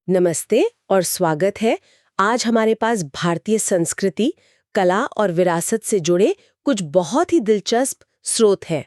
नमस्ते और स्वागत है। आज हमारे पास भारतीय संस्कृति, कला और विरासत से जुड़े कुछ बहुत ही दिलचस्प स्रोत हैं।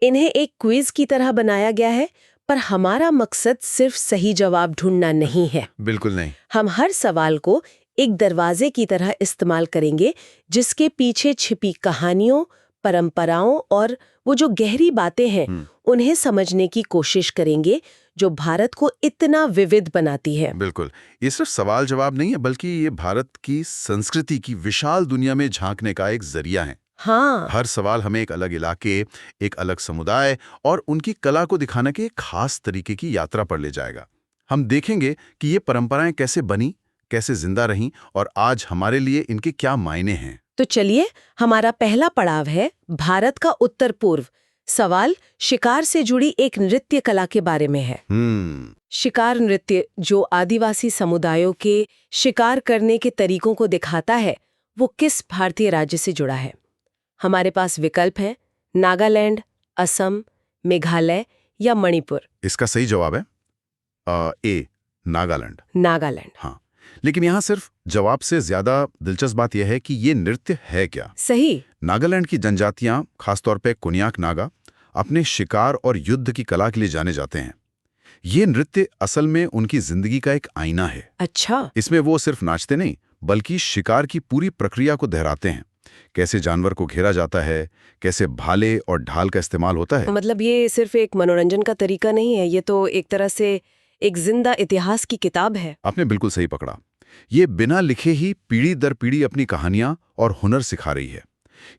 इन्हें एक क्विज की तरह बनाया गया है, पर हमारा मकसद सिर्फ सही जवाब ढूंढना नहीं है। बिल्कुल नहीं। हम हर सवाल को एक दरवाजे की तरह इस्तेमाल करेंगे, जिसके पीछे छिपी कहानियों, परंपराओं और वो जो गहरी बातें हैं, उन्हें समझने की कोशिश करेंगे, जो भारत को इतना विविध बनाती है। बिल्कुल, ये सिर्फ सवाल जवाब नहीं है, बल्कि ये भारत की संस्कृति की विशाल दुनिया में झांकने का एक जरिया है। हाँ, हर सवाल हमें एक अलग इलाके, एक अलग समुदाय और उनकी कला को दिखाने के एक खास तरीके की यात्रा पर ले जाएगा। हम देखेंगे कि ये परंपराएं कैसे बनी, कैसे जिंदा रहीं और आज हमारे लिए इनके क्या मायने हैं। तो चलिए, हमारा पहला पड़ाव है भारत का उत्तर पूर्व। सवाल शिकार से जुड़ी एक नृत्य कला के बारे में है। शिकार नृत्य, जो आदिवासी समुदायों के शिकार करने के तरीकों को दिखाता है, वो किस भारतीय राज्य से जुड़ा है? हमारे पास विकल्प हैं: नागालैंड, असम, मेघालय या मणिपुर। इसका सही जवाब है ए, नागालैंड। नागालैंड। हाँ, लेकिन यहाँ सिर्फ जवाब से ज्यादा दिलचस्प बात यह है कि ये नृत्य है क्या। सही। नागालैंड की जनजातियां, खासतौर पे कोन्याक नागा, अपने शिकार और युद्ध की कला के लिए जाने जाते हैं। ये नृत्य असल में उनकी जिंदगी का एक आईना है। अच्छा। इसमें वो सिर्फ नाचते नहीं, बल्कि शिकार की पूरी प्रक्रिया को दोहराते हैं। कैसे जानवर को घेरा जाता है, कैसे भाले और ढाल का इस्तेमाल होता है। मतलब ये सिर्फ एक मनोरंजन का तरीका नहीं है, ये तो एक तरह से एक जिंदा इतिहास की किताब है। आपने बिल्कुल सही पकड़ा। ये बिना लिखे ही पीढ़ी दर पीढ़ी अपनी कहानियां और हुनर सिखा रही है।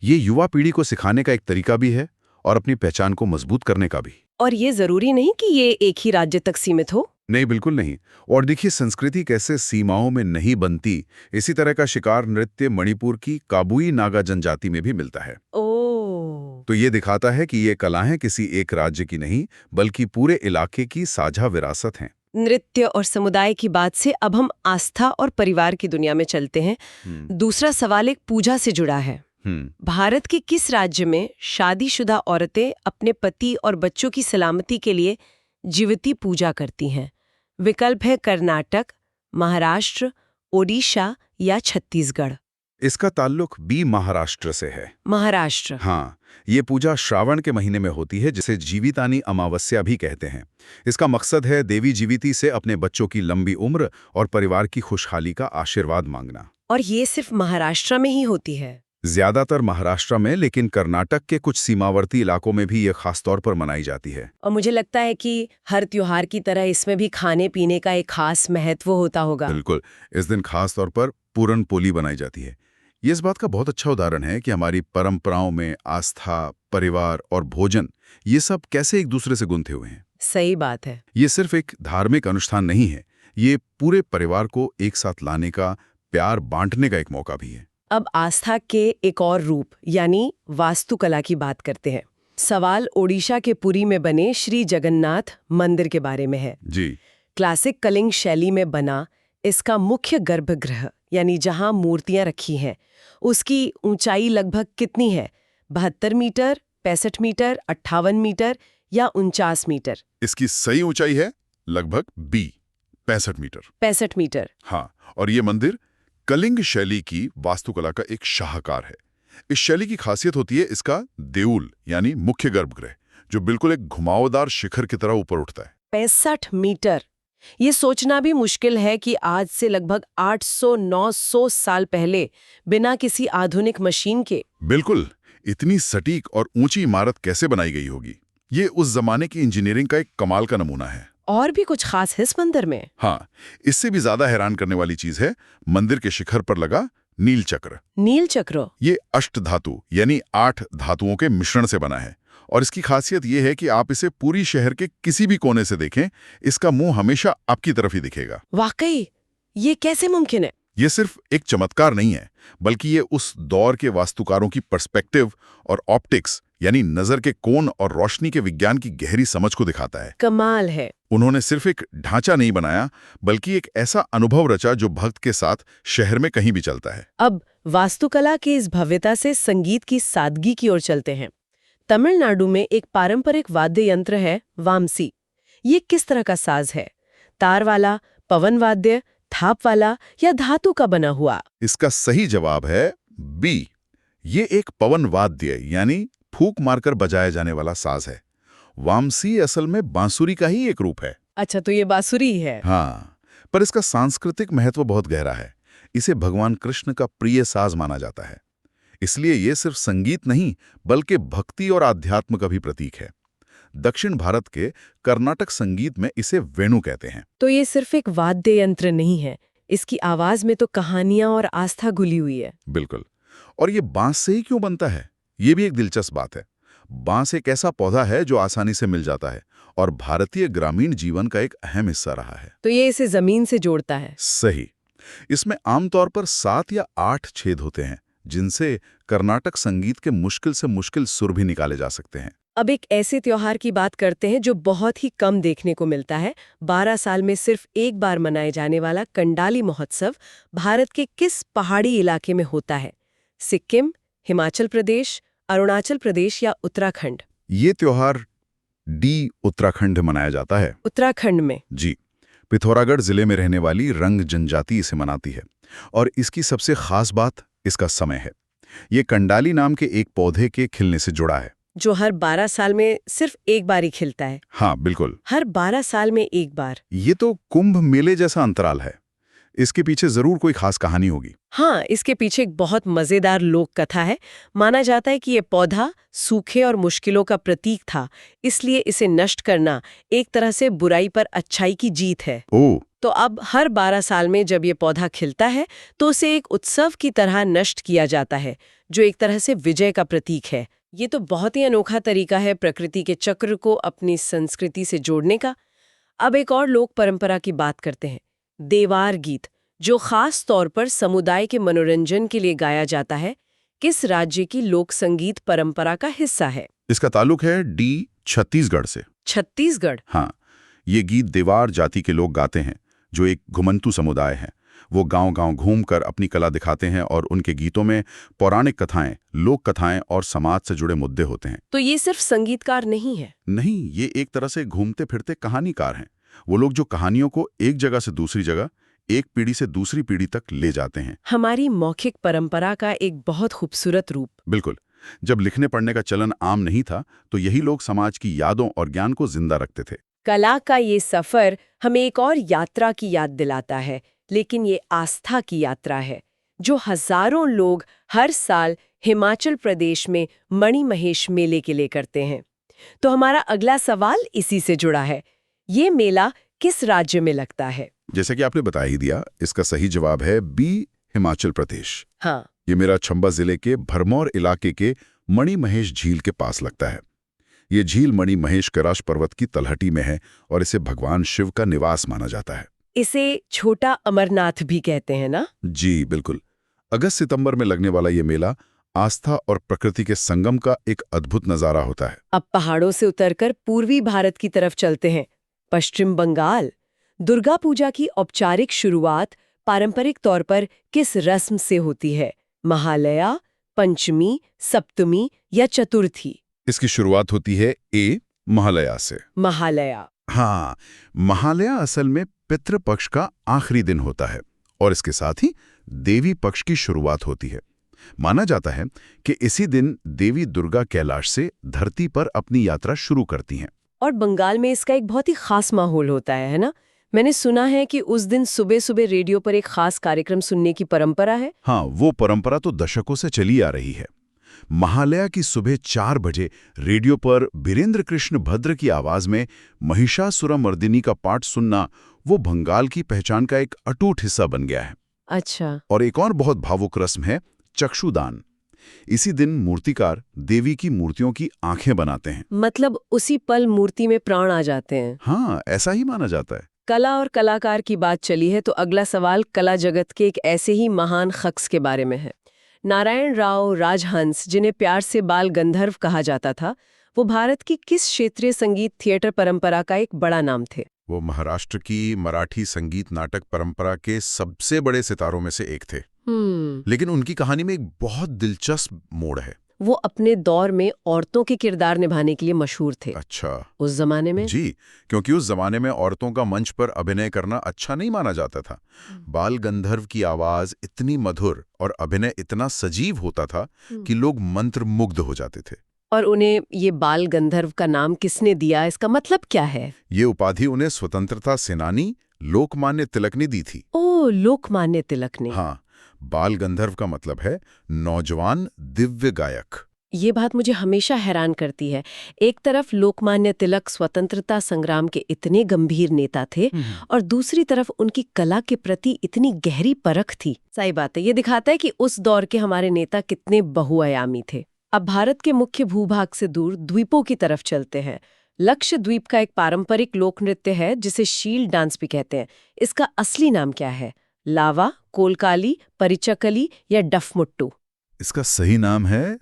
ये युवा पीढ़ी को सिखाने का एक तरीका भी है और अपनी पहचान को मजबूत करने का भी। और ये जरूरी नहीं कि ये एक ही राज्य तक सीमित हो। नहीं, बिल्कुल नहीं। और देखिए, संस्कृति कैसे सीमाओं में नहीं बनती। इसी तरह का शिकार नृत्य मणिपुर की काबुई नागा जनजाति में भी मिलता है। ओह। तो ये दिखाता है कि ये कलाएं किसी एक राज्य की नहीं, बल्कि पूरे इलाके की साझा विरासत हैं। नृत्य और समुदाय की बात से अब हम आस्था और परिवार की दुनिया में चलते हैं। दूसरा सवाल एक पूजा से जुड़ा है। भारत के किस राज्य में शादीशुदा औरतें अपने पति और बच्चों की सलामती के लिए जीविती पूजा करती हैं? विकल्प है कर्नाटक, महाराष्ट्र, ओडिशा या छत्तीसगढ़। इसका ताल्लुक बी, महाराष्ट्र से है। महाराष्ट्र। हाँ, ये पूजा श्रावण के महीने में होती है, जिसे जीवितानी अमावस्या भी कहते हैं। इसका मकसद है देवी जीविती से अपने बच्चों की लंबी उम्र और परिवार की खुशहाली का आशीर्वाद मांगना। और ये सिर्फ महाराष्ट्र में ही होती है? ज्यादातर महाराष्ट्र में, लेकिन कर्नाटक के कुछ सीमावर्ती इलाकों में भी ये खासतौर पर मनाई जाती है। और मुझे लगता है कि हर त्योहार की तरह इसमें भी खाने पीने का एक खास महत्व होता होगा। बिल्कुल, इस दिन खास तौर पर पूरन पोली बनाई जाती है। ये इस बात का बहुत अच्छा उदाहरण है कि हमारी परंपराओं में आस्था, परिवार और भोजन, ये सब कैसे एक दूसरे से गुंथे हुए हैं। सही बात है। ये सिर्फ एक धार्मिक अनुष्ठान नहीं है, ये पूरे परिवार को एक साथ लाने का, प्यार बांटने का एक मौका भी है। अब आस्था के एक और रूप यानी वास्तुकला की बात करते हैं। सवाल ओडिशा के पुरी में बने श्री जगन्नाथ मंदिर के बारे में है। जी। क्लासिक कलिंग शैली में बना इसका मुख्य गर्भगृह, यानी जहां मूर्तियां रखी हैं, उसकी ऊंचाई लगभग कितनी है? 72 मीटर, 65 मीटर, 58 मीटर या 49 मीटर? इसकी सही ऊंचाई है लगभग बी, 65 मीटर। 65 मीटर। हाँ, और ये मंदिर कलिंग शैली की वास्तुकला का एक शाहकार है। इस शैली की खासियत होती है इसका देउल यानी मुख्य गर्भगृह, जो बिल्कुल एक घुमावदार शिखर की तरह ऊपर उठता है। 65 मीटर। ये सोचना भी मुश्किल है कि आज से लगभग 800-900 साल पहले बिना किसी आधुनिक मशीन के बिल्कुल, इतनी सटीक और ऊंची इमारत कैसे बनाई गई होगी। ये उस जमाने की इंजीनियरिंग का एक कमाल का नमूना है। और भी कुछ खास है इस मंदिर में? हाँ, इससे भी ज्यादा हैरान करने वाली चीज है मंदिर के शिखर पर लगा नील चक्र। नील चक्र? ये अष्ट धातु यानी 8 धातुओं के मिश्रण से बना है और इसकी खासियत यह है कि आप इसे पूरी शहर के किसी भी कोने से देखें, इसका मुंह हमेशा आपकी तरफ ही दिखेगा। वाकई, ये कैसे मुमकिन है? ये सिर्फ एक चमत्कार नहीं है, बल्कि ये उस दौर के वास्तुकारों की पर्सपेक्टिव और ऑप्टिक्स यानी नजर के कोण और रोशनी के विज्ञान की गहरी समझ को दिखाता है। कमाल है। उन्होंने सिर्फ एक ढांचा नहीं बनाया, बल्कि एक ऐसा अनुभव रचा जो भक्त के साथ शहर में कहीं भी चलता है। अब वास्तुकला की इस भव्यता से संगीत की सादगी की ओर चलते हैं। तमिलनाडु में एक पारंपरिक वाद्य यंत्र है वामसी। ये किस तरह का साज है? तार वाला, पवन वाद्य, थाप वाला या धातु का बना हुआ? इसका सही जवाब है बी। ये एक पवन वाद्य यानी फूंक मारकर बजाया जाने वाला साज है। वामसी असल में बांसुरी का ही एक रूप है। अच्छा, तो ये बांसुरी है। हाँ, पर इसका सांस्कृतिक महत्व बहुत गहरा है। इसे भगवान कृष्ण का प्रिय साज माना जाता है। इसलिए ये सिर्फ संगीत नहीं बल्कि भक्ति और आध्यात्म का भी प्रतीक है। दक्षिण भारत के कर्नाटक संगीत में इसे वेणु कहते हैं। तो ये सिर्फ एक वाद्य यंत्र नहीं है, इसकी आवाज में तो कहानियां और आस्था घुली हुई है। बिल्कुल। और ये बांस से ही क्यों बनता है, ये भी एक दिलचस्प बात है। बांस एक ऐसा पौधा है जो आसानी से मिल जाता है और भारतीय ग्रामीण जीवन का एक अहम हिस्सा रहा है। तो ये इसे जमीन से जोड़ता है। सही। इसमें आमतौर पर 7 या 8 छेद होते हैं जिनसे कर्नाटक संगीत के मुश्किल से मुश्किल सुर भी निकाले जा सकते हैं। अब एक ऐसे त्योहार की बात करते हैं जो बहुत ही कम देखने को मिलता है। 12 साल में सिर्फ एक बार मनाए जाने वाला कंडाली महोत्सव भारत के किस पहाड़ी इलाके में होता है? सिक्किम, हिमाचल प्रदेश, अरुणाचल प्रदेश या उत्तराखंड? ये त्योहार डी उत्तराखंड मनाया जाता है। उत्तराखंड में? जी। पिथौरागढ़ जिले में रहने वाली रंग जनजाति इसे मनाती है और इसकी सबसे खास बात इसका समय है। ये कंडाली नाम के एक पौधे के खिलने से जुड़ा है जो हर 12 साल में सिर्फ एक बार ही खिलता है। हाँ बिल्कुल, हर 12 साल में एक बार। ये तो कुंभ मेले जैसा अंतराल है। इसके पीछे जरूर कोई खास कहानी होगी। हाँ, इसके पीछे एक बहुत मजेदार लोक कथा है। माना जाता है कि ये पौधा सूखे और मुश्किलों का प्रतीक था, इसलिए इसे नष्ट करना एक तरह से बुराई पर अच्छाई की जीत है। ओह, तो अब हर 12 साल में जब ये पौधा खिलता है तो उसे एक उत्सव की तरह नष्ट किया जाता है, जो एक तरह से विजय का प्रतीक है। ये तो बहुत ही अनोखा तरीका है प्रकृति के चक्र को अपनी संस्कृति से जोड़ने का। अब एक और लोक परंपरा की बात करते हैं, देवार गीत, जो खास तौर पर समुदाय के मनोरंजन के लिए गाया जाता है। किस राज्य की लोक संगीत परंपरा का हिस्सा है? इसका ताल्लुक है डी छत्तीसगढ़ से। छत्तीसगढ़? हाँ, ये गीत देवार जाति के लोग गाते हैं जो एक घुमंतू समुदाय है। वो गांव-गांव घूमकर अपनी कला दिखाते हैं और उनके गीतों में पौराणिक कथाएं, लोक कथाएं और समाज से जुड़े मुद्दे होते हैं। तो ये सिर्फ संगीतकार नहीं है? नहीं, ये एक तरह से घूमते फिरते कहानीकार हैं। वो लोग जो कहानियों को एक जगह से दूसरी जगह, एक पीढ़ी से दूसरी पीढ़ी तक ले जाते हैं। हमारी मौखिक परंपरा का एक बहुत खूबसूरत रूप। बिल्कुल। जब लिखने पढ़ने का चलन आम नहीं था तो यही लोग समाज की यादों और ज्ञान को जिंदा रखते थे। कला का ये सफर हमें एक और यात्रा की याद दिलाता है, लेकिन ये आस्था की यात्रा है, जो हजारों लोग हर साल हिमाचल प्रदेश में मणिमहेश मेले के लिए करते हैं। तो हमारा अगला सवाल इसी से जुड़ा है। ये मेला किस राज्य में लगता है? जैसे कि आपने बता ही दिया, इसका सही जवाब है बी, हिमाचल प्रदेश। हाँ। ये मेरा चंबा जिले के भरमौर इलाके के मणिमहेश झील के पास लगता है। ये झील मणिमहेश कैलाश पर्वत की तलहटी में है और इसे भगवान शिव का निवास माना जाता है। इसे छोटा अमरनाथ भी कहते हैं ना? जी बिल्कुल। अगस्त-सितंबर में लगने वाला ये मेला आस्था और प्रकृति के संगम का एक अद्भुत नजारा होता है। अब पहाड़ों से उतरकर पूर्वी भारत की तरफ चलते हैं। पश्चिम बंगाल। दुर्गा पूजा की औपचारिक शुरुआत पारंपरिक तौर पर किस रस्म से होती है? महालया, पंचमी, सप्तमी या चतुर्थी? इसकी शुरुआत होती है ए, महालया से। महालया? हाँ, महालया असल में पितृपक्ष का आखिरी दिन होता है और इसके साथ ही देवी पक्ष की शुरुआत होती है। माना जाता है कि इसी दिन देवी दुर्गा कैलाश से धरती पर अपनी यात्रा शुरू करती हैं। और बंगाल में इसका एक बहुत ही खास माहौल होता है ना? मैंने सुना है कि उस दिन सुबह सुबह रेडियो पर एक खास कार्यक्रम सुनने की परंपरा है। हाँ, वो परंपरा तो दशकों से चली आ रही है। महालया की सुबह 4 बजे रेडियो पर बीरेंद्र कृष्ण भद्र की आवाज में महिषासुरमर्दिनी का पाठ सुनना वो बंगाल की पहचान का एक अटूट हिस्सा बन गया है। अच्छा। और एक और बहुत भावुक रस्म है चक्षुदान। इसी दिन मूर्तिकार देवी की मूर्तियों की आंखें बनाते हैं। मतलब उसी पल मूर्ति में प्राण आ जाते हैं। हाँ, ऐसा ही माना जाता है। कला और कलाकार की बात चली है तो अगला सवाल कला जगत के एक ऐसे ही महान शख्स के बारे में है। नारायण राव राजहंस, जिन्हें प्यार से बाल गंधर्व कहा जाता था, वो भारत की किस क्षेत्रीय संगीत थिएटर परंपरा का एक बड़ा नाम थे? वो महाराष्ट्र की मराठी संगीत नाटक परंपरा के सबसे बड़े सितारों में से एक थे। लेकिन उनकी कहानी में एक बहुत दिलचस्प मोड़ है। वो अपने दौर में औरतों के किरदार निभाने के लिए मशहूर थे अच्छा उस जमाने में। जी, क्योंकि उस जमाने में औरतों का मंच पर अभिनय करना अच्छा नहीं माना जाता था। बाल गंधर्व की आवाज इतनी मधुर और अभिनय इतना सजीव होता था कि लोग मंत्रमुग्ध हो जाते थे। और उन्हें ये बाल गंधर्व का नाम किसने दिया, इसका मतलब क्या है? ये उपाधि उन्हें स्वतंत्रता सेनानी लोकमान्य तिलक ने दी थी। ओ, लोकमान्य तिलक ने। हाँ, बाल गंधर्व का मतलब है नौजवान दिव्य गायक। ये बात मुझे हमेशा हैरान करती है। एक तरफ लोकमान्य तिलक स्वतंत्रता संग्राम के इतने गंभीर नेता थे और दूसरी तरफ उनकी कला के प्रति इतनी गहरी परख थी। सही बात है, ये दिखाता है कि उस दौर के हमारे नेता कितने बहुआयामी थे। अब भारत के मुख्य भूभाग से दूर द्वीपों की तरफ चलते हैं। लक्षद्वीप का एक पारंपरिक लोक नृत्य है जिसे शील्ड डांस भी कहते हैं। इसका असली नाम क्या है? लावा, कोलकाली, परिचकली या डफमुट्टू? इसका सही नाम है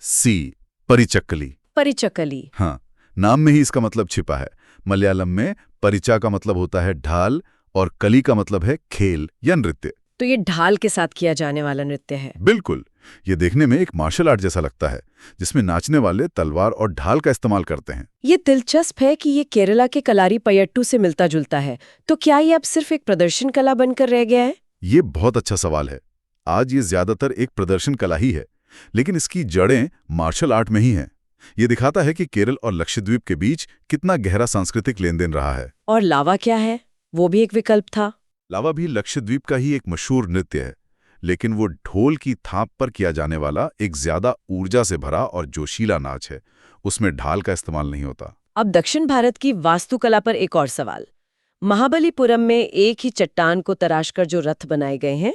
परिचक्कली। परिचकली। हाँ, नाम में ही इसका मतलब छिपा है। मलयालम में परिचा का मतलब होता है ढाल और कली का मतलब है खेल या नृत्य। तो ये ढाल के साथ किया जाने वाला नृत्य है। बिल्कुल, ये देखने में एक मार्शल आर्ट जैसा लगता है जिसमें नाचने वाले तलवार और ढाल का इस्तेमाल करते हैं। ये दिलचस्प है कि ये केरला के कलारी पयट्टू से मिलता जुलता है। तो क्या ये अब सिर्फ एक प्रदर्शन कला बनकर रह गया है? ये बहुत अच्छा सवाल है। आज ये ज्यादातर एक प्रदर्शन कला ही है, लेकिन इसकी जड़ें मार्शल आर्ट में ही हैं। ये दिखाता है कि केरल और लक्षद्वीप के बीच कितना गहरा सांस्कृतिक लेनदेन रहा है। और लावा क्या है? वो भी एक विकल्प था। लावा भी लक्षद्वीप का ही एक मशहूर नृत्य है, लेकिन वो ढोल की थाप पर किया जाने वाला एक ज्यादा ऊर्जा से भरा और जोशीला नाच है। उसमें ढाल का इस्तेमाल नहीं होता। अब दक्षिण भारत की वास्तुकला पर एक और सवाल। महाबलीपुरम में एक ही चट्टान को तराशकर जो रथ बनाए गए हैं,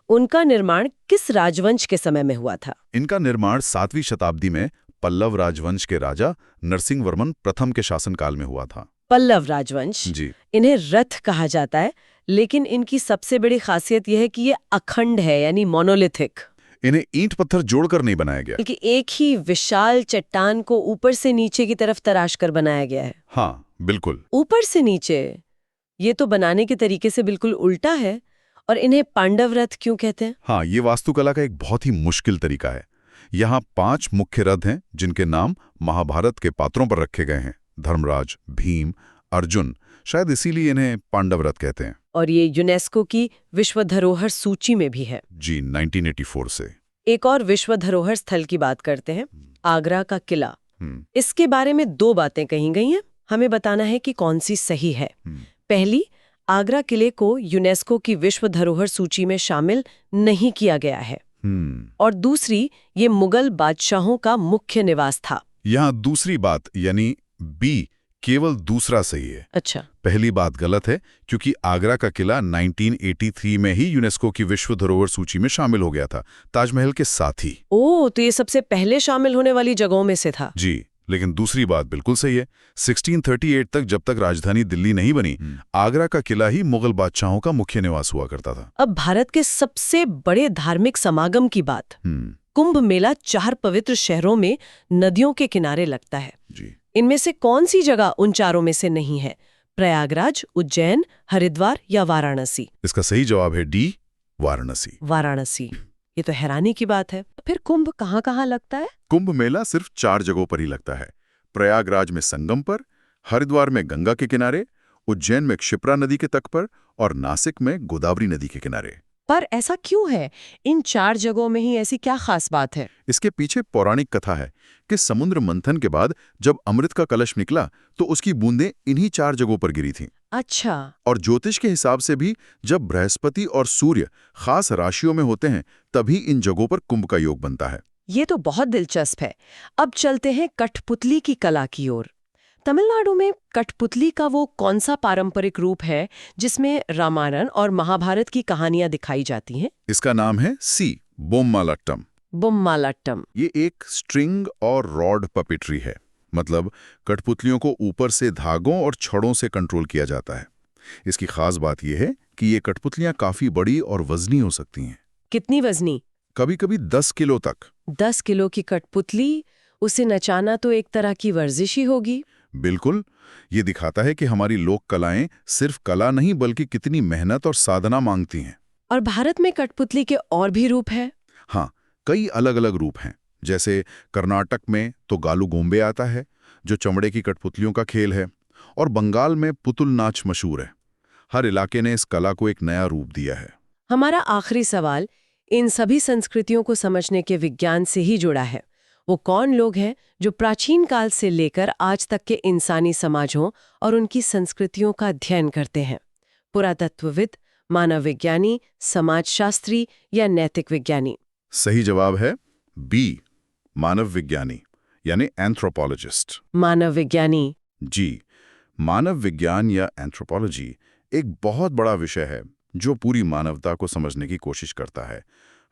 उनका निर्माण किस राजवंश के समय में हुआ था? इनका निर्माण 7वीं शताब्दी में पल्लव राजवंश के राजा नरसिंहवर्मन प्रथम के शासनकाल में हुआ था। पल्लव राजवंश। जी। इन्हें रथ कहा जाता है, लेकिन इनकी सबसे बड़ी खासियत यह है कि ये अखंड है, यानी मोनोलिथिक। इन्हें ईंट पत्थर जोड़कर नहीं बनाया गया, बल्कि एक ही विशाल चट्टान को ऊपर से नीचे की तरफ तराश कर बनाया गया है। हाँ, बिल्कुल। ऊपर से नीचे, ये तो बनाने के तरीके से बिल्कुल उल्टा है। और इन्हें पांडव रथ क्यों कहते हैं? हाँ, ये वास्तुकला का एक बहुत ही मुश्किल तरीका है। यहाँ 5 मुख्य रथ हैं जिनके नाम महाभारत के पात्रों पर रखे गए हैं। धर्मराज, भीम, अर्जुन, शायद इसीलिए इन्हें पांडव रथ कहते हैं। और ये यूनेस्को की विश्व धरोहर सूची में भी है। जी, 1984 से। एक और विश्व धरोहर स्थल की बात करते हैं, आगरा का किला। इसके बारे में 2 बातें कही गई हैं, हमें बताना है कि कौन सी सही है। पहली, आगरा किले को यूनेस्को की विश्व धरोहर सूची में शामिल नहीं किया गया है। और दूसरी, ये मुगल बादशाहों का मुख्य निवास था। यहाँ दूसरी बात यानी बी केवल दूसरा सही है। अच्छा। पहली बात गलत है, क्योंकि आगरा का किला 1983 में ही यूनेस्को की विश्व धरोहर सूची में शामिल हो गया था, ताजमहल के साथ ही। ओह, तो ये सबसे पहले शामिल होने वाली जगहों में से था। जी, लेकिन दूसरी बात बिल्कुल सही है। 1638 तक, जब तक राजधानी दिल्ली नहीं बनी, आगरा का किला ही मुगल बादशाहों का मुख्य निवास हुआ करता था। अब भारत के सबसे बड़े धार्मिक समागम की बात। कुंभ मेला 4 पवित्र शहरों में नदियों के किनारे लगता है। जी। इनमें से कौन सी जगह उन चारों में से नहीं है? प्रयागराज, उज्जैन, हरिद्वार या वाराणसी? इसका सही जवाब है डी, वाराणसी। वाराणसी। ये तो हैरानी की बात है। फिर कुंभ कहाँ-कहाँ लगता है? कुंभ मेला सिर्फ 4 जगहों पर ही लगता है। प्रयागराज में संगम पर, हरिद्वार में गंगा के किनारे, उज्जैन में क्षिप्रा नदी के तट पर और नासिक में गोदावरी नदी के किनारे। पर ऐसा क्यों है? इन 4 जगहों में ही ऐसी क्या खास बात है? इसके पीछे पौराणिक कथा है कि समुद्र मंथन के बाद जब अमृत का कलश निकला तो उसकी बूंदें इन्हीं 4 जगहों पर गिरी थीं। अच्छा। और ज्योतिष के हिसाब से भी जब बृहस्पति और सूर्य खास राशियों में होते हैं तभी इन जगहों पर कुंभ का योग बनता है। ये तो बहुत दिलचस्प है। अब चलते हैं कठपुतली की कला की ओर। तमिलनाडु में कठपुतली का वो कौन सा पारंपरिक रूप है जिसमें रामायण और महाभारत की कहानियां दिखाई जाती हैं? इसका नाम है बोम्मालट्टम। बोम्मालट्टम। ये एक स्ट्रिंग और रॉड पपेट्री है। मतलब कठपुतलियों को ऊपर से धागों और छड़ों से कंट्रोल किया जाता है। इसकी खास बात यह है कि ये कठपुतलियां काफी बड़ी और वजनी हो सकती हैं। कितनी वजनी? कभी-कभी 10 किलो तक। 10 किलो की कठपुतली, उसे नचाना तो एक तरह की वर्जिश ही होगी। बिल्कुल। ये दिखाता है कि हमारी लोक कलाएं सिर्फ कला नहीं बल्कि कितनी मेहनत और साधना मांगती हैं। और भारत में कठपुतली के और भी रूप है? हाँ, कई अलग अलग रूप हैं। जैसे कर्नाटक में तो गालू गोम्बे आता है, जो चमड़े की कठपुतलियों का खेल है, और बंगाल में पुतुल नाच मशहूर है। हर इलाके ने इस कला को एक नया रूप दिया है। हमारा आखिरी सवाल इन सभी संस्कृतियों को समझने के विज्ञान से ही जुड़ा है। वो कौन लोग हैं जो प्राचीन काल से लेकर आज तक के इंसानी समाजों और उनकी संस्कृतियों का अध्ययन करते हैं? पुरातत्वविद, मानव विज्ञानी, समाजशास्त्री या नैतिक विज्ञानी? सही जवाब है बी, मानव विज्ञानी यानी एंथ्रोपोलॉजिस्ट। मानव विज्ञानी। जी, मानव विज्ञान या एंथ्रोपोलॉजी एक बहुत बड़ा विषय है जो पूरी मानवता को समझने की कोशिश करता है।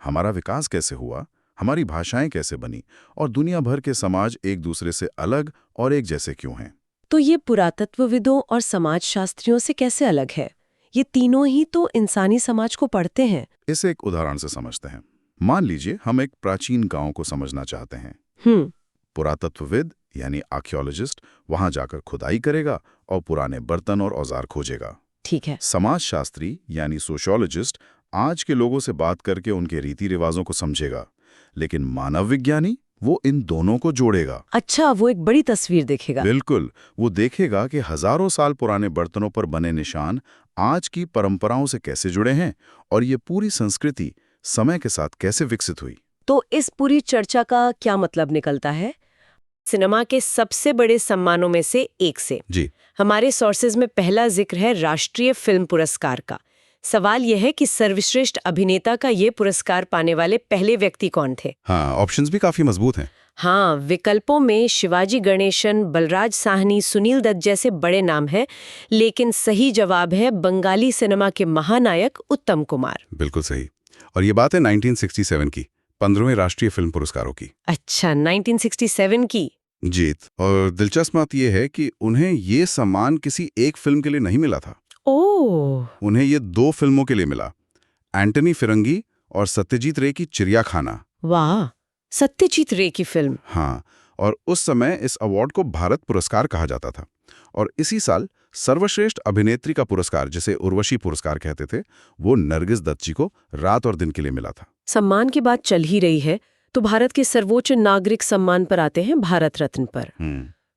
हमारा विकास कैसे हुआ, हमारी भाषाएं कैसे बनी और दुनिया भर के समाज एक दूसरे से अलग और एक जैसे क्यों हैं। तो ये पुरातत्वविदों और समाजशास्त्रियों से कैसे अलग है? ये तीनों ही तो इंसानी समाज को पढ़ते हैं। इसे एक उदाहरण से समझते हैं। मान लीजिए हम एक प्राचीन गांव को समझना चाहते हैं। पुरातत्वविद यानी आर्कियोलॉजिस्ट वहां जाकर खुदाई करेगा और पुराने बर्तन और औजार खोजेगा। ठीक है। समाजशास्त्री यानी सोशियोलॉजिस्ट आज के लोगों से बात करके उनके रीति रिवाजों को समझेगा। लेकिन मानव विज्ञानी वो इन दोनों को जोड़ेगा। अच्छा, वो एक बड़ी तस्वीर देखेगा। बिल्कुल, वो देखेगा कि हजारों साल पुराने बर्तनों पर बने निशान आज की परंपराओं से कैसे जुड़े हैं और ये पूरी संस्कृति समय के साथ कैसे विकसित हुई। तो इस पूरी चर्चा का क्या मतलब निकलता है? सिनेमा के सबसे बड़े सम्मानों में से एक से जी, हमारे सोर्सेज में पहला जिक्र है राष्ट्रीय फिल्म पुरस्कार का। सवाल यह है कि सर्वश्रेष्ठ अभिनेता का ये पुरस्कार पाने वाले पहले व्यक्ति कौन थे? हाँ, ऑप्शंस भी काफी मजबूत हैं। हाँ, विकल्पों में शिवाजी गणेशन, बलराज साहनी, सुनील दत्त जैसे बड़े नाम हैं, लेकिन सही जवाब है बंगाली सिनेमा के महानायक उत्तम कुमार। बिल्कुल सही। और ये बात है 1967 की, 15वें राष्ट्रीय फिल्म पुरस्कारों की। अच्छा, 1967 की। जीत। और दिलचस्प बात यह है कि उन्हें ये सम्मान किसी एक फिल्म के लिए नहीं मिला था। ओह, उन्हें ये 2 फिल्मों के लिए मिला, एंटनी फिरंगी और सत्यजीत रे की चिड़ियाखाना। वाह, सत्यजीत रे की फिल्म। हाँ, और उस समय इस अवार्ड को भारत पुरस्कार कहा जाता था। और इसी साल सर्वश्रेष्ठ अभिनेत्री का पुरस्कार, जिसे उर्वशी पुरस्कार कहते थे, वो नरगिस दत्त जी को रात और दिन के लिए मिला था। सम्मान की बात चल ही रही है तो भारत के सर्वोच्च नागरिक सम्मान पर आते हैं, भारत रत्न पर।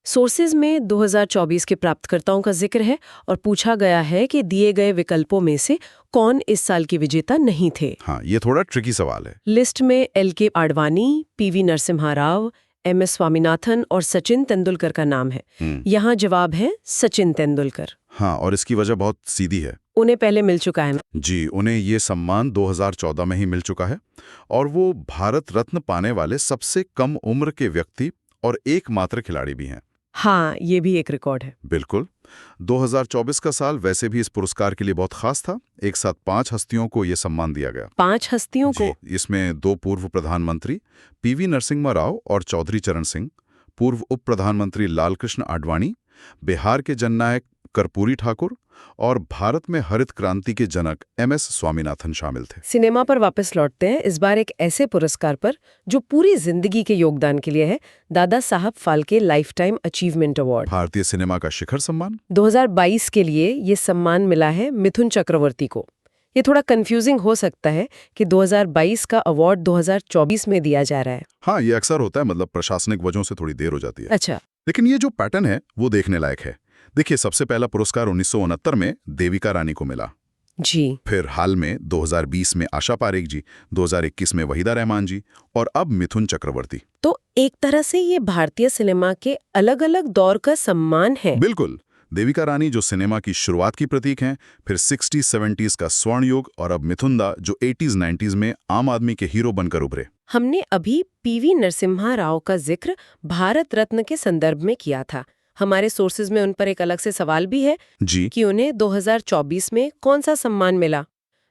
सोर्सेज में 2024 के प्राप्तकर्ताओं का जिक्र है और पूछा गया है कि दिए गए विकल्पों में से कौन इस साल के विजेता नहीं थे। हाँ, ये थोड़ा ट्रिकी सवाल है। लिस्ट में LK Advani, PV Narasimha Rao, MS Swaminathan और सचिन तेंदुलकर का नाम है। यहाँ जवाब है सचिन तेंदुलकर। हाँ, और इसकी वजह बहुत सीधी है। उन्हें पहले मिल चुका है। जी, उन्हें ये सम्मान 2014 में ही मिल चुका है और वो भारत रत्न पाने वाले सबसे कम उम्र के व्यक्ति और एकमात्र खिलाड़ी भी हैं। हाँ, ये भी एक रिकॉर्ड है। बिल्कुल। 2024 का साल वैसे भी इस पुरस्कार के लिए बहुत खास था। एक साथ 5 हस्तियों को ये सम्मान दिया गया। 5 हस्तियों को? इसमें 2 पूर्व प्रधानमंत्री PV नरसिम्हा राव और चौधरी चरण सिंह, पूर्व उप प्रधानमंत्री लालकृष्ण आडवाणी, बिहार के जननायक कर्पूरी ठाकुर और भारत में हरित क्रांति के जनक MS स्वामीनाथन शामिल थे। सिनेमा पर वापस लौटते हैं, इस बार एक ऐसे पुरस्कार पर जो पूरी जिंदगी के योगदान के लिए है, Dada Saheb Phalke life time achievement award. भारतीय सिनेमा का शिखर सम्मान। 2022 के लिए ये सम्मान मिला है मिथुन चक्रवर्ती को। ये थोड़ा कंफ्यूजिंग हो सकता है कि 2022 का अवार्ड 2024 में दिया जा रहा है। हाँ, ये अक्सर होता है, मतलब प्रशासनिक वजहों से थोड़ी देर हो जाती है। अच्छा, लेकिन ये जो पैटर्न है वो देखने लायक है। देखिए, सबसे पहला पुरस्कार 1969 में देविका रानी को मिला जी। फिर हाल में 2020 में आशा पारेख जी, 2021 में वहीदा रहमान जी और अब मिथुन चक्रवर्ती। तो एक तरह से ये भारतीय सिनेमा के अलग-अलग दौर का सम्मान है। बिल्कुल। देविका रानी जो सिनेमा की शुरुआत की प्रतीक हैं, फिर 60-70s का स्वर्ण युग और अब मिथुन दा जो 80s-90s में आम आदमी के हीरो बनकर उभरे। हमने अभी PV नरसिम्हा राव का जिक्र भारत रत्न के संदर्भ में किया था। हमारे सोर्सेज में उन पर एक अलग से सवाल भी है जी कि उन्हें 2024 में कौन सा सम्मान मिला।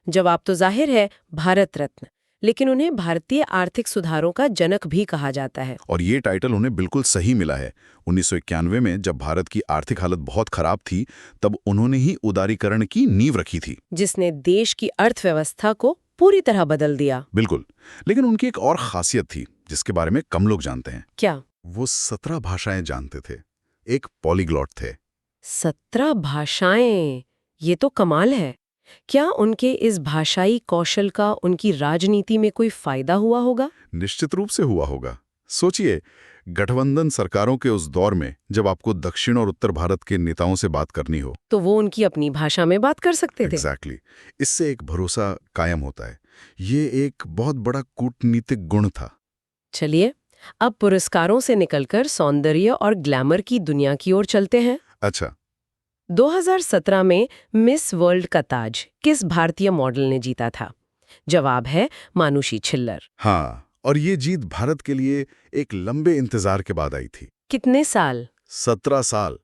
जवाब तो जाहिर है भारत रत्न, लेकिन उन्हें भारतीय आर्थिक सुधारों का जनक भी कहा जाता है। और ये टाइटल उन्हें बिल्कुल सही मिला है। 1991 में जब भारत की आर्थिक हालत बहुत खराब थी, तब उन्होंने ही उदारीकरण की नींव रखी थी, जिसने देश की अर्थव्यवस्था को पूरी तरह बदल दिया। बिल्कुल। लेकिन उनकी एक और खासियत थी जिसके बारे में कम लोग जानते हैं। क्या? वो 17 भाषाएं जानते थे, एक पॉलीग्लॉट थे। 17 भाषाएं, ये तो कमाल है। क्या उनके इस भाषाई कौशल का उनकी राजनीति में कोई फायदा हुआ होगा? निश्चित रूप से हुआ होगा। सोचिए, गठबंधन सरकारों के उस दौर में जब आपको दक्षिण और उत्तर भारत के नेताओं से बात करनी हो। तो वो उनकी अपनी भाषा में बात कर सकते थे। एग्जैक्टली। इससे एक भरोसा कायम होता है। ये एक बहुत बड़ा कूटनीतिक गुण था। चलिए, अब पुरस्कारों से निकलकर सौंदर्य और ग्लैमर की दुनिया की ओर चलते हैं। अच्छा। 2017 में मिस वर्ल्ड का ताज किस भारतीय मॉडल ने जीता था? जवाब है मानुषी छिल्लर। हाँ, और ये जीत भारत के लिए एक लंबे इंतजार के बाद आई थी। कितने साल? 17 साल।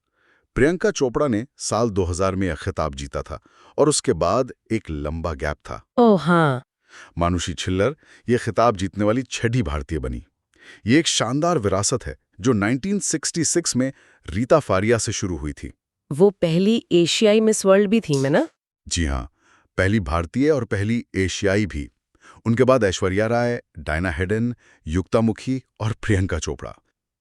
प्रियंका चोपड़ा ने साल 2000 में यह खिताब जीता था और उसके बाद एक लंबा गैप था। ओह हाँ। मानुषी छिल्लर ये खिताब जीतने वाली छठी भारतीय बनी। ये एक शानदार विरासत है जो 1966 में रीता फारिया से शुरू हुई थी। वो पहली एशियाई मिस वर्ल्ड भी थी ना? जी हाँ, पहली भारतीय और पहली एशियाई भी। उनके बाद ऐश्वर्या राय, डायना हेडन, युक्ता मुखी और प्रियंका चोपड़ा।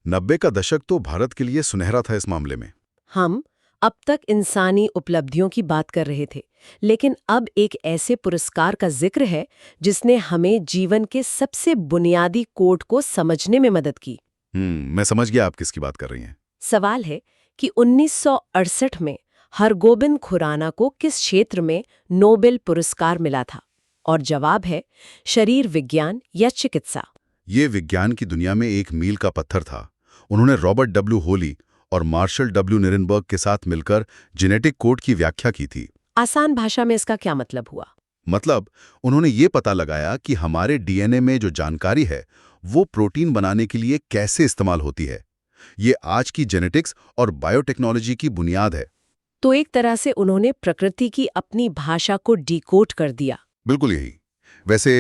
90 का दशक तो भारत के लिए सुनहरा था इस मामले में। हम अब तक इंसानी उपलब्धियों की बात कर रहे थे, लेकिन अब एक ऐसे पुरस्कार का जिक्र है जिसने हमें जीवन के सबसे बुनियादी कोड को समझने में मदद की। मैं समझ गया आप किसकी बात कर रही हैं। सवाल है कि 1968 में हरगोबिंद खुराना को किस क्षेत्र में नोबेल पुरस्कार मिला था? और जवाब है शरीर विज्ञान या चिकित्सा। ये विज्ञान की दुनिया में एक मील का पत्थर था। उन्होंने रॉबर्ट डब्ल्यू होली और मार्शल डब्ल्यू निरनबर्ग के साथ मिलकर जेनेटिक कोड की व्याख्या की थी। आसान भाषा में इसका क्या मतलब हुआ? मतलब उन्होंने ये पता लगाया कि हमारे डीएनए में जो जानकारी है वो प्रोटीन बनाने के लिए कैसे इस्तेमाल होती है। ये आज की जेनेटिक्स और बायोटेक्नोलॉजी की बुनियाद है। तो एक तरह से उन्होंने प्रकृति की अपनी भाषा को डिकोड कर दिया। बिल्कुल यही। वैसे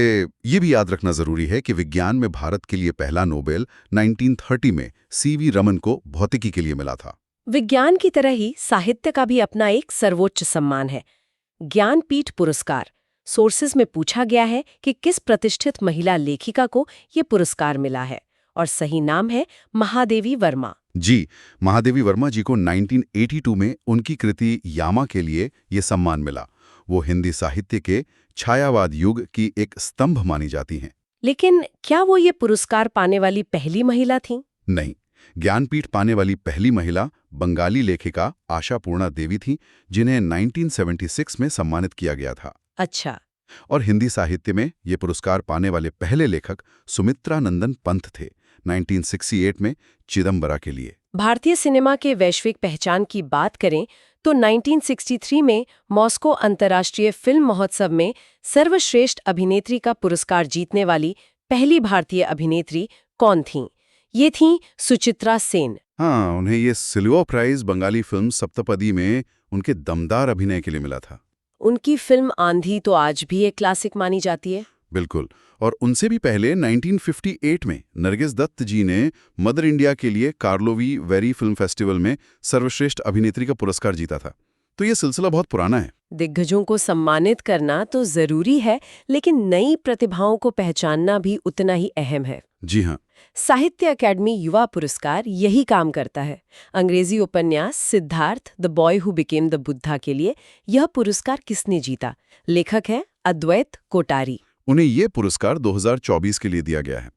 ये भी याद रखना जरूरी है कि विज्ञान में भारत के लिए पहला नोबेल 1930 में सीवी रमन को भौतिकी के लिए मिला था। विज्ञान की तरह ही साहित्य का भी अपना एक सर्वोच्च सम्मान है, ज्ञानपीठ पुरस्कार। सोर्सेज में पूछा गया है कि किस प्रतिष्ठित महिला लेखिका को ये पुरस्कार मिला है, और सही नाम है महादेवी वर्मा। जी, महादेवी वर्मा जी को 1982 में उनकी कृति यामा के लिए ये सम्मान मिला। वो हिंदी साहित्य के छायावाद युग की एक स्तंभ मानी जाती हैं। लेकिन क्या वो ये पुरस्कार पाने वाली पहली महिला थीं? नहीं, ज्ञानपीठ पाने वाली पहली महिला बंगाली लेखिका आशापूर्णा देवी थी, जिन्हें 1976 में सम्मानित किया गया था। अच्छा। और हिंदी साहित्य में ये पुरस्कार पाने वाले पहले लेखक सुमित्रा नंदन पंत थे, 1968 में चिदम्बरा के लिए। भारतीय सिनेमा के वैश्विक पहचान की बात करें तो 1963 में मॉस्को अंतर्राष्ट्रीय फिल्म महोत्सव में सर्वश्रेष्ठ अभिनेत्री का पुरस्कार जीतने वाली पहली भारतीय अभिनेत्री कौन थीं? ये थीं सुचित्रा सेन। हाँ, उन्हें ये silver prize Bengali film Saptapadi में उनके दमदार अभिनय के लिए मिला था। उनकी फिल्म आंधी तो आज भी एक क्लासिक मानी जाती है। बिल्कुल। और उनसे भी पहले 1958 में नरगिस दत्त जी ने मदर इंडिया के लिए कार्लोवी वेरी फिल्म फेस्टिवल में सर्वश्रेष्ठ अभिनेत्री का पुरस्कार जीता था। तो ये सिलसिला बहुत पुराना है। दिग्गजों को सम्मानित करना तो जरूरी है, लेकिन नई प्रतिभाओं को पहचानना भी उतना ही अहम है। जी हाँ। साहित्य अकेडमी युवा पुरस्कार यही काम करता है। अंग्रेजी उपन्यास Siddharth the boy who became the Buddha के लिए यह पुरस्कार किसने जीता? लेखक है अद्वैत कोटारी। उन्हें ये पुरस्कार 2024 के लिए दिया गया है।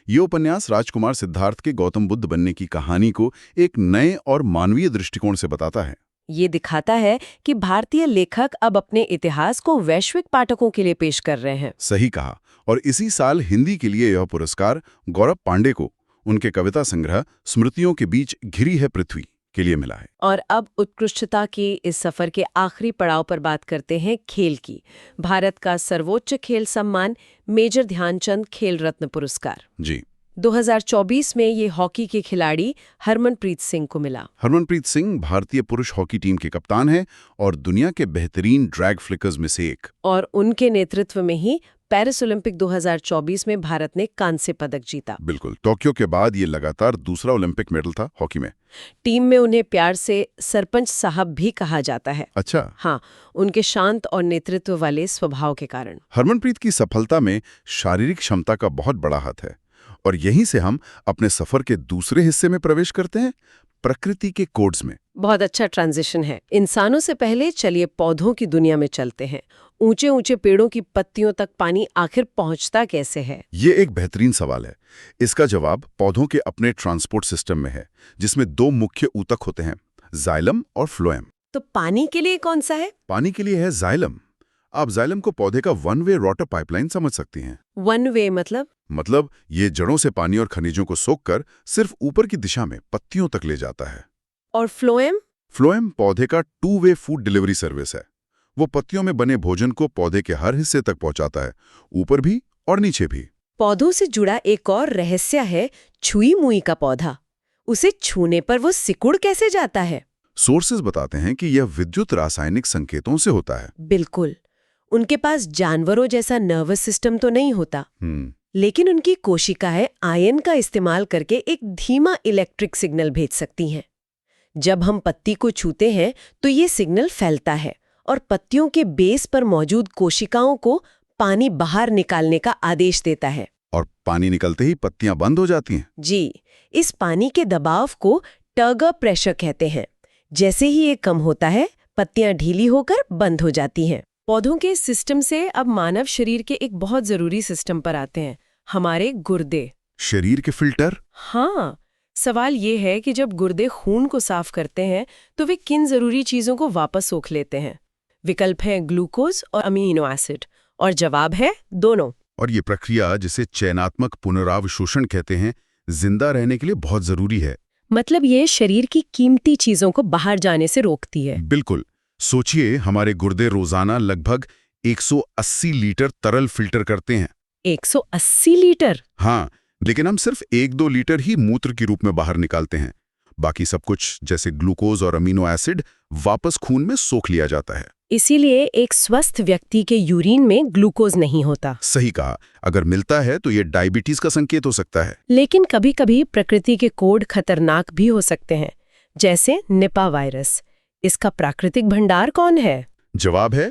ये उपन्यास राजकुमार सिद्धार्थ के गौतम बुद्ध बनने की कहानी को एक नए और मानवीय दृष्टिकोण से बताता है। ये दिखाता है कि भारतीय लेखक अब अपने इतिहास को वैश्विक पाठकों के लिए पेश कर रहे हैं। सही कहा। और इसी साल हिंदी के लिए यह पुरस्कार गौरव पांडे को उनके कविता संग्रह स्मृतियों के बीच घिरी है पृथ्वी के लिए मिला है। और अब उत्कृष्टता के इस सफर के आखिरी पड़ाव पर बात करते हैं खेल की। भारत का सर्वोच्च खेल सम्मान मेजर ध्यानचंद खेल रत्न पुरस्कार जी 2024 में ये हॉकी के खिलाड़ी हरमनप्रीत सिंह को मिला। हरमनप्रीत सिंह भारतीय पुरुष हॉकी टीम के कप्तान हैं और दुनिया के बेहतरीन ड्रैग फ्लिकर्स में से एक। और उनके नेतृत्व में ही पेरिस ओलंपिक 2024 में भारत ने कांस्य पदक जीता। बिल्कुल। टोक्यो के बाद ये लगातार दूसरा ओलंपिक मेडल था हॉकी में। टीम में उन्हें प्यार से सरपंच साहब भी कहा जाता है। अच्छा। हाँ, उनके शांत और नेतृत्व वाले स्वभाव के कारण। हरमनप्रीत की सफलता में शारीरिक क्षमता का बहुत बड़ा हाथ है। और यहीं से हम अपने सफर के दूसरे हिस्से में प्रवेश करते हैं, प्रकृति के कोड्स में। बहुत अच्छा ट्रांजिशन है। इंसानों से पहले चलिए पौधों की दुनिया में चलते हैं। ऊंचे ऊंचे पेड़ों की पत्तियों तक पानी आखिर पहुंचता कैसे है? ये एक बेहतरीन सवाल है। इसका जवाब पौधों के अपने ट्रांसपोर्ट सिस्टम में है, जिसमें दो मुख्य ऊतक होते हैं, जाइलम और फ्लोएम। तो पानी के लिए कौन सा है? पानी के लिए है जाइलम। आप जाइलम को पौधे का वन वे वाटर पाइपलाइन समझ सकती हैं। वन वे मतलब ये जड़ों से पानी और खनिजों को सोखकर सिर्फ ऊपर की दिशा में पत्तियों तक ले जाता है। और फ्लोएम? फ्लोएम पौधे का two way food delivery service है। वो पत्तियों में बने भोजन को पौधे के हर हिस्से तक पहुंचाता है, ऊपर भी और नीचे भी। पौधों से जुड़ा एक और रहस्य है छुई मुई का पौधा। उसे छूने पर वो सिकुड़ कैसे जाता है? सोर्सेज बताते हैं कि यह विद्युत रासायनिक संकेतों से होता है। बिल्कुल। उनके पास जानवरों जैसा नर्वस सिस्टम तो नहीं होता, लेकिन उनकी कोशिकाएं आयन का इस्तेमाल करके एक धीमा इलेक्ट्रिक सिग्नल भेज सकती हैं। जब हम पत्ती को छूते हैं तो ये सिग्नल फैलता है और पत्तियों के बेस पर मौजूद कोशिकाओं को पानी बाहर निकालने का आदेश देता है। और पानी निकलते ही पत्तियां बंद हो जाती हैं। जी, इस पानी के दबाव को टर्गर प्रेशर कहते हैं। जैसे ही ये कम होता है, पत्तियां ढीली होकर बंद हो जाती हैं। पौधों के सिस्टम से अब मानव शरीर के एक बहुत जरूरी सिस्टम पर आते हैं, हमारे गुर्दे। शरीर के फिल्टर? हाँ, सवाल ये है कि जब गुर्दे खून को साफ करते हैं तो वे किन जरूरी चीजों को वापस सोख लेते हैं? विकल्प हैं ग्लूकोज और अमीनो एसिड, और जवाब है दोनों। और ये प्रक्रिया, जिसे चयनात्मक पुनरावशोषण कहते हैं, जिंदा रहने के लिए बहुत जरूरी है। मतलब ये शरीर की कीमती चीजों को बाहर जाने से रोकती है। बिल्कुल। सोचिए, हमारे गुर्दे रोजाना लगभग 180 लीटर तरल फिल्टर करते हैं। 180 लीटर? हाँ, लेकिन हम सिर्फ 1-2 लीटर ही मूत्र के रूप में बाहर निकालते हैं। बाकी सब कुछ, जैसे ग्लूकोज और अमीनो एसिड, वापस खून में सोख लिया जाता है। इसीलिए एक स्वस्थ व्यक्ति के यूरिन में ग्लूकोज नहीं होता। सही कहा। अगर मिलता है तो ये डायबिटीज का संकेत हो सकता है। लेकिन कभी-कभी प्रकृति के कोड खतरनाक भी हो सकते हैं, जैसे निपा वायरस। इसका प्राकृतिक भंडार कौन है? जवाब है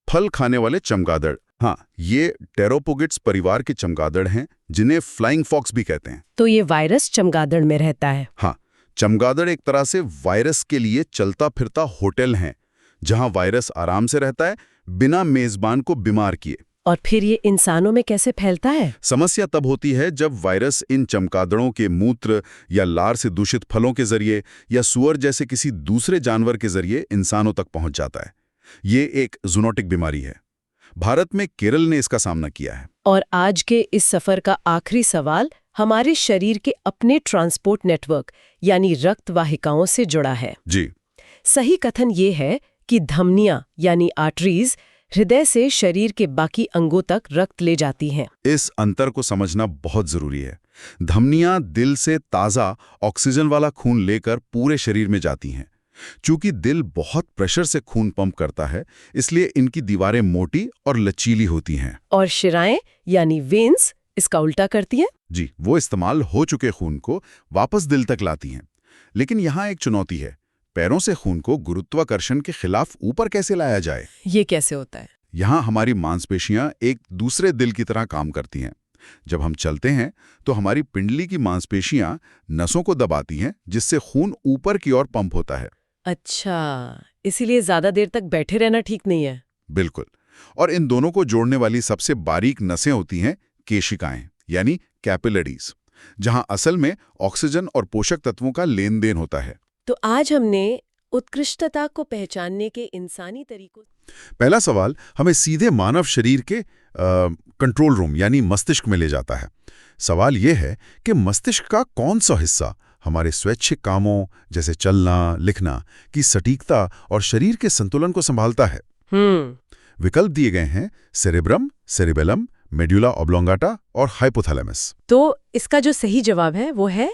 फल खाने वाले चमगादड़। हाँ, ये टेरोपोगिट्स परिवार के चमगादड़ हैं, जिन्हें फ्लाइंग फॉक्स भी कहते हैं। तो ये वायरस चमगादड़ में रहता है? हाँ, चमगादड़ एक तरह से वायरस के लिए चलता फिरता होटल है, जहां वायरस आराम से रहता है, बिना मेजबान को बीमार किए। और फिर ये इंसानों में कैसे फैलता है? समस्या तब होती है जब वायरस इन चमगादड़ों के मूत्र या लार से दूषित फलों के जरिए या सुअर जैसे किसी दूसरे जानवर के जरिए इंसानों तक पहुंच जाता है। ये एक जूनोटिक बीमारी है। भारत में केरल ने इसका सामना किया है। और आज के इस सफर का आखिरी सवाल हमारे शरीर के अपने ट्रांसपोर्ट नेटवर्क यानी रक्त वाहिकाओं से जुड़ा है। जी। सही कथन ये है कि धमनियां यानी आर्टरीज हृदय से शरीर के बाकी अंगों तक रक्त ले जाती हैं। इस अंतर को समझना बहुत जरूरी है। धमनियां दिल से ताज़ा ऑक्सीजन वाला खून लेकर पूरे शरीर में जाती हैं। चूंकि दिल बहुत प्रेशर से खून पंप करता है, इसलिए इनकी दीवारें मोटी और लचीली होती हैं। और शिराएं यानी वेन्स इसका उल्टा करती हैं। जी, वो इस्तेमाल हो चुके खून को वापस दिल तक लाती हैं। लेकिन यहाँ एक चुनौती है, पैरों से खून को गुरुत्वाकर्षण के खिलाफ ऊपर कैसे लाया जाए? ये कैसे होता है? यहाँ हमारी मांसपेशियां एक दूसरे दिल की तरह काम करती हैं। जब हम चलते हैं तो हमारी पिंडली की मांसपेशियां नसों को दबाती हैं, जिससे खून ऊपर की ओर पंप होता है। अच्छा, इसीलिए ज्यादा देर तक बैठे रहना ठीक नहीं है। बिल्कुल। और इन दोनों को जोड़ने वाली सबसे बारीक नसें होती हैं केशिकाएं, यानी कैपिलरीज, जहां असल में ऑक्सीजन और पोषक तत्वों का लेन देन होता है। तो आज हमने उत्कृष्टता को पहचानने के इंसानी तरीकों। पहला सवाल हमें सीधे मानव शरीर के कंट्रोल रूम यानी मस्तिष्क में ले जाता है। सवाल यह है कि मस्तिष्क का कौन सा हिस्सा हमारे स्वैच्छिक कामों जैसे चलना, लिखना की सटीकता और शरीर के संतुलन को संभालता है। विकल्प दिए गए हैं सेरेब्रम, सेरिबेलम, मेडुला ऑब्लोंगाटा और हाइपोथैलेमस। तो इसका जो सही जवाब है वो है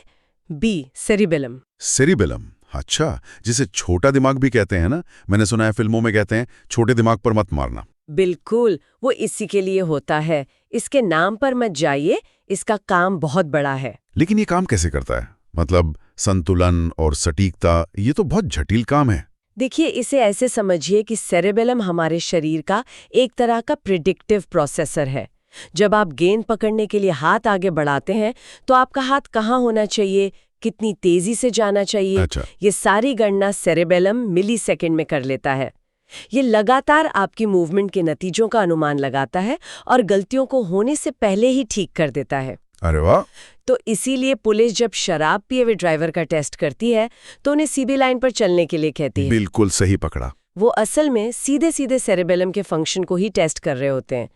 बी, सेरिबेलम। सेरिबेलम, अच्छा, जिसे छोटा दिमाग भी कहते हैं ना। मैंने सुना है फिल्मों में कहते हैं छोटे दिमाग पर मत मारना। बिल्कुल, वो इसी के लिए होता है। इसके नाम पर मत जाइए, इसका काम बहुत बड़ा है। लेकिन ये काम कैसे करता है? मतलब संतुलन और सटीकता, ये तो बहुत जटिल काम है। देखिए, इसे ऐसे समझिए कि सेरेबेलम हमारे शरीर का एक तरह का प्रिडिक्टिव प्रोसेसर है। जब आप गेंद पकड़ने के लिए हाथ आगे बढ़ाते हैं तो आपका हाथ कहाँ होना चाहिए, कितनी तेजी से जाना चाहिए, अच्छा। ये सारी गणना सेरेबेलम मिलीसेकंड में कर लेता है। ये लगातार आपकी मूवमेंट के नतीजों का अनुमान लगाता है और गलतियों को होने से पहले ही ठीक कर देता है। अरे वाह। तो इसीलिए पुलिस जब शराब पिए हुए ड्राइवर का टेस्ट करती है तो उन्हें सीधी लाइन पर चलने के लिए कहती है। बिल्कुल सही पकड़ा। वो असल में सीधे सीधे सेरेबेलम के फंक्शन को ही टेस्ट कर रहे होते हैं।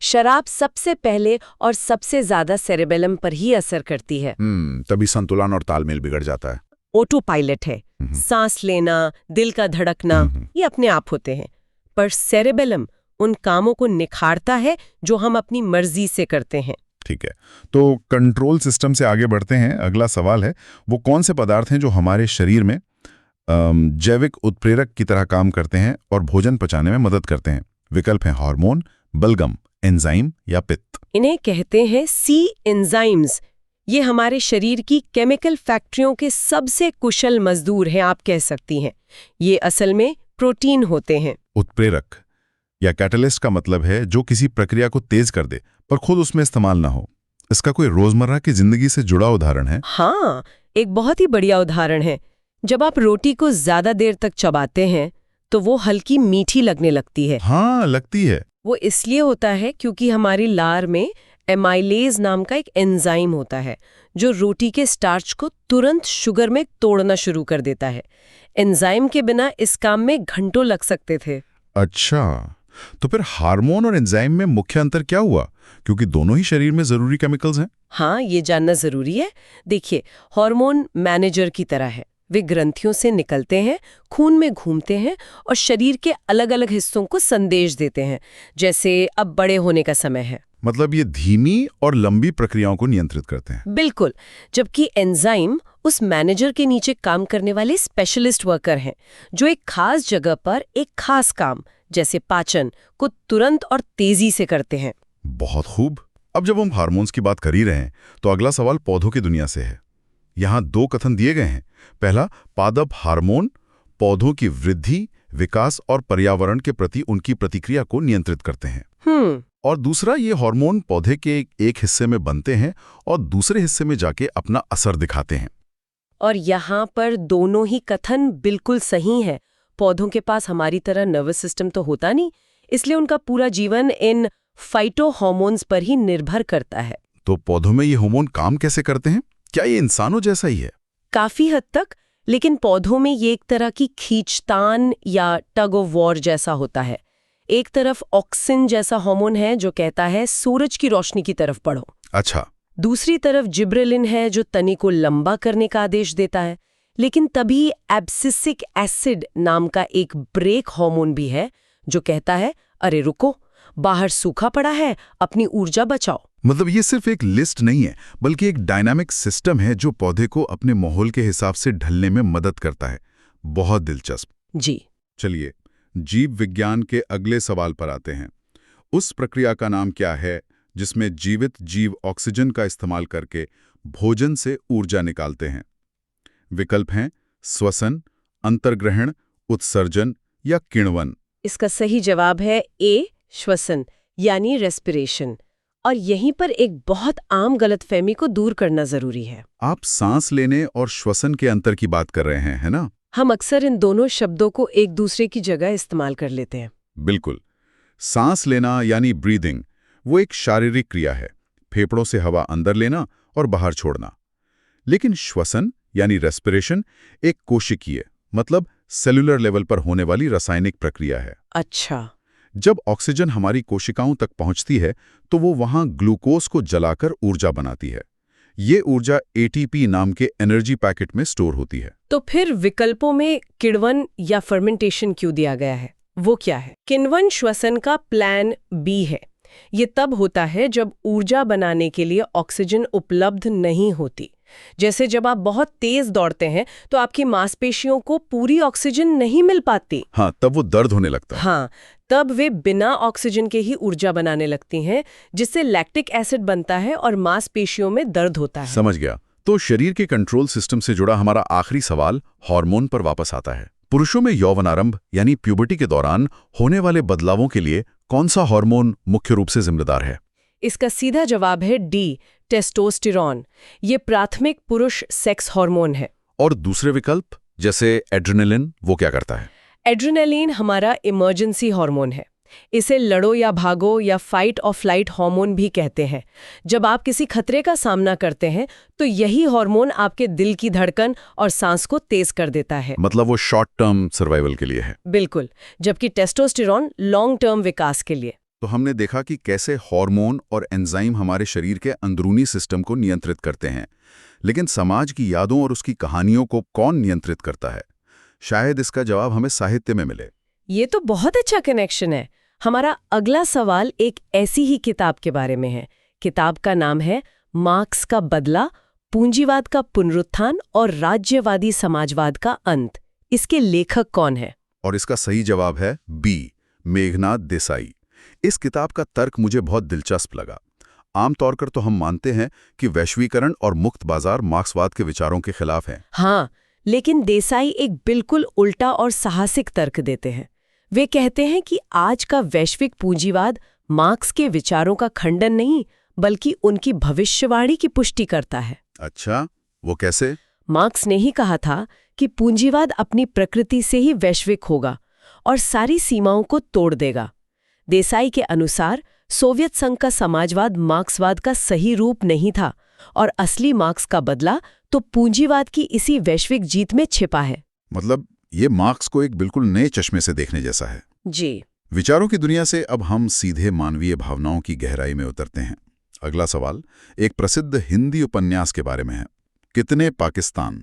शराब सबसे पहले और सबसे ज्यादा सेरेबेलम पर ही असर करती है। तभी संतुलन और तालमेल बिगड़ जाता है। ऑटो पायलट है, सांस लेना, दिल का धड़कना, ये अपने आप होते हैं, पर सेरेबेलम उन कामों को निखारता है जो हम अपनी मर्जी से करते हैं। ठीक है, तो कंट्रोल सिस्टम से आगे बढ़ते हैं। अगला सवाल है, वो कौन से पदार्थ हैं जो हमारे शरीर में जैविक उत्प्रेरक की तरह काम करते हैं और भोजन पचाने में मदद करते हैं? विकल्प हैं हार्मोन, बलगम, एंजाइम या पित्त। इन्हें कहते हैं सी एंजाइम्स। ये हमारे शरीर की केमिकल फैक्ट्रियों के सबसे कुशल मजदूर हैं, आप कह सकती हैं। ये असल में प्रोटीन होते हैं। उत्प्रेरक या कैटलिस्ट का मतलब है जो किसी प्रक्रिया को तेज कर दे पर खुद उसमें इस्तेमाल ना हो। इसका कोई रोजमर्रा की जिंदगी से जुड़ा उदाहरण है? हाँ, एक बहुत ही बढ़िया उदाहरण है। जब आप रोटी को ज्यादा देर तक चबाते हैं तो वो हल्की मीठी लगने लगती है। हाँ, लगती है। वो इसलिए होता है क्योंकि हमारी लार में एमाइलेज नाम का एक एंजाइम होता है जो रोटी के स्टार्च को तुरंत शुगर में तोड़ना शुरू कर देता है। एंजाइम के बिना इस काम में घंटों लग सकते थे। अच्छा, तो फिर हार्मोन और एंजाइम में मुख्य अंतर क्या हुआ? क्योंकि दोनों ही शरीर में जरूरी केमिकल्स हैं। हाँ, ये जानना जरूरी है। देखिए, हार्मोन मैनेजर की तरह है। वे ग्रंथियों से निकलते हैं, खून में घूमते हैं और शरीर के अलग अलग हिस्सों को संदेश देते हैं, जैसे अब बड़े होने का समय है। मतलब ये धीमी और लंबी प्रक्रियाओं को नियंत्रित करते हैं। बिल्कुल। जबकि एंजाइम उस मैनेजर के नीचे काम करने वाले स्पेशलिस्ट वर्कर हैं जो एक खास जगह पर एक खास काम जैसे पाचन को तुरंत और तेजी से करते हैं। बहुत खूब। अब जब हम हार्मोन्स की बात कर ही रहे हैं तो अगला सवाल पौधों की दुनिया से है। यहाँ दो कथन दिए गए हैं। पहला, पादप हार्मोन पौधों की वृद्धि, विकास और पर्यावरण के प्रति उनकी प्रतिक्रिया को नियंत्रित करते हैं। और दूसरा, ये हार्मोन पौधे के एक हिस्से में बनते हैं और दूसरे हिस्से में जाके अपना असर दिखाते हैं। और यहाँ पर दोनों ही कथन बिल्कुल सही है। पौधों के पास हमारी तरह नर्वस सिस्टम तो होता नहीं, इसलिए उनका पूरा जीवन इन फाइटो हार्मोन्स पर ही निर्भर करता है। तो पौधों में ये हार्मोन काम कैसे करते हैं? क्या ये इंसानों जैसा ही है? काफी हद तक, लेकिन पौधों में ये एक तरह की खींचतान या टग ऑफ वॉर जैसा होता है। एक तरफ ऑक्सिन जैसा हार्मोन है जो कहता है सूरज की रोशनी की तरफ बढ़ो। अच्छा। दूसरी तरफ जिब्रेलिन है जो तनी को लंबा करने का आदेश देता है। लेकिन तभी एब्सिसिक एसिड नाम का एक ब्रेक हार्मोन भी है जो कहता है, अरे रुको, बाहर सूखा पड़ा है, अपनी ऊर्जा बचाओ। मतलब ये सिर्फ एक लिस्ट नहीं है, बल्कि एक डायनामिक सिस्टम है जो पौधे को अपने माहौल के हिसाब से ढलने में मदद करता है। बहुत दिलचस्प। जी। चलिए, जीव विज्ञान के अगले सवाल पर आते हैं। उस प्रक्रिया का नाम क्या है जिसमें जीवित जीव ऑक्सीजन का इस्तेमाल करके भोजन से ऊर्जा निकालते हैं? विकल्प हैं श्वसन, अंतर्ग्रहण, उत्सर्जन या किण्वन। इसका सही जवाब है ए, श्वसन यानी रेस्पिरेशन। और यहीं पर एक बहुत आम गलतफहमी को दूर करना जरूरी है। आप सांस लेने और श्वसन के अंतर की बात कर रहे हैं, है ना? हम अक्सर इन दोनों शब्दों को एक दूसरे की जगह इस्तेमाल कर लेते हैं। बिल्कुल। सांस लेना यानी ब्रीदिंग वो एक शारीरिक क्रिया है, फेफड़ों से हवा अंदर लेना और बाहर छोड़ना। लेकिन श्वसन यानी रेस्पिरेशन एक कोशिकीय मतलब सेलुलर लेवल पर होने वाली रासायनिक प्रक्रिया है। अच्छा। जब ऑक्सीजन हमारी कोशिकाओं तक पहुंचती है तो वो वहां ग्लूकोज को जलाकर ऊर्जा बनाती है। ये ऊर्जा एटीपी नाम के एनर्जी पैकेट में स्टोर होती है। तो फिर विकल्पों में किण्वन या फर्मेंटेशन क्यों दिया गया है? वो क्या है? किण्वन श्वसन का प्लान बी है। ये तब होता है जब ऊर्जा बनाने के लिए ऑक्सीजन उपलब्ध नहीं होती। जैसे जब आप बहुत तेज दौड़ते हैं तो आपकी मांसपेशियों को पूरी ऑक्सीजन नहीं मिल पाती। हाँ, तब वो दर्द होने लगता है। हाँ, तब वे बिना ऑक्सीजन के ही ऊर्जा बनाने लगती हैं, जिससे लैक्टिक एसिड बनता है और मांसपेशियों में दर्द होता है। समझ गया। तो शरीर के कंट्रोल सिस्टम से जुड़ा हमारा आखिरी सवाल हार्मोन पर वापस आता है। पुरुषों में यौवनारंभ यानी प्यूबर्टी के दौरान होने वाले बदलावों के लिए कौन सा हार्मोन मुख्य रूप से जिम्मेदार है? इसका सीधा जवाब है डी, टेस्टोस्टेरोन। ये प्राथमिक पुरुष सेक्स हार्मोन है। और दूसरे विकल्प जैसे एड्रेनलिन वो क्या करता है? एड्रेनालिन हमारा इमरजेंसी हार्मोन है। इसे लड़ो या भागो या फाइट और फ्लाइट हार्मोन भी कहते हैं। जब आप किसी खतरे का सामना करते हैं तो यही हार्मोन आपके दिल की धड़कन और सांस को तेज कर देता है। मतलब वो शॉर्ट टर्म सर्वाइवल के लिए है। बिल्कुल, जबकि टेस्टोस्टेरोन लॉन्ग टर्म विकास के लिए। तो हमने देखा कि कैसे हार्मोन और एंजाइम हमारे शरीर के अंदरूनी सिस्टम को नियंत्रित करते हैं, लेकिन समाज की यादों और उसकी कहानियों को कौन नियंत्रित करता है? शायद इसका जवाब हमें साहित्य में मिले। ये तो बहुत अच्छा कनेक्शन है। हमारा अगला सवाल एक ऐसी ही किताब के बारे में है। किताब का नाम है मार्क्स का बदला, पूंजीवाद का पुनरुत्थान और राज्यवादी समाजवाद का अंत। इसके लेखक कौन है? और इसका सही जवाब है बी, मेघनाथ देसाई। इस किताब का तर्क मुझे बहुत दिलचस्प लगा। आमतौर पर तो हम मानते हैं कि वैश्वीकरण और मुक्त बाजार मार्क्सवाद के विचारों के खिलाफ हैं। हाँ, लेकिन देसाई एक बिल्कुल उल्टा और साहसिक तर्क देते हैं। वे कहते हैं कि आज का वैश्विक पूंजीवाद मार्क्स के विचारों का खंडन नहीं, बल्कि उनकी भविष्यवाणी की पुष्टि करता है। अच्छा, वो कैसे? मार्क्स ने ही कहा था कि पूंजीवाद अपनी प्रकृति से ही वैश्विक होगा और सारी सीमाओं को तोड़ देगा। देसाई के अनुसार सोवियत संघ का समाजवाद मार्क्सवाद का सही रूप नहीं था और असली मार्क्स का बदला तो पूंजीवाद की इसी वैश्विक जीत में छिपा है। मतलब ये मार्क्स को एक बिल्कुल नए चश्मे से देखने जैसा है। जी। विचारों की दुनिया से अब हम सीधे मानवीय भावनाओं की गहराई में उतरते हैं। अगला सवाल एक प्रसिद्ध हिंदी उपन्यास के बारे में है, कितने पाकिस्तान।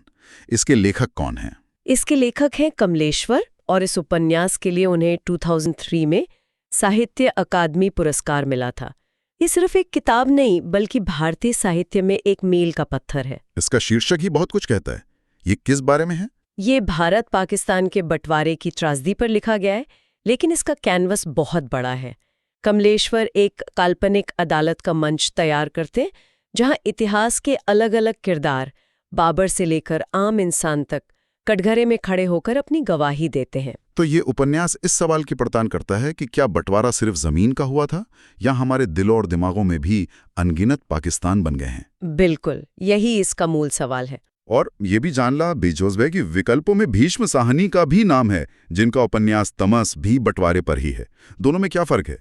इसके लेखक कौन हैं? इसके लेखक हैं कमलेश्वर और इस उपन्यास के लिए उन्हें 2003 में साहित्य अकादमी पुरस्कार मिला था। ये सिर्फ एक किताब नहीं, बल्कि भारतीय साहित्य में एक मील का पत्थर है। इसका शीर्षक ही बहुत कुछ कहता है। ये किस बारे में है? ये भारत पाकिस्तान के बंटवारे की त्रासदी पर लिखा गया है, लेकिन इसका कैनवस बहुत बड़ा है। कमलेश्वर एक काल्पनिक अदालत का मंच तैयार करते हैं, जहां इतिहास के अलग अलग किरदार, बाबर से लेकर आम इंसान तक, कटघरे में खड़े होकर अपनी गवाही देते हैं। तो ये उपन्यास इस सवाल की पड़ताल करता है कि क्या बंटवारा सिर्फ जमीन का हुआ था या हमारे दिलों और दिमागों में भी अनगिनत पाकिस्तान बन गए हैं? बिल्कुल, यही इसका मूल सवाल है। और ये भी जानला बेजोस है कि विकल्पों में भीष्म साहनी का भी नाम है, जिनका उपन्यास तमस भी बंटवारे पर ही है। दोनों में क्या फर्क है?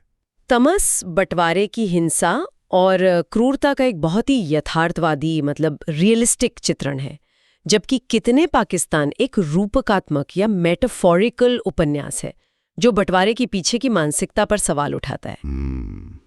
तमस बंटवारे की हिंसा और क्रूरता का एक बहुत ही यथार्थवादी मतलब रियलिस्टिक चित्रण है, जबकि कितने पाकिस्तान एक रूपकात्मक या मेटाफोरिकल उपन्यास है जो बंटवारे की पीछे की मानसिकता पर सवाल उठाता है।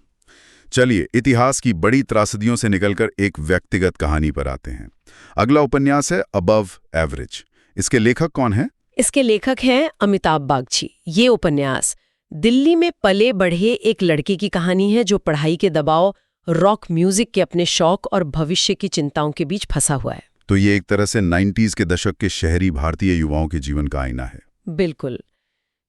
चलिए इतिहास की बड़ी त्रासदियों से निकलकर एक व्यक्तिगत कहानी पर आते हैं। अगला उपन्यास है अबव एवरेज। इसके लेखक कौन हैं? इसके लेखक हैं अमिताभ बागची। ये उपन्यास दिल्ली में पले बढ़े एक लड़के की कहानी है जो पढ़ाई के दबाव, रॉक म्यूजिक के अपने शौक और भविष्य की चिंताओं के बीच फंसा हुआ है। तो ये एक तरह से 90s के दशक के शहरी भारतीय युवाओं के जीवन का आईना है। बिल्कुल।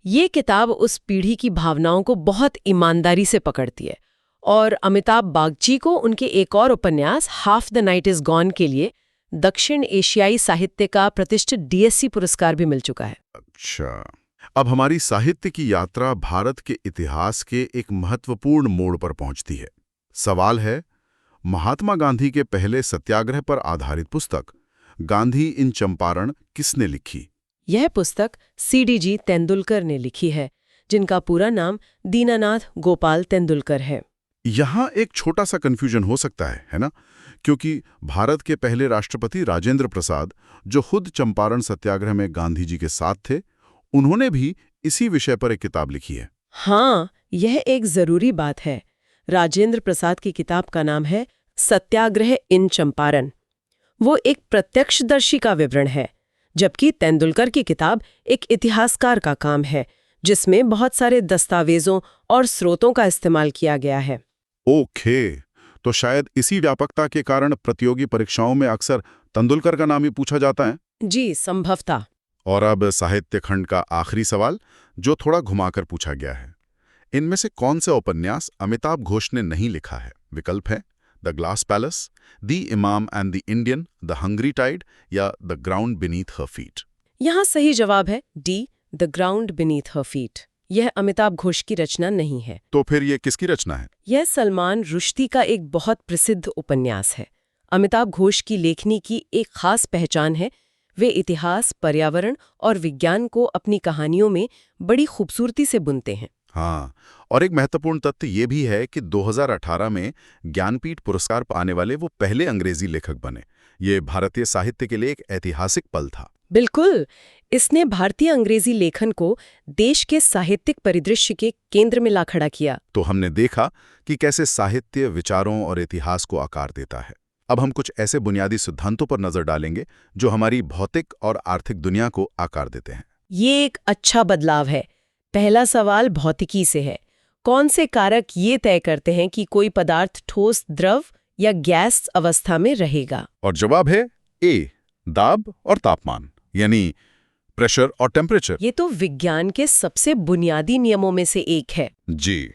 ये किताब उस पीढ़ी की भावनाओं को बहुत ईमानदारी से पकड़ती है और अमिताभ बागची को उनके एक और उपन्यास half the night is gone के लिए दक्षिण एशियाई साहित्य का प्रतिष्ठित DSC पुरस्कार भी मिल चुका है। अच्छा, अब हमारी साहित्य की यात्रा भारत के इतिहास के एक महत्वपूर्ण मोड़ पर पहुंचती है। सवाल है, महात्मा गांधी के पहले सत्याग्रह पर आधारित पुस्तक गांधी इन चंपारण किसने लिखी? यह पुस्तक CDG तेंदुलकर ने लिखी है, जिनका पूरा नाम दीनानाथ गोपाल तेंदुलकर है। यहाँ एक छोटा सा कंफ्यूजन हो सकता है ना? क्योंकि भारत के पहले राष्ट्रपति राजेंद्र प्रसाद, जो खुद चंपारण सत्याग्रह में गांधी जी के साथ थे, उन्होंने भी इसी विषय पर एक किताब लिखी है। हाँ, यह एक जरूरी बात है। राजेंद्र प्रसाद की किताब का नाम है सत्याग्रह इन चंपारण। वो एक प्रत्यक्षदर्शी का विवरण है, जबकि तेंदुलकर की किताब एक इतिहासकार का काम है, जिसमें बहुत सारे दस्तावेजों और स्रोतों का इस्तेमाल किया गया है। ओके, तो शायद इसी व्यापकता के कारण प्रतियोगी परीक्षाओं में अक्सर तेंदुलकर का नाम ही पूछा जाता है। जी, संभवतः। और अब साहित्य खंड का आखिरी सवाल, जो थोड़ा घुमाकर पूछा गया है। इनमें से कौन सा उपन्यास अमिताभ घोष ने नहीं लिखा है? विकल्प है the glass palace, the imam and the Indian, the hungry tide या the ground beneath her feet. यहाँ सही जवाब है D, the ground beneath her feet. यह अमिताभ घोष की रचना नहीं है। तो फिर ये किसकी रचना है? यह सलमान रुश्दी का एक बहुत प्रसिद्ध उपन्यास है। अमिताभ घोष की लेखनी की एक खास पहचान है, वे इतिहास, पर्यावरण और विज्ञान को अपनी कहानियों में बड़ी खूबसूरती से बुनते हैं। हाँ, और एक महत्वपूर्ण तथ्य ये भी है कि 2018 में ज्ञानपीठ पुरस्कार पाने वाले वो पहले अंग्रेजी लेखक बने। ये भारतीय साहित्य के लिए एक ऐतिहासिक पल था। बिल्कुल, इसने भारतीय अंग्रेजी लेखन को देश के साहित्यिक परिदृश्य के केंद्र में ला खड़ा किया। तो हमने देखा कि कैसे साहित्य विचारों और इतिहास को आकार देता है। अब हम कुछ ऐसे बुनियादी सिद्धांतों पर नजर डालेंगे जो हमारी भौतिक और आर्थिक दुनिया को आकार देते हैं। ये एक अच्छा बदलाव है। पहला सवाल भौतिकी से है। कौन से कारक ये तय करते हैं कि कोई पदार्थ ठोस, द्रव या गैस अवस्था में रहेगा? और जवाब है ए, दाब और तापमान, यानी प्रेशर और टेम्परेचर। ये तो विज्ञान के सबसे बुनियादी नियमों में से एक है। जी,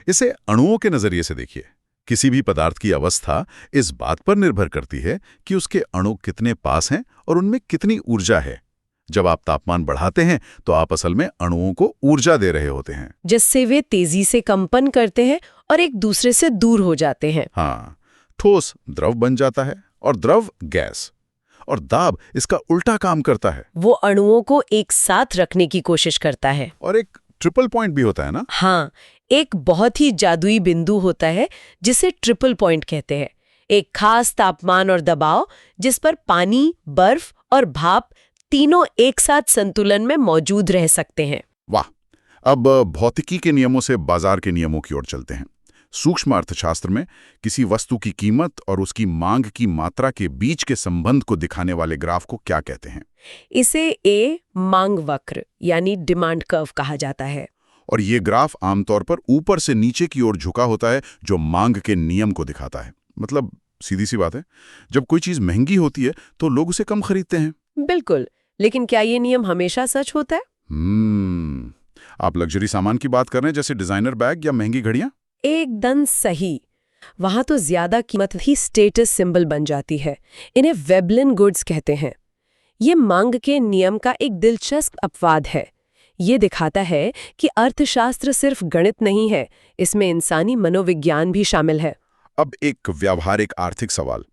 इसे अणुओं के नजरिए से देखिए। किसी भी पदार्थ की अवस्था इस बात पर निर्भर करती है कि उसके अणु कितने पास हैं और उनमें कितनी ऊर्जा है। जब आप तापमान बढ़ाते हैं तो आप असल में अणुओं को ऊर्जा दे रहे होते हैं, जिससे वे तेजी से कंपन करते हैं और एक दूसरे से दूर हो जाते हैं। हाँ, ठोस द्रव बन जाता है और द्रव गैस। और दाब इसका उल्टा काम करता है। वो अणुओं को एक साथ रखने की कोशिश करता है। और एक ट्रिपल पॉइंट भी होता है ना? हाँ, एक बहुत ही जादुई बिंदु होता है जिसे ट्रिपल पॉइंट कहते हैं। एक खास तापमान और दबाव जिस पर पानी, बर्फ और भाप तीनों एक साथ संतुलन में मौजूद रह सकते हैं। वाह! अब भौतिकी के नियमों से बाजार के नियमों की ओर चलते हैं। सूक्ष्म अर्थशास्त्र में किसी वस्तु की कीमत और उसकी मांग की मात्रा के बीच के संबंध को दिखाने वाले ग्राफ को क्या कहते हैं? इसे ए मांग वक्र यानी डिमांड कर्व कहा जाता है। और ये ग्राफ आमतौर पर ऊपर से नीचे की ओर झुका होता है, जो मांग के नियम को दिखाता है। मतलब सीधी सी बात है, जब कोई चीज महंगी होती है तो लोग उसे कम खरीदते हैं। बिल्कुल, लेकिन क्या ये नियम हमेशा सच होता है? आप लग्जरी सामान की बात कर रहे हैं, जैसे डिजाइनर बैग या महंगी घड़ियां? एकदम सही। वहां तो ज्यादा कीमत ही स्टेटस सिंबल बन जाती है। इन्हें वेबलिन गुड्स कहते हैं। ये मांग के नियम का एक दिलचस्प अपवाद है। ये दिखाता है कि अर्थशास्त्र सिर्फ गणित नहीं है, इसमें इंसानी मनोविज्ञान भी शामिल है। अब एक व्यावहारिक आर्थिक सवाल।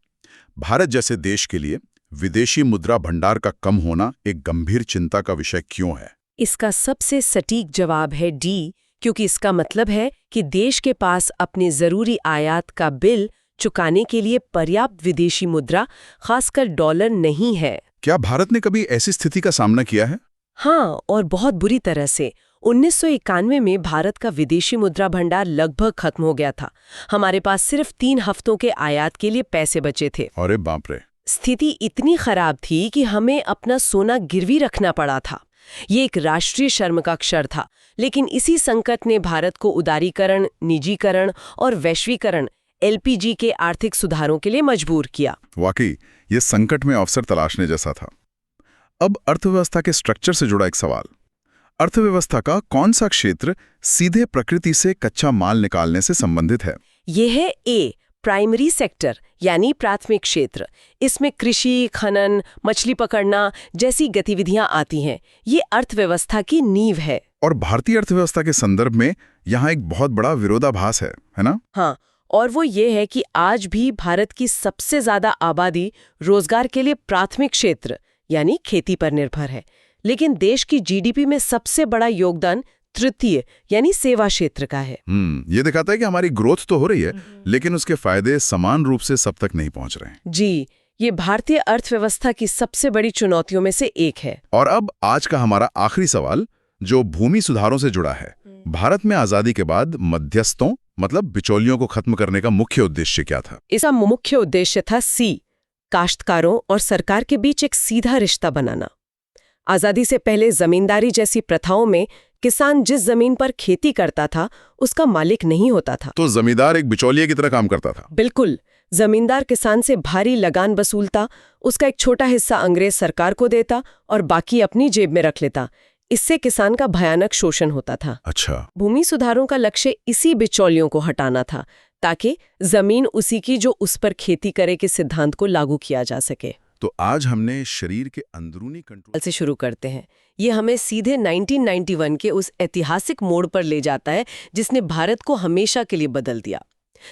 भारत जैसे देश के लिए विदेशी मुद्रा भंडार का कम होना एक गंभीर चिंता का विषय क्यों है? इसका सबसे सटीक जवाब है डी, क्योंकि इसका मतलब है कि देश के पास अपने जरूरी आयात का बिल चुकाने के लिए पर्याप्त विदेशी मुद्रा, खासकर डॉलर, नहीं है। क्या भारत ने कभी ऐसी स्थिति का सामना किया है? हाँ, और बहुत बुरी तरह से। 1991 में भारत का विदेशी मुद्रा भंडार लगभग खत्म हो गया था। हमारे पास सिर्फ 3 हफ्तों के आयात के लिए पैसे बचे थे। अरे बाप रे! स्थिति इतनी खराब थी कि हमें अपना सोना गिरवी रखना पड़ा था। ये एक राष्ट्रीय शर्म का क्षण था, लेकिन इसी संकट ने भारत को उदारीकरण, निजीकरण और वैश्वीकरण (LPG) के आर्थिक सुधारों के लिए मजबूर किया। वाकई ये संकट में अवसर तलाशने जैसा था। अब अर्थव्यवस्था के स्ट्रक्चर से जुड़ा एक सवाल। अर्थव्यवस्था का कौन सा क्षेत्र सीधे प्रकृति से कच्चा माल निकालने से संबंधित है? ये है ए, प्राइमरी सेक्टर यानी प्राथमिक क्षेत्र। इसमें कृषि, खनन, मछली पकड़ना जैसी गतिविधियां आती हैं। ये अर्थव्यवस्था की नींव है। और भारतीय अर्थव्यवस्था के संदर्भ में यहाँ एक बहुत बड़ा विरोधाभास है ना? हाँ, और वो ये है कि आज भी भारत की सबसे ज्यादा आबादी रोजगार के लिए प्राथमिक क्षेत्र यानी खेती पर निर्भर है, लेकिन देश की जीडीपी में सबसे बड़ा योगदान तृतीय यानी सेवा क्षेत्र का है। ये दिखाता है कि हमारी ग्रोथ तो हो रही है, लेकिन उसके फायदे समान रूप से सब तक नहीं पहुंच रहे हैं। जी, ये भारतीय अर्थव्यवस्था की सबसे बड़ी चुनौतियों में से एक है। और अब आज का हमारा आखिरी सवाल, जो भूमि सुधारों से जुड़ा है। भारत में आजादी के बाद मध्यस्थों मतलब बिचौलियों को खत्म करने का मुख्य उद्देश्य क्या था? इसका मुख्य उद्देश्य था काश्तकारों और सरकार के बीच एक सीधा रिश्ता बनाना। आजादी से पहले जमींदारी जैसी प्रथाओं में किसान जिस जमीन पर खेती करता था उसका मालिक नहीं होता था। तो जमींदार एक बिचौलिए की तरह काम करता था। बिल्कुल, जमींदार किसान से भारी लगान वसूलता, उसका एक छोटा हिस्सा अंग्रेज सरकार को देता और बाकी अपनी जेब में रख लेता। इससे किसान का भयानक शोषण होता था। अच्छा। भूमि सुधारों का लक्ष्य इसी बिचौलियों को हटाना था, ताकि जमीन उसी की जो उस पर खेती करे के सिद्धांत को लागू किया जा सके। तो आज हमने शरीर के अंदरूनी कंट्रोल से शुरू करते हैं। ये हमें सीधे 1991 के उस ऐतिहासिक मोड़ पर ले जाता है जिसने भारत को हमेशा के लिए बदल दिया।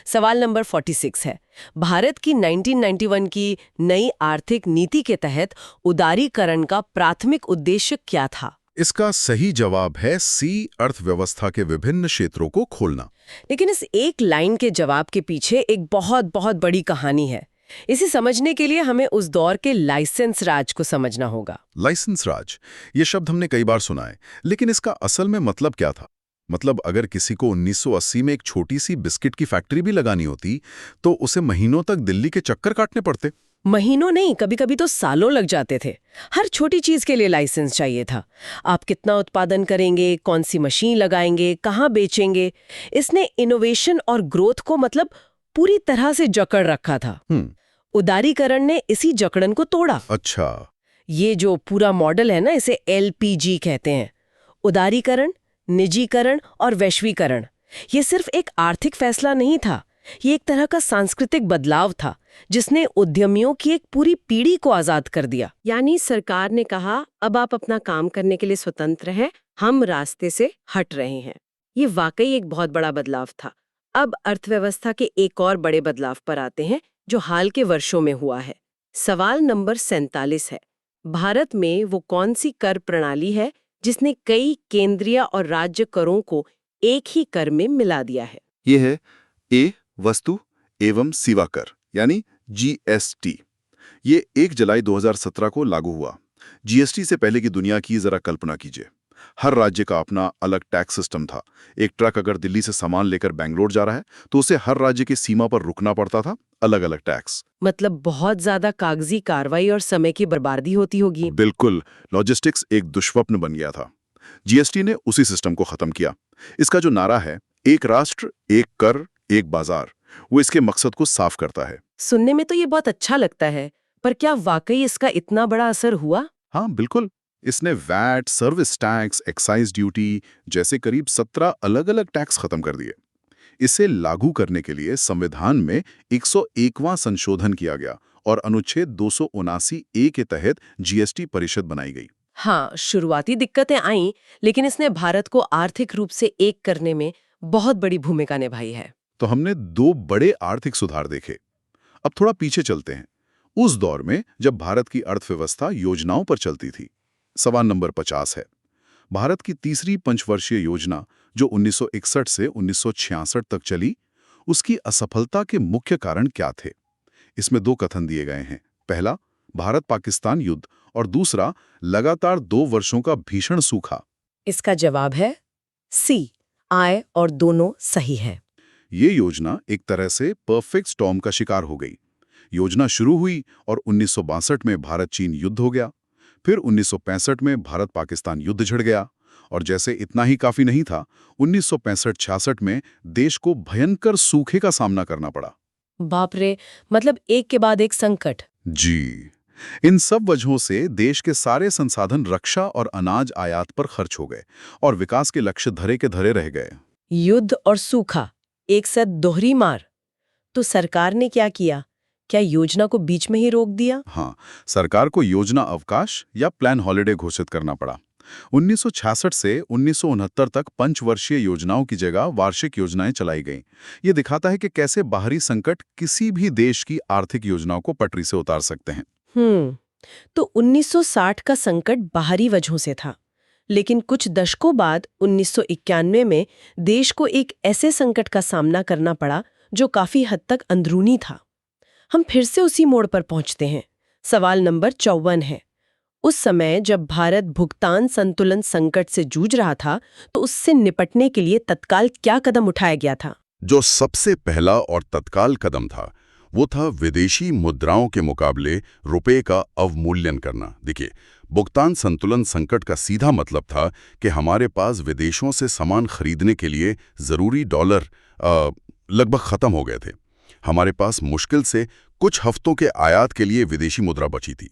सवाल नंबर 46 है, भारत की 1991 की नई आर्थिक नीति के तहत उदारीकरण का प्राथमिक उद्देश्य क्या था? इसका सही जवाब है सी, अर्थव्यवस्था के विभिन्न क्षेत्रों को खोलना। लेकिन इस एक लाइन के जवाब के पीछे एक बहुत बहुत बड़ी कहानी है। इसे समझने के लिए हमें उस दौर के लाइसेंस राज को समझना होगा। लाइसेंस राज, ये शब्द हमने कई बार सुना है, लेकिन इसका असल में मतलब क्या था? मतलब अगर किसी को 1980 में एक छोटी सी बिस्किट की फैक्ट्री भी लगानी होती, तो उसे महीनों तक दिल्ली के चक्कर काटने पड़ते। महीनों नहीं, कभी-कभी तो सालों लग जाते थे। हर छोटी चीज के लिए लाइसेंस चाहिए था। आप कितना उत्पादन करेंगे, कौन सी मशीन लगाएंगे, कहाँ बेचेंगे। इसने इनोवेशन और ग्रोथ को मतलब पूरी तरह से जकड़ रखा था। उदारीकरण ने इसी जकड़न को तोड़ा। अच्छा, ये जो पूरा मॉडल है ना, इसे LPG कहते हैं। उदारीकरण, निजीकरण और वैश्वीकरण। ये सिर्फ एक आर्थिक फैसला नहीं था, ये एक तरह का सांस्कृतिक बदलाव था जिसने उद्यमियों की एक पूरी पीढ़ी को आजाद कर दिया। यानी सरकार ने कहा, अब आप अपना काम करने के लिए स्वतंत्र हैं, हम रास्ते से हट रहे हैं। ये वाकई एक बहुत बड़ा बदलाव था। अब अर्थव्यवस्था के एक और बड़े बदलाव पर आते हैं जो हाल के वर्षों में हुआ है। सवाल नंबर 47 है, भारत में वो कौन सी कर प्रणाली है जिसने कई केंद्रीय और राज्य करों को एक ही कर में मिला दिया है? ये है ए, वस्तु एवं सेवा कर, यानी GST। ये 1 जुलाई 2017 को लागू हुआ। GST से पहले की दुनिया की जरा कल्पना कीजिए। हर राज्य का अपना अलग टैक्स सिस्टम था। एक ट्रक अगर दिल्ली से सामान लेकर बेंगलोर जा रहा है, तो उसे हर राज्य की सीमा पर रुकना पड़ता था, अलग अलग टैक्स। मतलब बहुत ज्यादा कागजी कार्रवाई और समय की बर्बादी होती होगी। बिल्कुल, लॉजिस्टिक्स एक दुष्स्वप्न बन गया था। GST ने उसी सिस्टम को खत्म किया। इसका जो नारा है, एक राष्ट्र, एक कर, एक बाजार, वो इसके मकसद को साफ करता है। सुनने में तो ये बहुत अच्छा लगता है, पर क्या वाकई इसका इतना बड़ा असर हुआ? हाँ, बिल्कुल। इसने VAT, service tax, excise duty जैसे करीब 17 अलग-अलग टैक्स खत्म कर दिए। इसे लागू करने के लिए संविधान में 101वां संशोधन किया गया और अनुच्छेद 279A के तहत GST परिषद बनाई गई। हाँ, शुरुआती दिक्कतें आईं, लेकिन इसने भारत को आर्थिक रूप से एक करने में बहुत बड़ी भूमिका निभाई है। तो हमने 2 बड़े आर्थिक सुधार देखे। अब थोड़ा पीछे चलते हैं, उस दौर में जब भारत की अर्थव्यवस्था योजनाओं पर चलती थी। सवाल नंबर 50 है, भारत की तीसरी पंचवर्षीय योजना जो 1961 से 1966 तक चली, उसकी असफलता के मुख्य कारण क्या थे? इसमें 2 कथन दिए गए हैं। पहला, भारत पाकिस्तान युद्ध, और दूसरा, लगातार 2 वर्षों का भीषण सूखा। इसका जवाब है सी, आय और दोनों सही है। ये योजना एक तरह से परफेक्ट स्टॉर्म का शिकार हो गई। योजना शुरू हुई और 1962 में भारत-चीन युद्ध हो गया। फिर 1965 में भारत-पाकिस्तान युद्ध छिड़ गया, और जैसे इतना ही काफी नहीं था, 1965-66 में देश को भयंकर सूखे का सामना करना पड़ा। बाप रे, मतलब एक के बाद एक संकट। जी, इन सब वजहों से देश के सारे संसाधन रक्षा और अनाज आयात पर खर्च हो गए और विकास के लक्ष्य धरे के धरे रह गए। युद्ध और सूखा, एक साथ दोहरी मार। तो सरकार ने क्या किया? क्या योजना को बीच में ही रोक दिया? हाँ, सरकार को योजना अवकाश या प्लान हॉलिडे घोषित करना पड़ा। 1966 से 1969 तक पंचवर्षीय योजनाओं की जगह वार्षिक योजनाएं चलाई गईं। ये दिखाता है कि कैसे बाहरी संकट किसी भी देश की आर्थिक योजनाओं को पटरी से उतार सकते हैं। तो 1960 का संकट बाहरी वजहों से था, लेकिन कुछ दशकों बाद 1991 में देश को एक ऐसे संकट का सामना करना पड़ा जो काफी हद तक अंदरूनी था। हम फिर से उसी मोड़ पर पहुंचते हैं। सवाल नंबर 54 है, उस समय जब भारत भुगतान संतुलन संकट से जूझ रहा था, तो उससे निपटने के लिए तत्काल क्या कदम उठाया गया था? जो सबसे पहला और तत्काल कदम था, वो था विदेशी मुद्राओं के मुकाबले रुपए का अवमूल्यन करना। देखिए, भुगतान संतुलन संकट का सीधा मतलब था कि हमारे पास विदेशों से सामान खरीदने के लिए जरूरी डॉलर लगभग खत्म हो गए थे। हमारे पास मुश्किल से कुछ हफ्तों के आयात के लिए विदेशी मुद्रा बची थी।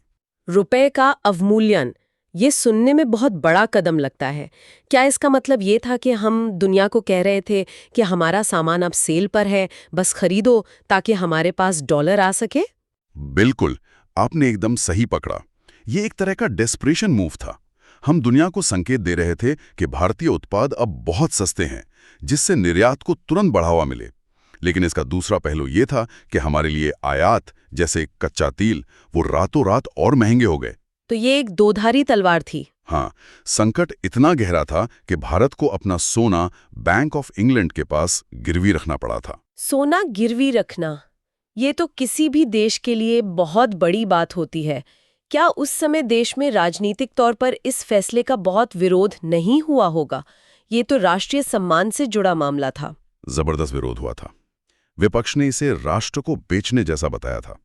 रुपए का अवमूल्यन, ये सुनने में बहुत बड़ा कदम लगता है। क्या इसका मतलब ये था कि हम दुनिया को कह रहे थे कि हमारा सामान अब सेल पर है, बस खरीदो ताकि हमारे पास डॉलर आ सके? बिल्कुल, आपने एकदम सही पकड़ा। ये एक तरह का डेस्परेशन मूव था। हम दुनिया को संकेत दे रहे थे कि भारतीय उत्पाद अब बहुत सस्ते हैं, जिससे निर्यात को तुरंत बढ़ावा मिले। लेकिन इसका दूसरा पहलू ये था कि हमारे लिए आयात जैसे कच्चा तेल वो रातों रात और महंगे हो गए। तो ये एक दोधारी तलवार थी। हाँ, संकट इतना गहरा था कि भारत को अपना सोना बैंक ऑफ इंग्लैंड के पास गिरवी रखना पड़ा था। सोना गिरवी रखना, ये तो किसी भी देश के लिए बहुत बड़ी बात होती है। क्या उस समय देश में राजनीतिक तौर पर इस फैसले का बहुत विरोध नहीं हुआ होगा? ये तो राष्ट्रीय सम्मान से जुड़ा मामला था। जबरदस्त विरोध हुआ था। विपक्ष ने इसे राष्ट्र को बेचने जैसा बताया था,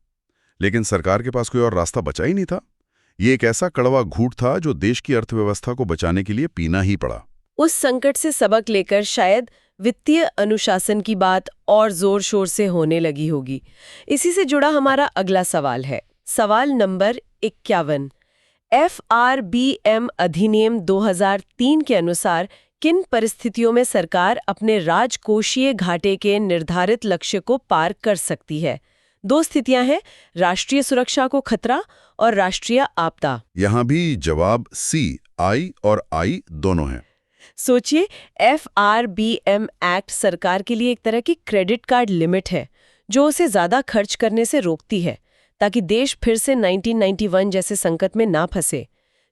लेकिन सरकार के पास कोई और रास्ता बचा ही नहीं था। ये एक ऐसा कड़वा घूंट था जो देश की अर्थव्यवस्था को बचाने के लिए पीना ही पड़ा। उस संकट से सबक लेकर शायद वित्तीय अनुशासन की बात और जोर शोर से होने लगी होगी। इसी से जुड़ा हमारा अगला सवाल है, सवाल नंबर 51। FRBM अधिनियम 2003 के अनुसार किन परिस्थितियों में सरकार अपने राजकोषीय घाटे के निर्धारित लक्ष्य को पार कर सकती है? दो स्थितियां हैं, राष्ट्रीय सुरक्षा को खतरा और राष्ट्रीय आपदा। यहां भी जवाब सी, आई और आई दोनों हैं। सोचिए, FRBM एक्ट सरकार के लिए एक तरह की क्रेडिट कार्ड लिमिट है जो उसे ज्यादा खर्च करने से रोकती है ताकि देश फिर से 1991 जैसे संकट में ना फंसे।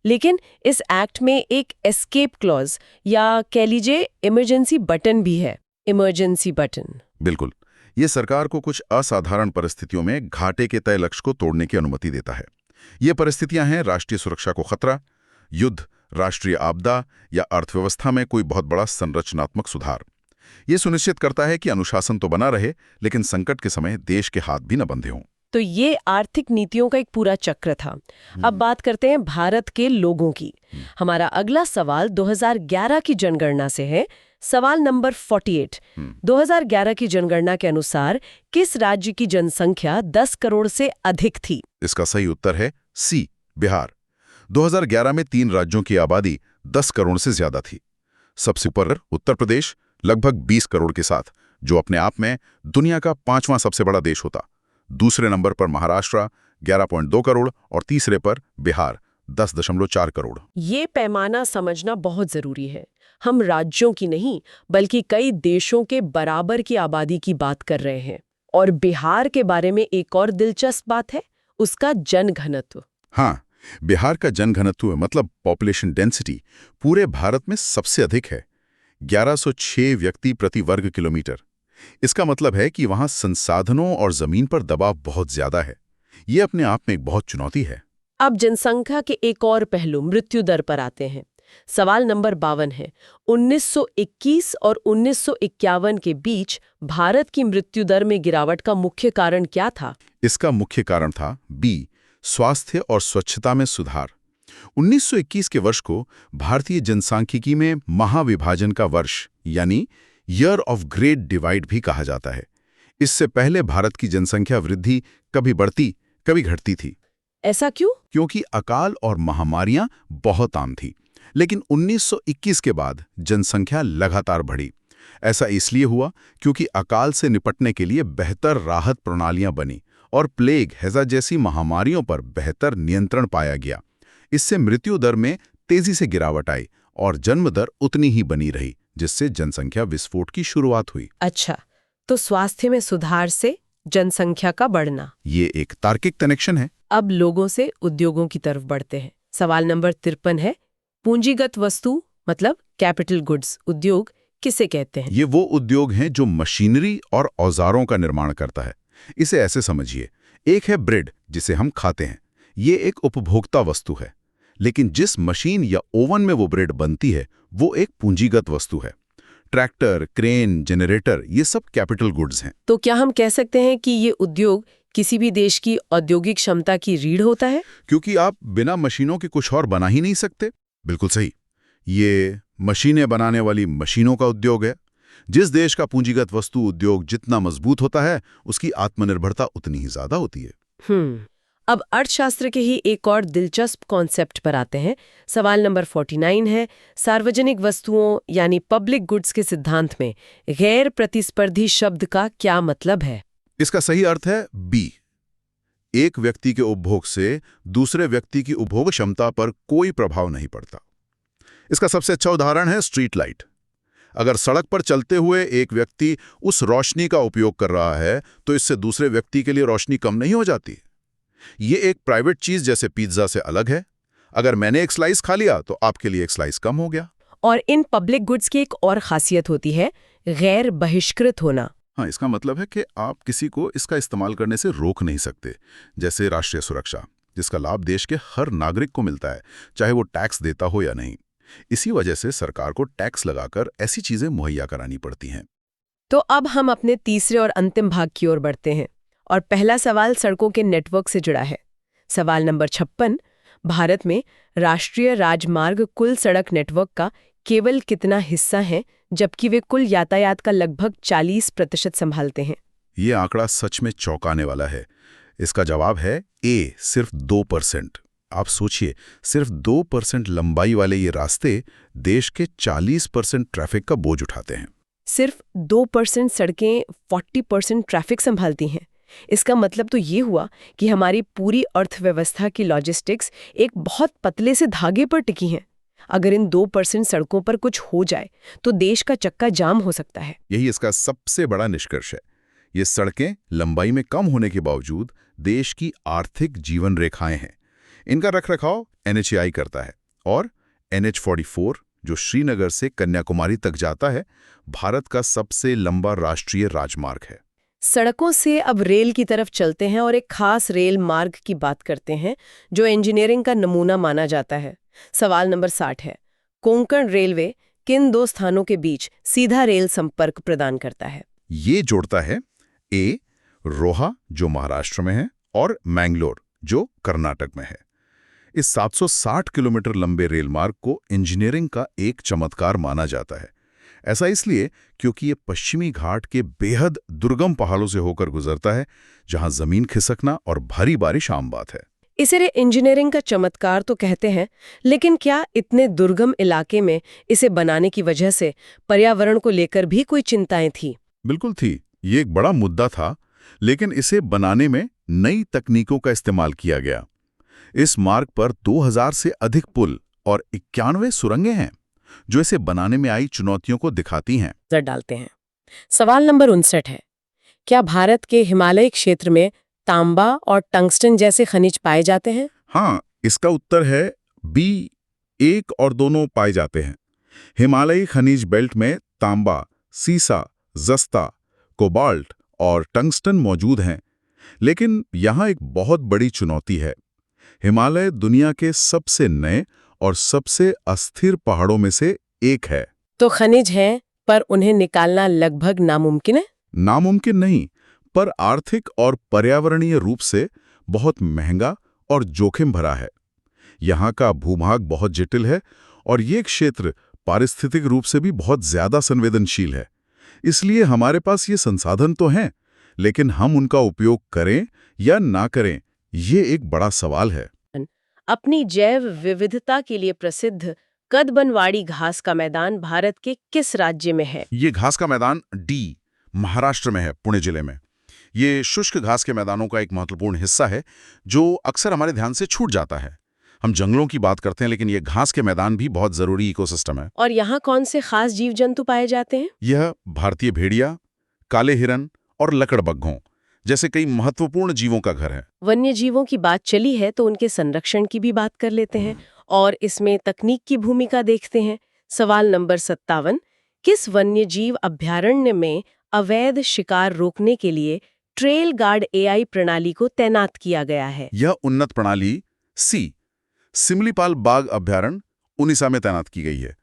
लेकिन इस एक्ट में एक एस्केप क्लॉज या कह लीजिए इमरजेंसी बटन भी है। इमरजेंसी बटन, बिल्कुल, ये सरकार को कुछ असाधारण परिस्थितियों में घाटे के तय लक्ष्य को तोड़ने की अनुमति देता है। ये परिस्थितियां हैं राष्ट्रीय सुरक्षा को खतरा, युद्ध, राष्ट्रीय आपदा या अर्थव्यवस्था में कोई बहुत बड़ा संरचनात्मक सुधार। ये सुनिश्चित करता है कि अनुशासन तो बना रहे, लेकिन संकट के समय देश के हाथ भी न बंधे हों। तो ये आर्थिक नीतियों का एक पूरा चक्र था। अब बात करते हैं भारत के लोगों की। हमारा अगला सवाल 2011 की जनगणना से है। सवाल नंबर 48। 2011 की जनगणना के अनुसार किस राज्य की जनसंख्या 10 करोड़ से अधिक थी? इसका सही उत्तर है सी, बिहार। 2011 में 3 राज्यों की आबादी 10 करोड़ से ज्यादा थी। सबसे ऊपर उत्तर प्रदेश लगभग 20 करोड़ के साथ, जो अपने आप में दुनिया का 5वां सबसे बड़ा देश होता। दूसरे नंबर पर महाराष्ट्र 11.2 करोड़ और तीसरे पर बिहार 10.4 करोड़। ये पैमाना समझना बहुत जरूरी है। हम राज्यों की नहीं बल्कि कई देशों के बराबर की आबादी की बात कर रहे हैं। और बिहार के बारे में एक और दिलचस्प बात है, उसका जनघनत्व। हाँ, बिहार का जनघनत्व मतलब पॉपुलेशन डेंसिटी पूरे भारत में सबसे अधिक है, 1106 व्यक्ति प्रति वर्ग किलोमीटर। इसका मतलब है कि वहां संसाधनों और जमीन पर दबाव बहुत ज्यादा है। ये अपने आप में एक बहुत चुनौती है। अब जनसंख्या के एक और पहलू मृत्यु दर पर आते हैं। सवाल नंबर 52 है। 1921 और 1951 के बीच भारत की मृत्यु दर में गिरावट का मुख्य कारण क्या था? इसका मुख्य कारण था बी, स्वास्थ्य और स्वच्छता में सुधार। 1921 के वर्ष को भारतीय जनसांख्यिकी में महाविभाजन का वर्ष यानी ईयर ऑफ ग्रेट डिवाइड भी कहा जाता है। इससे पहले भारत की जनसंख्या वृद्धि कभी बढ़ती कभी घटती थी। ऐसा क्यों? क्योंकि अकाल और महामारियां बहुत आम थी। लेकिन 1921 के बाद जनसंख्या लगातार बढ़ी। ऐसा इसलिए हुआ क्योंकि अकाल से निपटने के लिए बेहतर राहत प्रणालियां बनी और प्लेग, हैजा जैसी महामारियों पर बेहतर नियंत्रण पाया गया। इससे मृत्यु दर में तेजी से गिरावट आई और जन्म दर उतनी ही बनी रही, जिससे जनसंख्या विस्फोट की शुरुआत हुई। अच्छा, तो स्वास्थ्य में सुधार से जनसंख्या का बढ़ना, ये एक तार्किक कनेक्शन है। अब लोगों से उद्योगों की तरफ बढ़ते हैं। सवाल नंबर 53 है। पूंजीगत वस्तु मतलब कैपिटल गुड्स उद्योग किसे कहते हैं? ये वो उद्योग हैं जो मशीनरी और औजारों का निर्माण करता है। इसे ऐसे समझिए, एक है ब्रेड जिसे हम खाते हैं, ये एक उपभोक्ता वस्तु है। लेकिन जिस मशीन या ओवन में वो ब्रेड बनती है वो एक पूंजीगत वस्तु है। ट्रैक्टर, क्रेन, जनरेटर, ये सब कैपिटल गुड्स हैं। तो क्या हम कह सकते हैं कि ये उद्योग किसी भी देश की औद्योगिक क्षमता की रीढ़ होता है? क्योंकि आप बिना मशीनों के कुछ और बना ही नहीं सकते। बिल्कुल सही, ये मशीनें बनाने वाली मशीनों का उद्योग है। जिस देश का पूंजीगत वस्तु उद्योग जितना मजबूत होता है, उसकी आत्मनिर्भरता उतनी ही ज्यादा होती है। अब अर्थशास्त्र के ही एक और दिलचस्प कॉन्सेप्ट पर आते हैं। सवाल नंबर 49 है। सार्वजनिक वस्तुओं यानी पब्लिक गुड्स के सिद्धांत में गैर प्रतिस्पर्धी शब्द का क्या मतलब है? इसका सही अर्थ है बी, एक व्यक्ति के उपभोग से दूसरे व्यक्ति की उपभोग क्षमता पर कोई प्रभाव नहीं पड़ता। इसका सबसे अच्छा उदाहरण है स्ट्रीट लाइट। अगर सड़क पर चलते हुए एक व्यक्ति उस रोशनी का उपयोग कर रहा है तो इससे दूसरे व्यक्ति के लिए रोशनी कम नहीं हो जाती। ये एक प्राइवेट चीज जैसे पिज्जा से अलग है। अगर मैंने एक स्लाइस खा लिया तो आपके लिए एक स्लाइस कम हो गया। और इन पब्लिक गुड्स की एक और खासियत होती है गैर बहिष्कृत होना। हाँ, इसका मतलब है कि आप किसी को इसका इस्तेमाल करने से रोक नहीं सकते। जैसे राष्ट्रीय सुरक्षा, जिसका लाभ देश के हर नागरिक को मिलता है, चाहे वो टैक्स देता हो या नहीं। इसी वजह से सरकार को टैक्स लगाकर ऐसी चीजें मुहैया करानी पड़ती हैं। तो अब हम अपने तीसरे और अंतिम भाग की ओर बढ़ते हैं और पहला सवाल सड़कों के नेटवर्क से जुड़ा है। सवाल नंबर 56, भारत में राष्ट्रीय राजमार्ग कुल सड़क नेटवर्क का केवल कितना हिस्सा है, जबकि वे कुल यातायात का लगभग 40% संभालते हैं? ये आंकड़ा सच में चौंकाने वाला है। इसका जवाब है ए, सिर्फ 2%। आप सोचिए, सिर्फ 2% लंबाई वाले ये रास्ते देश के 40% ट्रैफिक का बोझ उठाते हैं। सिर्फ 2% सड़कें 40% ट्रैफिक संभालती हैं। इसका मतलब तो ये हुआ कि हमारी पूरी अर्थव्यवस्था की लॉजिस्टिक्स एक बहुत पतले से धागे पर टिकी हैं। अगर इन 2% सड़कों पर कुछ हो जाए तो देश का चक्का जाम हो सकता है। यही इसका सबसे बड़ा निष्कर्ष है। ये सड़कें लंबाई में कम होने के बावजूद देश की आर्थिक जीवन रेखाएं हैं। इनका रखरखाव NHAI करता है और NH44, जो श्रीनगर से कन्याकुमारी तक जाता है, भारत का सबसे लंबा राष्ट्रीय राजमार्ग है। सड़कों से अब रेल की तरफ चलते हैं और एक खास रेल मार्ग की बात करते हैं जो इंजीनियरिंग का नमूना माना जाता है। सवाल नंबर 60 है, कोंकण रेलवे किन दो स्थानों के बीच सीधा रेल संपर्क प्रदान करता है? ये जोड़ता है ए, रोहा जो महाराष्ट्र में है और मैंगलोर जो कर्नाटक में है। इस 760 किलोमीटर लंबे रेल मार्ग को इंजीनियरिंग का एक चमत्कार माना जाता है। ऐसा इसलिए क्योंकि ये पश्चिमी घाट के बेहद दुर्गम पहाड़ों से होकर गुजरता है, जहां जमीन खिसकना और भारी बारिश आम बात है। इसे इंजीनियरिंग का चमत्कार तो कहते हैं, लेकिन क्या इतने दुर्गम इलाके में इसे बनाने की वजह से पर्यावरण को लेकर भी कोई चिंताएं थी? बिल्कुल थी। ये एक बड़ा मुद्दा था, लेकिन इसे बनाने में नई तकनीकों का इस्तेमाल किया गया। इस मार्ग पर 2000 से अधिक पुल और 91 सुरंगें हैं, जो इसे बनाने में आई चुनौतियों को दिखाती हैं। नजर डालते हैं। सवाल नंबर 59 है, क्या भारत के हिमालयी क्षेत्र में तांबा और टंगस्टन जैसे खनिज पाए जाते हैं? हाँ, इसका उत्तर है बी, 1 और दोनों पाए जाते हैं। हिमालयी खनिज बेल्ट में तांबा, सीसा, जस्ता, कोबाल्ट और टंगस्टन मौजूद हैं। लेकिन यहाँ एक बहुत बड़ी चुनौती है। हिमालय दुनिया के सबसे नए और सबसे अस्थिर पहाड़ों में से एक है। तो खनिज हैं, पर उन्हें निकालना लगभग नामुमकिन है? नामुमकिन नहीं, पर आर्थिक और पर्यावरणीय रूप से बहुत महंगा और जोखिम भरा है। यहाँ का भूभाग बहुत जटिल है और ये क्षेत्र पारिस्थितिक रूप से भी बहुत ज्यादा संवेदनशील है। इसलिए हमारे पास ये संसाधन तो हैं, लेकिन हम उनका उपयोग करें या ना करें, ये एक बड़ा सवाल है। अपनी जैव विविधता के लिए प्रसिद्ध कदबनवाड़ी घास का मैदान भारत के किस राज्य में है? ये घास का मैदान डी, महाराष्ट्र में है, पुणे जिले में। ये शुष्क घास के मैदानों का एक महत्वपूर्ण हिस्सा है जो अक्सर हमारे ध्यान से छूट जाता है। हम जंगलों की बात करते हैं, लेकिन ये घास के मैदान भी बहुत जरूरी इकोसिस्टम है। और यहाँ कौन से खास जीव जंतु पाए जाते हैं? यह भारतीय भेड़िया, काले हिरन और लकड़बग्घों जैसे कई महत्वपूर्ण जीवों का घर है। वन्य जीवों की बात चली है तो उनके संरक्षण की भी बात कर लेते हैं और इसमें तकनीक की भूमिका देखते हैं। सवाल नंबर 57, किस वन्य जीव अभ्यारण्य में अवैध शिकार रोकने के लिए ट्रेल गार्ड AI प्रणाली को तैनात किया गया है? यह उन्नत प्रणाली सी, सिमलीपाल बाघ अभ्यारण्य, उड़ीसा में तैनात की गई है।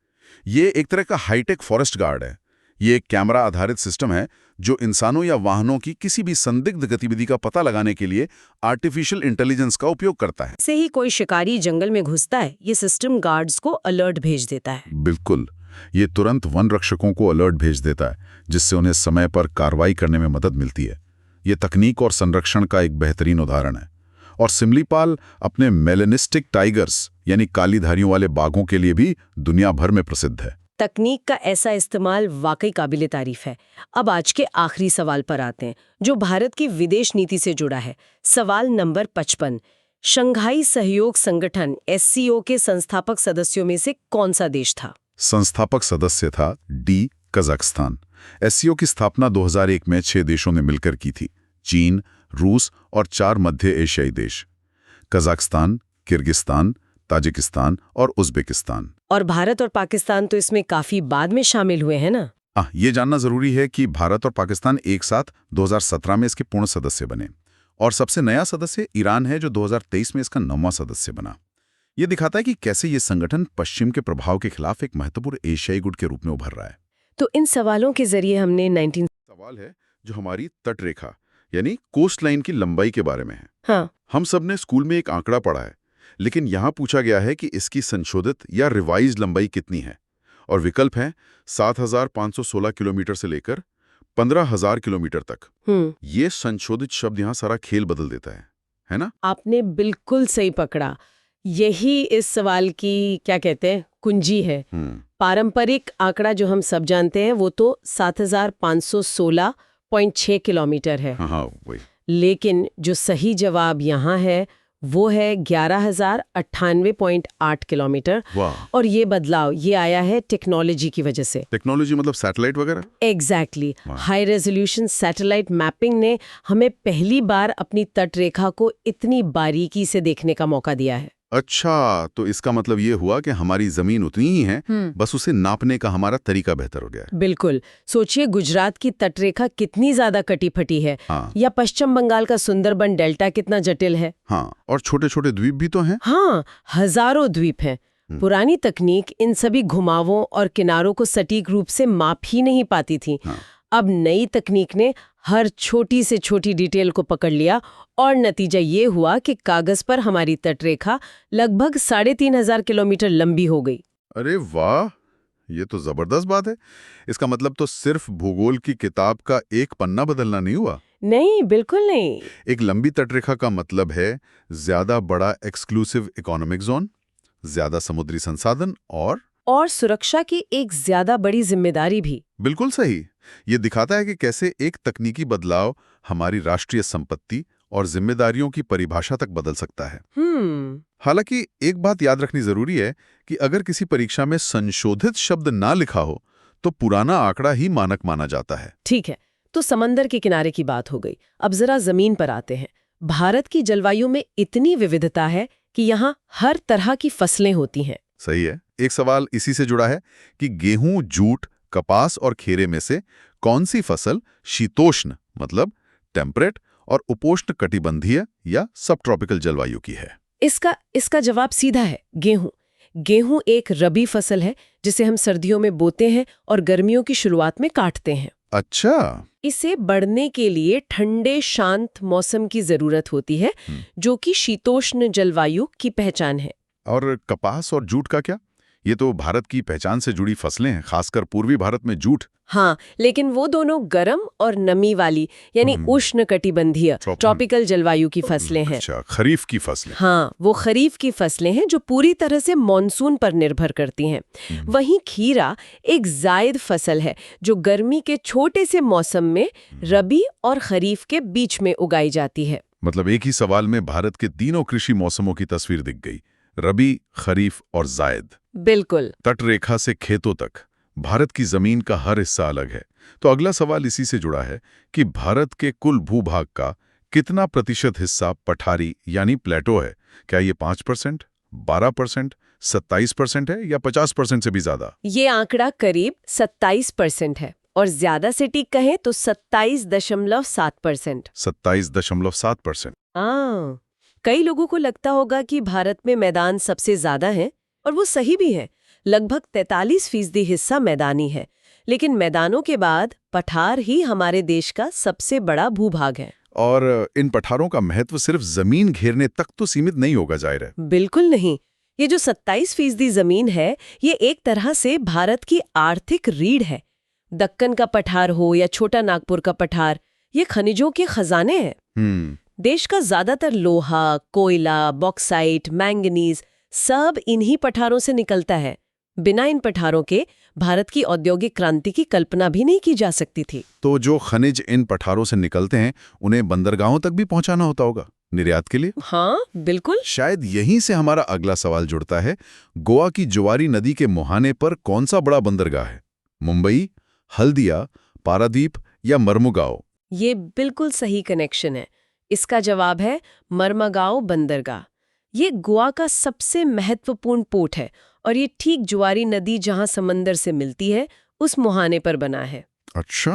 ये एक तरह का हाईटेक फॉरेस्ट गार्ड है। ये एक कैमरा आधारित सिस्टम है जो इंसानों या वाहनों की किसी भी संदिग्ध गतिविधि का पता लगाने के लिए आर्टिफिशियल इंटेलिजेंस का उपयोग करता है। से ही कोई शिकारी जंगल में घुसता है, ये सिस्टम गार्ड्स को अलर्ट भेज देता है। बिल्कुल, ये तुरंत वन रक्षकों को अलर्ट भेज देता है, जिससे उन्हें समय पर कार्रवाई करने में मदद मिलती है। ये तकनीक और संरक्षण का एक बेहतरीन उदाहरण है। और सिमलीपाल अपने मेलेनिस्टिक टाइगर्स यानी कालीधारियों वाले बाघों के लिए भी दुनिया भर में प्रसिद्ध है। तकनीक का ऐसा इस्तेमाल वाकई काबिले तारीफ है। अब आज के आखिरी सवाल पर आते हैं, जो भारत की विदेश नीति से जुड़ा है। सवाल नंबर 55, शंघाई सहयोग संगठन SCO के संस्थापक सदस्यों में से कौन सा देश था? संस्थापक सदस्य था डी, कजाकिस्तान। एससीओ की स्थापना 2001 में 6 देशों ने मिलकर की थी, चीन, रूस और 4 मध्य एशियाई देश, कजाकिस्तान, किर्गिस्तान, ताजिकिस्तान और उज़्बेकिस्तान। और भारत और पाकिस्तान तो इसमें काफी बाद में शामिल हुए हैं ना? ये जानना जरूरी है कि भारत और पाकिस्तान एक साथ 2017 में इसके पूर्ण सदस्य बने, और सबसे नया सदस्य ईरान है जो 2023 में इसका 9वां सदस्य बना। ये दिखाता है कि कैसे ये संगठन पश्चिम के प्रभाव के खिलाफ एक महत्वपूर्ण एशियाई गुट के रूप में उभर रहा है। तो इन सवालों के जरिए हमने सवाल है जो हमारी तटरेखा यानी कोस्ट लाइन की लंबाई के बारे में है। हाँ। हम सब ने स्कूल में एक आंकड़ा पढ़ा है, लेकिन यहाँ पूछा गया है कि इसकी संशोधित या रिवाइज लंबाई कितनी है, और विकल्प है 7,516 किलोमीटर से लेकर 15,000 किलोमीटर तक। ये संशोधित शब्द यहाँ सारा खेल बदल देता है ना? आपने बिल्कुल सही पकड़ा। यही इस सवाल की क्या कहते हैं कुंजी है। पारंपरिक आंकड़ा जो हम सब जानते हैं वो तो 7,516.6 किलोमीटर है। हाँ, वही। लेकिन जो सही जवाब यहाँ है वो है 11,098.8 किलोमीटर। वाह। और ये बदलाव ये आया है टेक्नोलॉजी की वजह से। टेक्नोलॉजी मतलब सैटेलाइट वगैरह? Exactly. High resolution satellite mapping ने हमें पहली बार अपनी तटरेखा को इतनी बारीकी से देखने का मौका दिया है। अच्छा, तो इसका मतलब ये हुआ कि हमारी जमीन उतनी ही है, बस उसे नापने का हमारा तरीका बेहतर हो गया है। बिल्कुल। सोचिए गुजरात की तटरेखा कितनी ज्यादा कटी फटी है। हाँ। या पश्चिम बंगाल का सुंदरबन डेल्टा कितना जटिल है। हाँ, और छोटे छोटे द्वीप भी तो हैं। हाँ, हजारों द्वीप हैं। पुरानी तकनीक इन सभी घुमावों और किनारों को सटीक रूप से माप ही नहीं पाती थी। हाँ। अब नई तकनीक ने हर छोटी से छोटी डिटेल को पकड़ लिया और नतीजा ये हुआ कि कागज पर हमारी तटरेखा लगभग 3,500 किलोमीटर लंबी हो गई। अरे वाह, ये तो जबरदस्त बात है। इसका मतलब तो सिर्फ भूगोल की किताब का एक पन्ना बदलना नहीं हुआ। नहीं, बिल्कुल नहीं। एक लंबी तटरेखा का मतलब है ज्यादा बड़ा एक्सक्लूसिव इकोनॉमिक जोन, ज्यादा समुद्री संसाधन और सुरक्षा की एक ज्यादा बड़ी जिम्मेदारी भी। बिल्कुल सही। ये दिखाता है कि कैसे एक तकनीकी बदलाव हमारी राष्ट्रीय संपत्ति और जिम्मेदारियों की परिभाषा तक बदल सकता है। हालांकि एक बात याद रखनी जरूरी है कि अगर किसी परीक्षा में संशोधित शब्द ना लिखा हो तो पुराना आंकड़ा ही मानक माना जाता है। ठीक है, तो समंदर के किनारे की बात हो गई। अब जरा जमीन पर आते हैं। भारत की जलवायु में इतनी विविधता है कि यहाँ हर तरह की फसलें होती हैं। सही है। एक सवाल इसी से जुड़ा है कि गेहूं, जूट, कपास और खेरे में से कौन सी फसल शीतोष्ण मतलब टेम्परेट और उपोष्ण कटिबंधीय या सब ट्रॉपिकल जलवायु की है? इसका जवाब सीधा है, गेहूं। गेहूं एक रबी फसल है जिसे हम सर्दियों में बोते हैं और गर्मियों की शुरुआत में काटते हैं। अच्छा। इसे बढ़ने के लिए ठंडे शांत मौसम की जरूरत होती है, जो कि शीतोष्ण जलवायु की पहचान है। और कपास और जूट का क्या? ये तो भारत की पहचान से जुड़ी फसलें हैं, खासकर पूर्वी भारत में जूट। हाँ, लेकिन वो दोनों गर्म और नमी वाली यानी उष्ण कटिबंधीय ट्रॉपिकल जलवायु की फसलें हैं। अच्छा, खरीफ की फसलें। हाँ, वो खरीफ की फसलें हैं जो पूरी तरह से मॉनसून पर निर्भर करती हैं। वहीं खीरा एक जायद फसल है जो गर्मी के छोटे से मौसम में रबी और खरीफ के बीच में उगाई जाती है। मतलब एक ही सवाल में भारत के तीनों कृषि मौसमों की तस्वीर दिख गई, रबी, खरीफ और जायद। बिल्कुल। तटरेखा से खेतों तक भारत की जमीन का हर हिस्सा अलग है। तो अगला सवाल इसी से जुड़ा है कि भारत के कुल भूभाग का कितना प्रतिशत हिस्सा पठारी यानी प्लेटो है? क्या ये 5%, 12%, 27% है या 50% से भी ज्यादा? ये आंकड़ा करीब 27% है और ज्यादा सटीक कहें तो 27.7%। 27.7%। हाँ, कई लोगों को लगता होगा कि भारत में मैदान सबसे ज्यादा है, और वो सही भी है। लगभग 43% हिस्सा मैदानी है, लेकिन मैदानों के बाद पठार ही हमारे देश का सबसे बड़ा भूभाग है। और इन पठारों का महत्व सिर्फ जमीन घेरने तक तो सीमित नहीं होगा, जाहिर है। बिल्कुल नहीं। ये जो 27% जमीन है, ये एक तरह से भारत की आर्थिक रीढ़ है। दक्कन का पठार हो या छोटा नागपुर का पठार, ये खनिजों के खजाने हैं। देश का ज्यादातर लोहा, कोयला, बॉक्साइट, मैंगनीज सब इन्हीं पठारों से निकलता है। बिना इन पठारों के भारत की औद्योगिक क्रांति की कल्पना भी नहीं की जा सकती थी। तो जो खनिज इन पठारों से निकलते हैं उन्हें बंदरगाहों तक भी पहुंचाना होता होगा निर्यात के लिए? हाँ, बिल्कुल। शायद यहीं से हमारा अगला सवाल जुड़ता है। गोवा की जुआरी नदी के मुहाने पर कौन सा बड़ा बंदरगाह है? मुंबई, हल्दिया, पारादीप या मर्मुगांव? ये बिल्कुल सही कनेक्शन है। इसका जवाब है मर्मुगांव बंदरगाह। ये गोवा का सबसे महत्वपूर्ण पोर्ट है और ये ठीक जुआरी नदी जहां समंदर से मिलती है उस मुहाने पर बना है। अच्छा।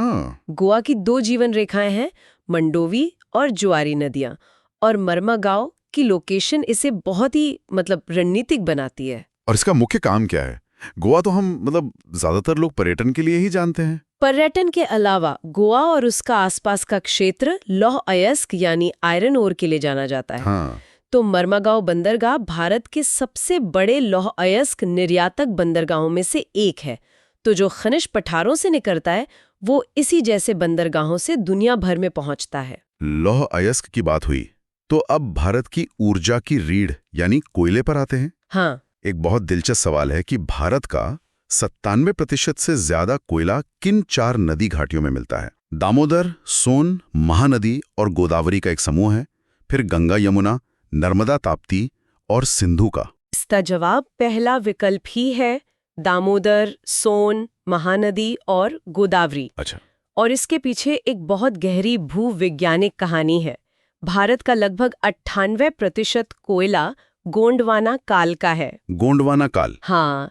गोवा की 2 जीवन रेखाएं हैं, मंडोवी और जुआरी नदियां, और मर्मुगांव की लोकेशन इसे बहुत ही रणनीतिक बनाती है। और इसका मुख्य काम क्या है? गोवा तो हम ज्यादातर लोग पर्यटन के लिए ही जानते हैं। पर्यटन के अलावा गोवा और उसका आसपास का क्षेत्र लौह अयस्क यानी आयरन ओर के लिए जाना जाता है। हाँ। तो मर्मुगांव बंदरगाह भारत के सबसे बड़े लौह अयस्क निर्यातक बंदरगाहों में से एक है। तो जो खनिज पठारों से निकलता है वो इसी जैसे बंदरगाहों से दुनिया भर में पहुंचता है। लौह अयस्क की बात हुई, तो अब भारत की ऊर्जा की रीढ़ यानी कोयले पर आते हैं। हाँ, एक बहुत दिलचस्प सवाल है कि भारत का 97% से ज्यादा कोयला किन 4 नदी घाटियों में मिलता है? दामोदर, सोन, महानदी और गोदावरी का एक समूह है, फिर गंगा, यमुना, नर्मदा, ताप्ती और सिंधु का। इसका जवाब पहला विकल्प ही है, दामोदर, सोन, महानदी और गोदावरी। अच्छा। और इसके पीछे एक बहुत गहरी भूवैज्ञानिक कहानी है। भारत का लगभग 98% कोयला गोंडवाना काल का है। गोंडवाना काल? हाँ,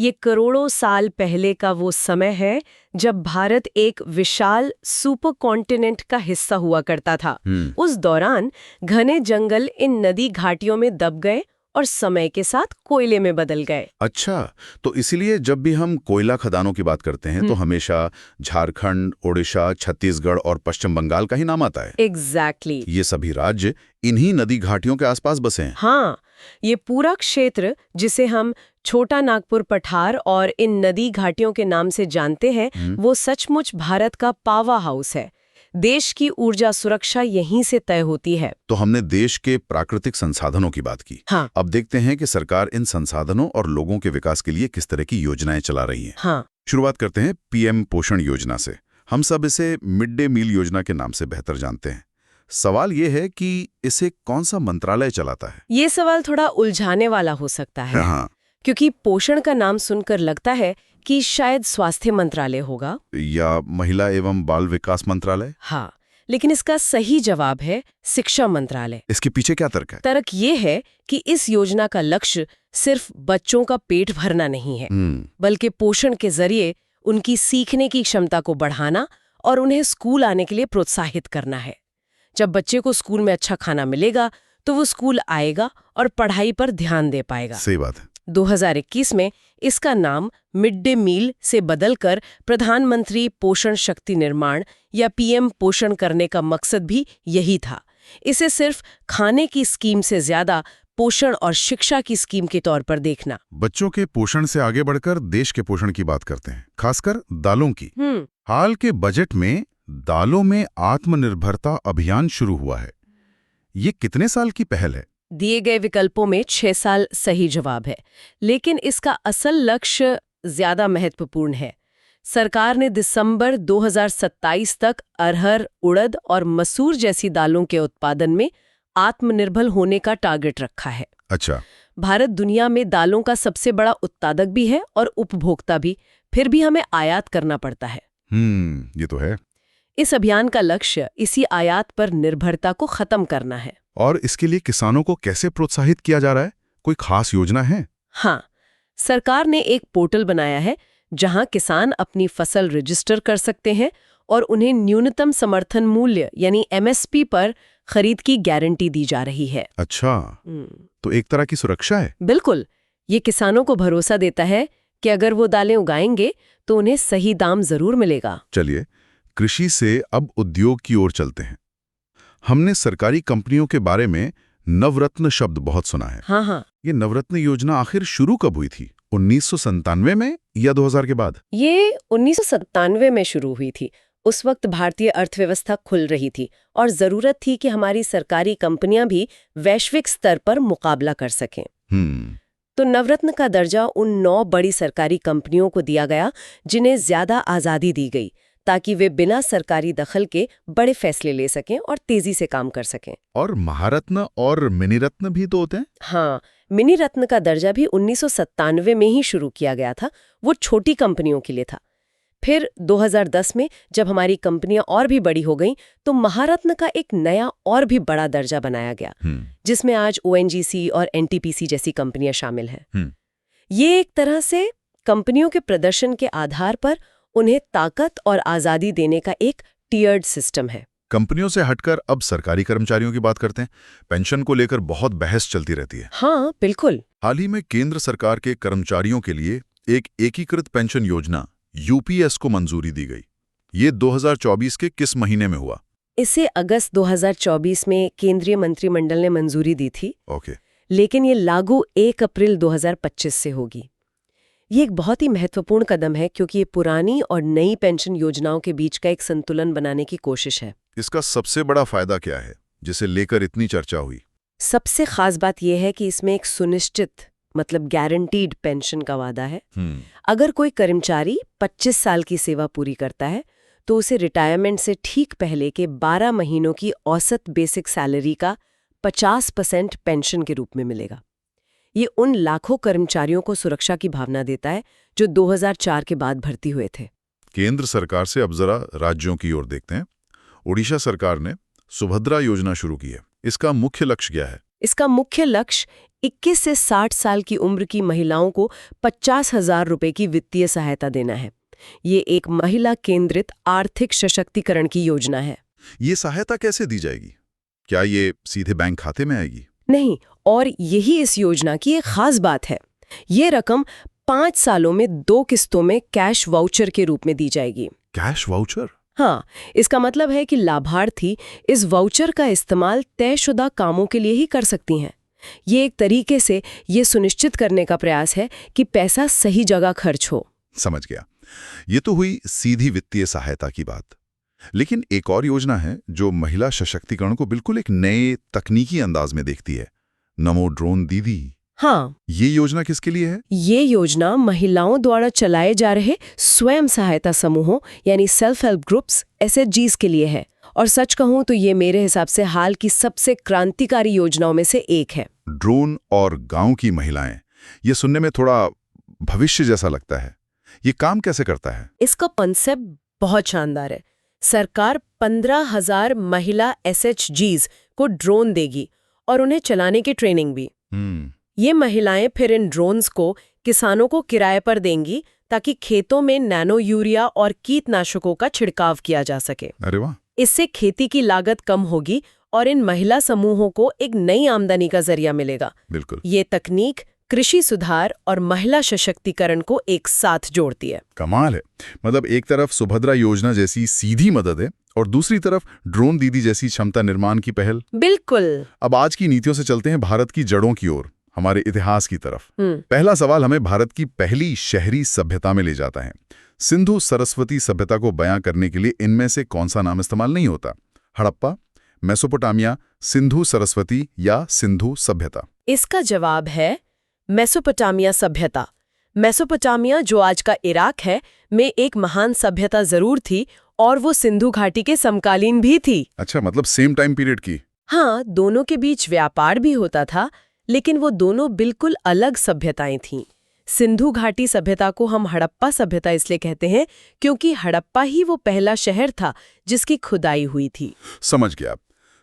ये करोड़ों साल पहले का वो समय है जब भारत एक विशाल सुपर कॉन्टिनेंट का हिस्सा हुआ करता था। उस दौरान घने जंगल इन नदी घाटियों में दब गए और समय के साथ कोयले में बदल गए। अच्छा, तो इसलिए जब भी हम कोयला खदानों की बात करते हैं तो हमेशा झारखंड, ओडिशा, छत्तीसगढ़ और पश्चिम बंगाल का ही नाम आता है। एग्जैक्टली। ये सभी राज्य इन्हीं नदी घाटियों के आसपास बसे हैं। हाँ, ये पूरा क्षेत्र जिसे हम छोटा नागपुर पठार और इन नदी घाटियों के नाम से जानते हैं वो सचमुच भारत का पावर हाउस है। देश की ऊर्जा सुरक्षा यहीं से तय होती है। तो हमने देश के प्राकृतिक संसाधनों की बात की। हाँ। अब देखते हैं कि सरकार इन संसाधनों और लोगों के विकास के लिए किस तरह की योजनाएं चला रही है। हाँ। शुरुआत करते हैं पीएम पोषण योजना से। हम सब इसे मिड डे मील योजना के नाम से बेहतर जानते हैं। सवाल ये है कि इसे कौन सा मंत्रालय चलाता है? ये सवाल थोड़ा उलझाने वाला हो सकता है। हाँ। क्योंकि पोषण का नाम सुनकर लगता है कि शायद स्वास्थ्य मंत्रालय होगा या महिला एवं बाल विकास मंत्रालय। हाँ, लेकिन इसका सही जवाब है शिक्षा मंत्रालय। इसके पीछे क्या तर्क है? तर्क ये है कि इस योजना का लक्ष्य सिर्फ बच्चों का पेट भरना नहीं है, बल्कि पोषण के जरिए उनकी सीखने की क्षमता को बढ़ाना और उन्हें स्कूल आने के लिए प्रोत्साहित करना है। जब बच्चे को स्कूल में अच्छा खाना मिलेगा तो वो स्कूल आएगा और पढ़ाई पर ध्यान दे पाएगा। सही बात है। 2021 में इसका नाम मिड डे मील से बदलकर प्रधानमंत्री पोषण शक्ति निर्माण या पीएम पोषण करने का मकसद भी यही था। इसे सिर्फ खाने की स्कीम से ज्यादा पोषण और शिक्षा की स्कीम के तौर पर देखना। बच्चों के पोषण से आगे बढ़कर देश के पोषण की बात करते हैं, खासकर दालों की। हाल के बजट में दालों में आत्मनिर्भरता अभियान शुरू हुआ है। ये कितने साल की पहल है? दिए गए विकल्पों में 6 साल सही जवाब है, लेकिन इसका असल लक्ष्य ज्यादा महत्वपूर्ण है। सरकार ने दिसंबर 2027 तक अरहर, उड़द और मसूर जैसी दालों के उत्पादन में आत्मनिर्भर होने का टारगेट रखा है। अच्छा। भारत दुनिया में दालों का सबसे बड़ा उत्पादक भी है और उपभोक्ता भी, फिर भी हमें आयात करना पड़ता है। ये तो है। इस अभियान का लक्ष्य इसी आयात पर निर्भरता को खत्म करना है। और इसके लिए किसानों को कैसे प्रोत्साहित किया जा रहा है? कोई खास योजना है? हाँ, सरकार ने एक पोर्टल बनाया है जहां किसान अपनी फसल रजिस्टर कर सकते हैं और उन्हें न्यूनतम समर्थन मूल्य यानी एमएसपी पर खरीद की गारंटी दी जा रही है। अच्छा, तो एक तरह की सुरक्षा है। बिल्कुल, ये किसानों को भरोसा देता है कि अगर वो दालें उगाएंगे तो उन्हें सही दाम जरूर मिलेगा। चलिए, कृषि से अब उद्योग की ओर चलते हैं। हमने सरकारी कंपनियों के बारे में नवरत्न शब्द बहुत सुना है। हाँ। ये नवरत्न योजना आखिर शुरू कब हुई थी? 1997 में या 2000 के बाद? ये 1997 में शुरू हुई थी। उस वक्त भारतीय अर्थव्यवस्था खुल रही थी और जरूरत थी कि हमारी सरकारी कंपनियां भी वैश्विक स्तर पर मुकाबला कर सकें। तो नवरत्न का दर्जा उन 9 बड़ी सरकारी कंपनियों को दिया गया जिन्हें ज्यादा आजादी दी गई, ताकि वे बिना सरकारी दखल के बड़े फैसले ले सकें और तेजी से काम कर सकें। और महारत्न और मिनी रत्न भी तो होते हैं? हाँ, मिनी रत्न का दर्जा भी 1997 में ही शुरू किया गया था। वो छोटी कंपनियों के लिए था। फिर 2010 में जब हमारी कंपनियां और भी बड़ी हो गईं तो महारत्न का एक नया और भी बड़ा दर्जा बनाया गया, जिसमें आज ONGC और NTPC जैसी कंपनियां शामिल हैं। ये एक तरह से कंपनियों के प्रदर्शन के आधार पर उन्हें ताकत और आज़ादी देने का एक टियर्ड सिस्टम है। कंपनियों से हटकर अब सरकारी कर्मचारियों की बात करते हैं। पेंशन को लेकर बहुत बहस चलती रहती है। हाँ, बिल्कुल। हाल ही में केंद्र सरकार के कर्मचारियों के लिए एक एकीकृत पेंशन योजना UPS को मंजूरी दी गई। ये 2024 के किस महीने में हुआ? इसे अगस्त 2024 में केंद्रीय मंत्रिमंडल ने मंजूरी दी थी। ओके। लेकिन ये लागू 1 अप्रैल 2025 से होगी। ये एक बहुत ही महत्वपूर्ण कदम है क्योंकि ये पुरानी और नई पेंशन योजनाओं के बीच का एक संतुलन बनाने की कोशिश है। इसका सबसे बड़ा फायदा क्या है जिसे लेकर इतनी चर्चा हुई? सबसे खास बात यह है कि इसमें एक सुनिश्चित मतलब गारंटीड पेंशन का वादा है। अगर कोई कर्मचारी 25 साल की सेवा पूरी करता है तो उसे रिटायरमेंट से ठीक पहले के 12 महीनों की औसत बेसिक सैलरी का 50% पेंशन के रूप में मिलेगा। ये उन लाखों कर्मचारियों को सुरक्षा की भावना देता है जो 2004 के बाद भर्ती हुए थे। केंद्र सरकार से अब जरा राज्यों की ओर देखते हैं। ओडिशा सरकार ने सुभद्रा योजना शुरू की है। इसका मुख्य लक्ष्य क्या है? इसका मुख्य लक्ष्य 21 से 60 साल की उम्र की महिलाओं को 50,000 रुपए की वित्तीय सहायता देना है। ये एक महिला केंद्रित आर्थिक सशक्तिकरण की योजना है। ये सहायता कैसे दी जाएगी? क्या ये सीधे बैंक खाते में आएगी? नहीं, और यही इस योजना की एक खास बात है। ये रकम 5 सालों में 2 किस्तों में कैश वाउचर के रूप में दी जाएगी। Cash voucher? हाँ, इसका मतलब है कि लाभार्थी इस वाउचर का इस्तेमाल तयशुदा कामों के लिए ही कर सकती हैं। ये एक तरीके से ये सुनिश्चित करने का प्रयास है कि पैसा सही जगह खर्च हो। समझ गया। ये तो हुई सीधी वित्तीय सहायता की बात। लेकिन एक और योजना है जो महिला सशक्तिकरण को बिल्कुल एक नए तकनीकी अंदाज में देखती है, नमो ड्रोन दीदी। हाँ, ये योजना किसके लिए है? ये योजना महिलाओं द्वारा चलाए जा रहे स्वयं सहायता समूहों यानी सेल्फ हेल्प ग्रुप्स SHGs के लिए है। और सच कहूं तो ये मेरे हिसाब से हाल की सबसे क्रांतिकारी योजनाओं में से एक है। ड्रोन और गांव की महिलाएं, ये सुनने में थोड़ा भविष्य जैसा लगता है। ये काम कैसे करता है? इसका कॉन्सेप्ट बहुत शानदार है। सरकार 15,000 महिला SHGs को ड्रोन देगी और उन्हें चलाने की ट्रेनिंग भी। ये महिलाएं फिर इन ड्रोन्स को किसानों को किराए पर देंगी ताकि खेतों में नैनो यूरिया और कीटनाशकों का छिड़काव किया जा सके। अरे वाह! इससे खेती की लागत कम होगी और इन महिला समूहों को एक नई आमदनी का जरिया मिलेगा। बिल्कुल। ये तकनीक कृषि सुधार और महिला सशक्तिकरण को एक साथ जोड़ती है। कमाल है। मतलब एक तरफ सुभद्रा योजना जैसी सीधी मदद है और दूसरी तरफ ड्रोन दीदी जैसी क्षमता निर्माण की पहल। बिल्कुल। अब आज की नीतियों से चलते हैं भारत की जड़ों की ओर, हमारे इतिहास की तरफ। पहला सवाल हमें भारत की पहली शहरी सभ्यता में ले जाता है। सिंधु सरस्वती सभ्यता को बयां करने के लिए इनमें से कौन सा नाम इस्तेमाल नहीं होता? हड़प्पा, मेसोपोटामिया, सिंधु सरस्वती या सिंधु सभ्यता? इसका जवाब है मेसोपोटामिया सभ्यता। मेसोपोटामिया, जो आज का इराक है, में एक महान सभ्यता जरूर थी और वो सिंधु घाटी के समकालीन भी थी। अच्छा, मतलब सेम टाइम पीरियड की? हाँ, दोनों के बीच व्यापार भी होता था, लेकिन वो दोनों बिल्कुल अलग सभ्यताएं थीं। सिंधु घाटी सभ्यता को हम हड़प्पा सभ्यता इसलिए कहते हैं क्योंकि हड़प्पा ही वो पहला शहर था जिसकी खुदाई हुई थी। समझ गया।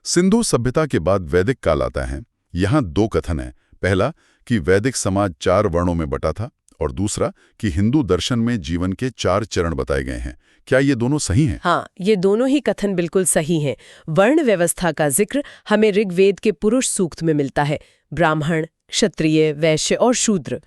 सिंधु सभ्यता के बाद वैदिक काल आता है। यहाँ 2 कथन हैं। पहला कि वैदिक समाज 4 वर्णों में बटा था और दूसरा कि हिंदू दर्शन में जीवन के 4 चरण बताए गए हैं। क्या ये दोनों सही हैं? हाँ, ये दोनों ही कथन बिल्कुल सही हैं। वर्ण व्यवस्था का जिक्र हमें ऋग्वेद के पुरुष सूक्त में मिलता है, ब्राह्मण, क्षत्रिय, वैश्य और शूद्र।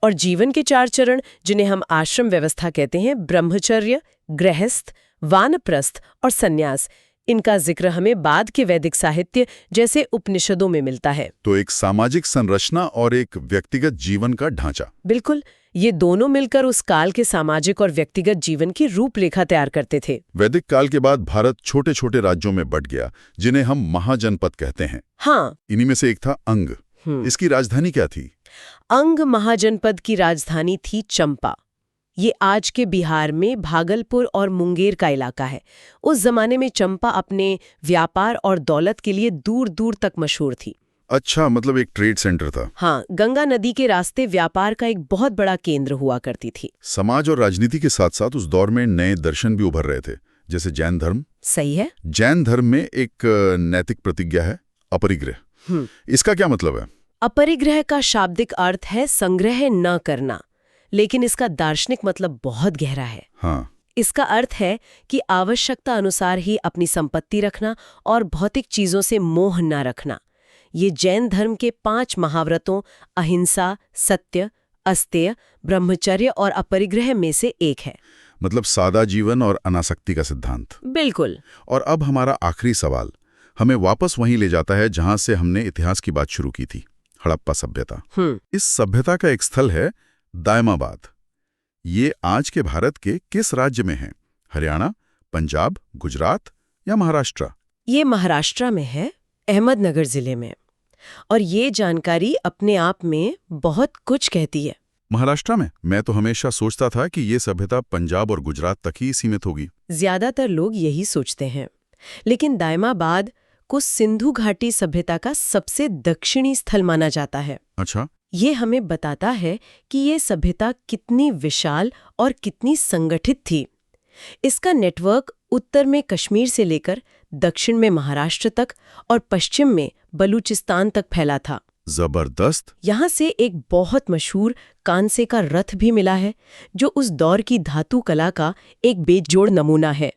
और जीवन के 4 चरण, जिन्हें हम आश्रम व्यवस्था कहते हैं, ब्रह्मचर्य, गृहस्थ, वानप्रस्थ और सन्यास, इनका जिक्र हमें बाद के वैदिक साहित्य जैसे उपनिषदों में मिलता है। तो एक सामाजिक संरचना और एक व्यक्तिगत जीवन का ढांचा। बिल्कुल, ये दोनों मिलकर उस काल के सामाजिक और व्यक्तिगत जीवन की रूपरेखा तैयार करते थे। वैदिक काल के बाद भारत छोटे छोटे राज्यों में बंट गया, जिन्हें हम महाजनपद कहते हैं। हाँ, इन्हीं में से एक था अंग। इसकी राजधानी क्या थी? अंग महाजनपद की राजधानी थी चंपा। ये आज के बिहार में भागलपुर और मुंगेर का इलाका है। उस जमाने में चंपा अपने व्यापार और दौलत के लिए दूर दूर तक मशहूर थी। अच्छा, मतलब एक ट्रेड सेंटर था। हाँ, गंगा नदी के रास्ते व्यापार का एक बहुत बड़ा केंद्र हुआ करती थी। समाज और राजनीति के साथ साथ उस दौर में नए दर्शन भी उभर रहे थे, जैसे जैन धर्म। सही है। जैन धर्म में एक नैतिक प्रतिज्ञा है, अपरिग्रह। इसका क्या मतलब है? अपरिग्रह का शाब्दिक अर्थ है संग्रह न करना, लेकिन इसका दार्शनिक मतलब बहुत गहरा है। हाँ, इसका अर्थ है कि आवश्यकता अनुसार ही अपनी संपत्ति रखना और भौतिक चीजों से मोह न रखना। ये जैन धर्म के 5 महाव्रतों अहिंसा, सत्य, अस्तेय, ब्रह्मचर्य और अपरिग्रह में से एक है। मतलब सादा जीवन और अनासक्ति का सिद्धांत। बिल्कुल। और अब हमारा आखिरी सवाल हमें वापस वहीं ले जाता है जहां से हमने इतिहास की बात शुरू की थी, हड़प्पा सभ्यता। इस सभ्यता का एक स्थल है दायमाबाद। ये आज के भारत के किस राज्य में है? हरियाणा, पंजाब, गुजरात या महाराष्ट्र? ये महाराष्ट्र में है, अहमदनगर जिले में। और ये जानकारी अपने आप में बहुत कुछ कहती है। महाराष्ट्र में? मैं तो हमेशा सोचता था कि ये सभ्यता पंजाब और गुजरात तक ही सीमित होगी। ज्यादातर लोग यही सोचते हैं, लेकिन दायमाबाद को सिंधु घाटी सभ्यता का सबसे दक्षिणी स्थल माना जाता है। अच्छा। ये हमें बताता है कि ये सभ्यता कितनी विशाल और कितनी संगठित थी। इसका नेटवर्क उत्तर में कश्मीर से लेकर दक्षिण में महाराष्ट्र तक और पश्चिम में बलूचिस्तान तक फैला था। जबरदस्त। यहाँ से एक बहुत मशहूर कांसे का रथ भी मिला है, जो उस दौर की धातु कला का एक बेजोड़ नमूना है।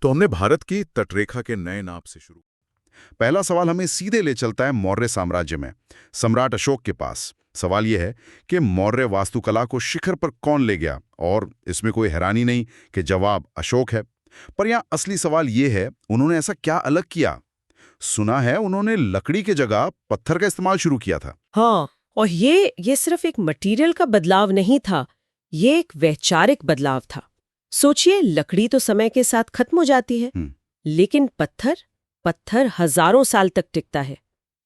तो हमने भारत की तटरेखा के नए नाप से शुरू। पहला सवाल हमें सीधे ले चलता है मौर्य साम्राज्य में, सम्राट अशोक के पास। सवाल यह है कि मौर्य वास्तुकला को शिखर पर कौन ले गया, और इसमें कोई हैरानी नहीं कि जवाब अशोक है। पर यहाँ असली सवाल यह है, उन्होंने ऐसा क्या अलग किया? सुना है उन्होंने लकड़ी के जगह पत्थर का इस्तेमाल शुरू किया था। हाँ, और ये सिर्फ एक मटेरियल का बदलाव नहीं था, ये एक वैचारिक बदलाव था। सोचिए, लकड़ी तो समय के साथ खत्म हो जाती है, लेकिन पत्थर हजारों साल तक टिकता है।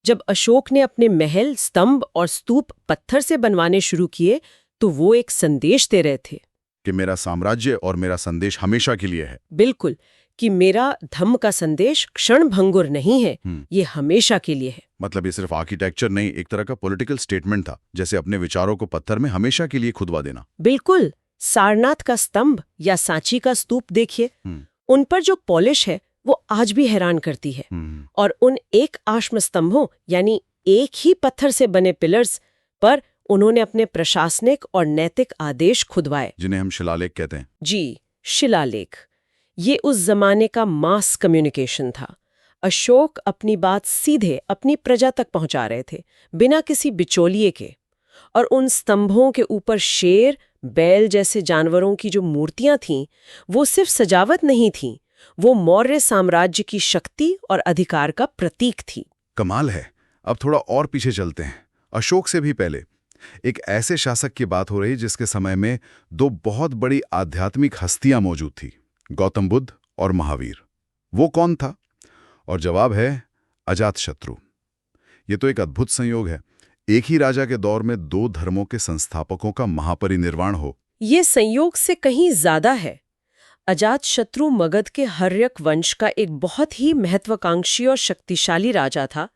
जब अशोक ने अपने महल, स्तंभ और स्तूप पत्थर से बनवाने शुरू किए, तो वो एक संदेश दे रहे थे कि मेरा साम्राज्य और मेरा संदेश हमेशा के लिए है। बिल्कुल, कि मेरा धम्म का संदेश क्षण भंगुर नहीं है, ये हमेशा के लिए है। मतलब ये सिर्फ आर्किटेक्चर नहीं, एक तरह का पॉलिटिकल स्टेटमेंट था, जैसे अपने विचारों को पत्थर में हमेशा के लिए खुदवा देना। बिल्कुल। सारनाथ का स्तंभ या सांची का स्तूप देखिए, उन पर जो पॉलिश है वो आज भी हैरान करती है। और उन एक आश्म स्तंभों यानी एक ही पत्थर से बने पिलर्स पर उन्होंने अपने प्रशासनिक और नैतिक आदेश खुदवाए, जिन्हें हम शिलालेख कहते हैं। जी, शिलालेख। ये उस जमाने का मास कम्युनिकेशन था। अशोक अपनी बात सीधे अपनी प्रजा तक पहुंचा रहे थे, बिना किसी बिचौलिए के। और उन स्तंभों के ऊपर शेर, बैल जैसे जानवरों की जो मूर्तियां थीं, वो सिर्फ सजावट नहीं थीं, वो मौर्य साम्राज्य की शक्ति और अधिकार का प्रतीक थी। कमाल है। अब थोड़ा और पीछे चलते हैं। अशोक से भी पहले एक ऐसे शासक की बात हो रही जिसके समय में 2 बहुत बड़ी आध्यात्मिक हस्तियां मौजूद थी, गौतम बुद्ध और महावीर। वो कौन था? और जवाब है अजातशत्रु। ये तो एक अद्भुत संयोग है, एक ही राजा के दौर में 2 धर्मों के संस्थापकों का महापरिनिर्वाण हो। ये संयोग से कहीं ज्यादा है। अजातशत्रु मगध के हर्यक वंश का एक बहुत ही महत्वाकांक्षी और शक्तिशाली राजा था।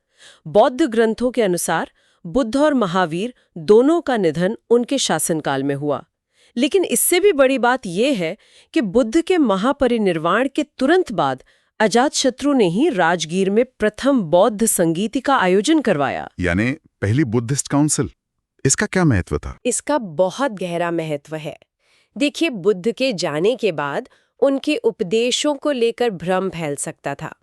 बौद्ध ग्रंथों के अनुसार बुद्ध और महावीर दोनों का निधन उनके शासनकाल में हुआ। लेकिन इससे भी बड़ी बात यह है कि बुद्ध के महापरिनिर्वाण के तुरंत बाद अजातशत्रु ने ही राजगीर में प्रथम बौद्ध संगीति का आयोजन करवाया, यानी पहली बुद्धिस्ट काउंसिल। इसका क्या महत्व था? इसका बहुत गहरा महत्व है। देखिए, बुद्ध के जाने के बाद उनके उपदेशों को लेकर भ्रम फैल सकता था।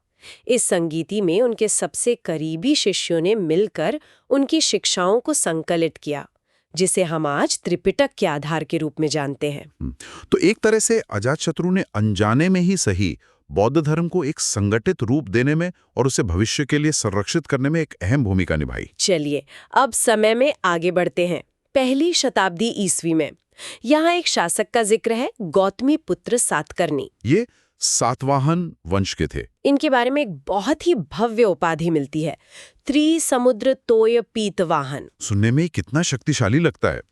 इस संगीति में उनके सबसे करीबी शिष्यों ने मिलकर उनकी शिक्षाओं को संकलित किया, जिसे हम आज त्रिपिटक के आधार के रूप में जानते हैं। तो एक तरह से अजातशत्रु ने अनजाने में ही सही बौद्ध धर्म को एक संगठित रूप देने में और उसे भविष्य के लिए संरक्षित करने में एक अहम भूमिका निभाई। चलिए अब समय में आगे बढ़ते हैं। 1ली शताब्दी ईस्वी में यहाँ एक शासक का जिक्र है, गौतमी पुत्र सातकर्णी। ये सातवाहन वंश के थे। इनके बारे में एक बहुत ही भव्य उपाधि मिलती है, त्रिसमुद्र तोय पीतवाहन। सुनने में कितना शक्तिशाली लगता है।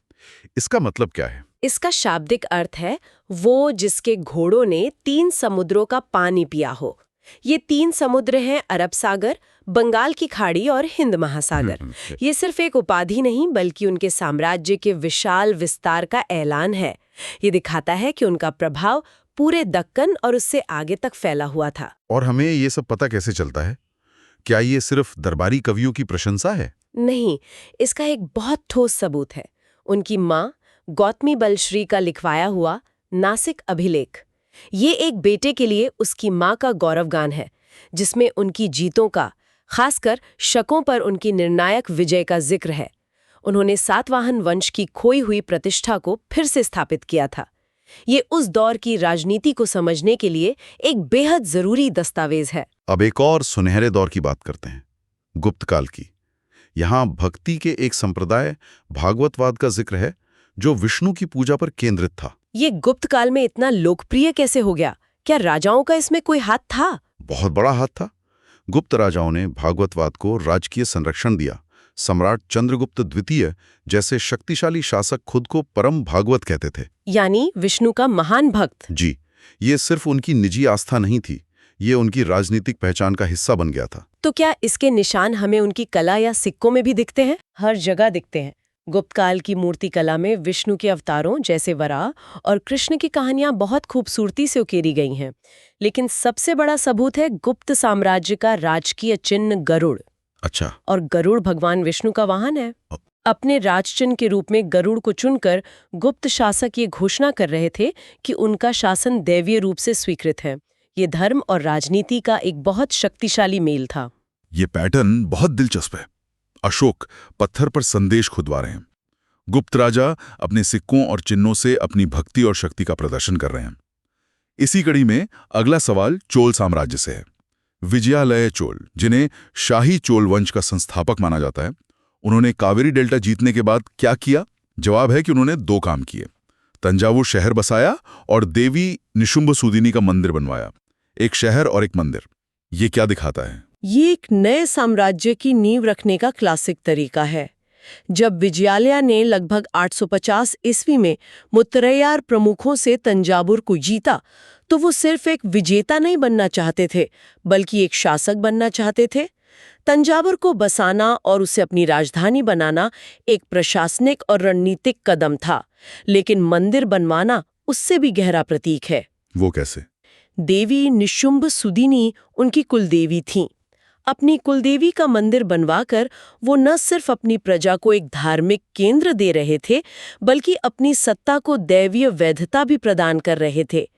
इसका मतलब क्या है? इसका शाब्दिक अर्थ है वो जिसके घोड़ों ने 3 समुद्रों का पानी पिया हो। ये 3 समुद्र हैं, अरब सागर, बंगाल की खाड़ी और हिंद महासागर। ये सिर्फ एक उपाधि नहीं बल्कि उनके साम्राज्य के विशाल विस्तार का ऐलान है। ये दिखाता है कि उनका प्रभाव पूरे दक्कन और उससे आगे तक फैला हुआ था। और हमें ये सब पता कैसे चलता है? क्या ये सिर्फ दरबारी कवियों की प्रशंसा है? नहीं, इसका एक बहुत ठोस सबूत है। उनकी माँ गौतमी बलश्री का लिखवाया हुआ नासिक अभिलेख। ये एक बेटे के लिए उसकी माँ का गौरवगान है, जिसमें उनकी जीतों का, खासकर शकों पर उनकी निर्णायक विजय का जिक्र है। उन्होंने सातवाहन वंश की खोई हुई प्रतिष्ठा को फिर से स्थापित किया था। ये उस दौर की राजनीति को समझने के लिए एक बेहद जरूरी दस्तावेज है। अब एक और सुनहरे दौर की बात करते हैं, गुप्त काल की। यहाँ भक्ति के एक संप्रदाय भागवतवाद का जिक्र है जो विष्णु की पूजा पर केंद्रित था। ये गुप्त काल में इतना लोकप्रिय कैसे हो गया? क्या राजाओं का इसमें कोई हाथ था? बहुत बड़ा हाथ था। गुप्त राजाओं ने भागवतवाद को राजकीय संरक्षण दिया। सम्राट चंद्रगुप्त द्वितीय जैसे शक्तिशाली शासक खुद को परम भागवत कहते थे, यानी विष्णु का महान भक्त। जी, ये सिर्फ उनकी निजी आस्था नहीं थी, ये उनकी राजनीतिक पहचान का हिस्सा बन गया था। तो क्या इसके निशान हमें उनकी कला या सिक्कों में भी दिखते हैं? हर जगह दिखते हैं। गुप्त काल की मूर्ति कला में विष्णु के अवतारों जैसे वराह और कृष्ण की कहानियां बहुत खूबसूरती से उकेरी गई हैं। लेकिन सबसे बड़ा सबूत है गुप्त साम्राज्य का राजकीय चिन्ह गरुड़। अच्छा। और गरुड़ भगवान विष्णु का वाहन है। अपने राजचिन्ह के रूप में गरुड़ को चुनकर गुप्त शासक ये घोषणा कर रहे थे कि उनका शासन दैवीय रूप से स्वीकृत है। ये धर्म और राजनीति का एक बहुत शक्तिशाली मेल था। ये पैटर्न बहुत दिलचस्प है। अशोक पत्थर पर संदेश खुदवा रहे हैं। गुप्त राजा अपने सिक्कों और चिन्हों से अपनी भक्ति और शक्ति का प्रदर्शन कर रहे हैं। इसी कड़ी में अगला सवाल चोल साम्राज्य से है। विजयालय चोल, जिन्हें शाही चोल वंश का संस्थापक माना जाता है, उन्होंने कावेरी डेल्टा जीतने के बाद क्या किया? जवाब है कि उन्होंने 2 काम किए। तंजावुर शहर बसाया और देवी निशुंभसूदिनी का मंदिर बनवाया। एक शहर और एक मंदिर। ये क्या दिखाता है? ये एक नए साम्राज्य की नींव रखने का क्लासिक तरीका है। जब विजयालय ने लगभग 850 ईस्वी में मुत्तरैयार प्रमुखों से तंजावुर को जीता, तो वो सिर्फ एक विजेता नहीं बनना चाहते थे, बल्कि एक शासक बनना चाहते थे। तंजावुर को बसाना और उसे अपनी राजधानी बनाना एक प्रशासनिक और रणनीतिक कदम था, लेकिन मंदिर बनवाना उससे भी गहरा प्रतीक है। वो कैसे? देवी निशुंभसूदिनी उनकी कुलदेवी थीं। अपनी कुलदेवी का मंदिर बनवाकर वो न सिर्फ अपनी प्रजा को एक धार्मिक केंद्र दे रहे थे, बल्कि अपनी सत्ता को दैवीय वैधता भी प्रदान कर रहे थे।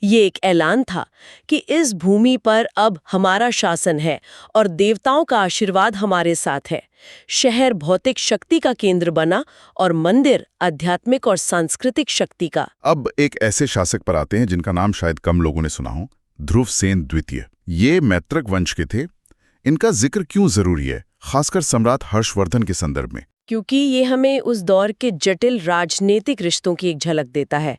ये एक ऐलान था कि इस भूमि पर अब हमारा शासन है और देवताओं का आशीर्वाद हमारे साथ है। शहर भौतिक शक्ति का केंद्र बना और मंदिर आध्यात्मिक और सांस्कृतिक शक्ति का। अब एक ऐसे शासक पर आते हैं जिनका नाम शायद कम लोगों ने सुना हो, ध्रुवसेन द्वितीय। ये मैत्रक वंश के थे। इनका जिक्र क्यों जरूरी है, खासकर सम्राट हर्षवर्धन के संदर्भ में? क्योंकि ये हमें उस दौर के जटिल राजनीतिक रिश्तों की एक झलक देता है।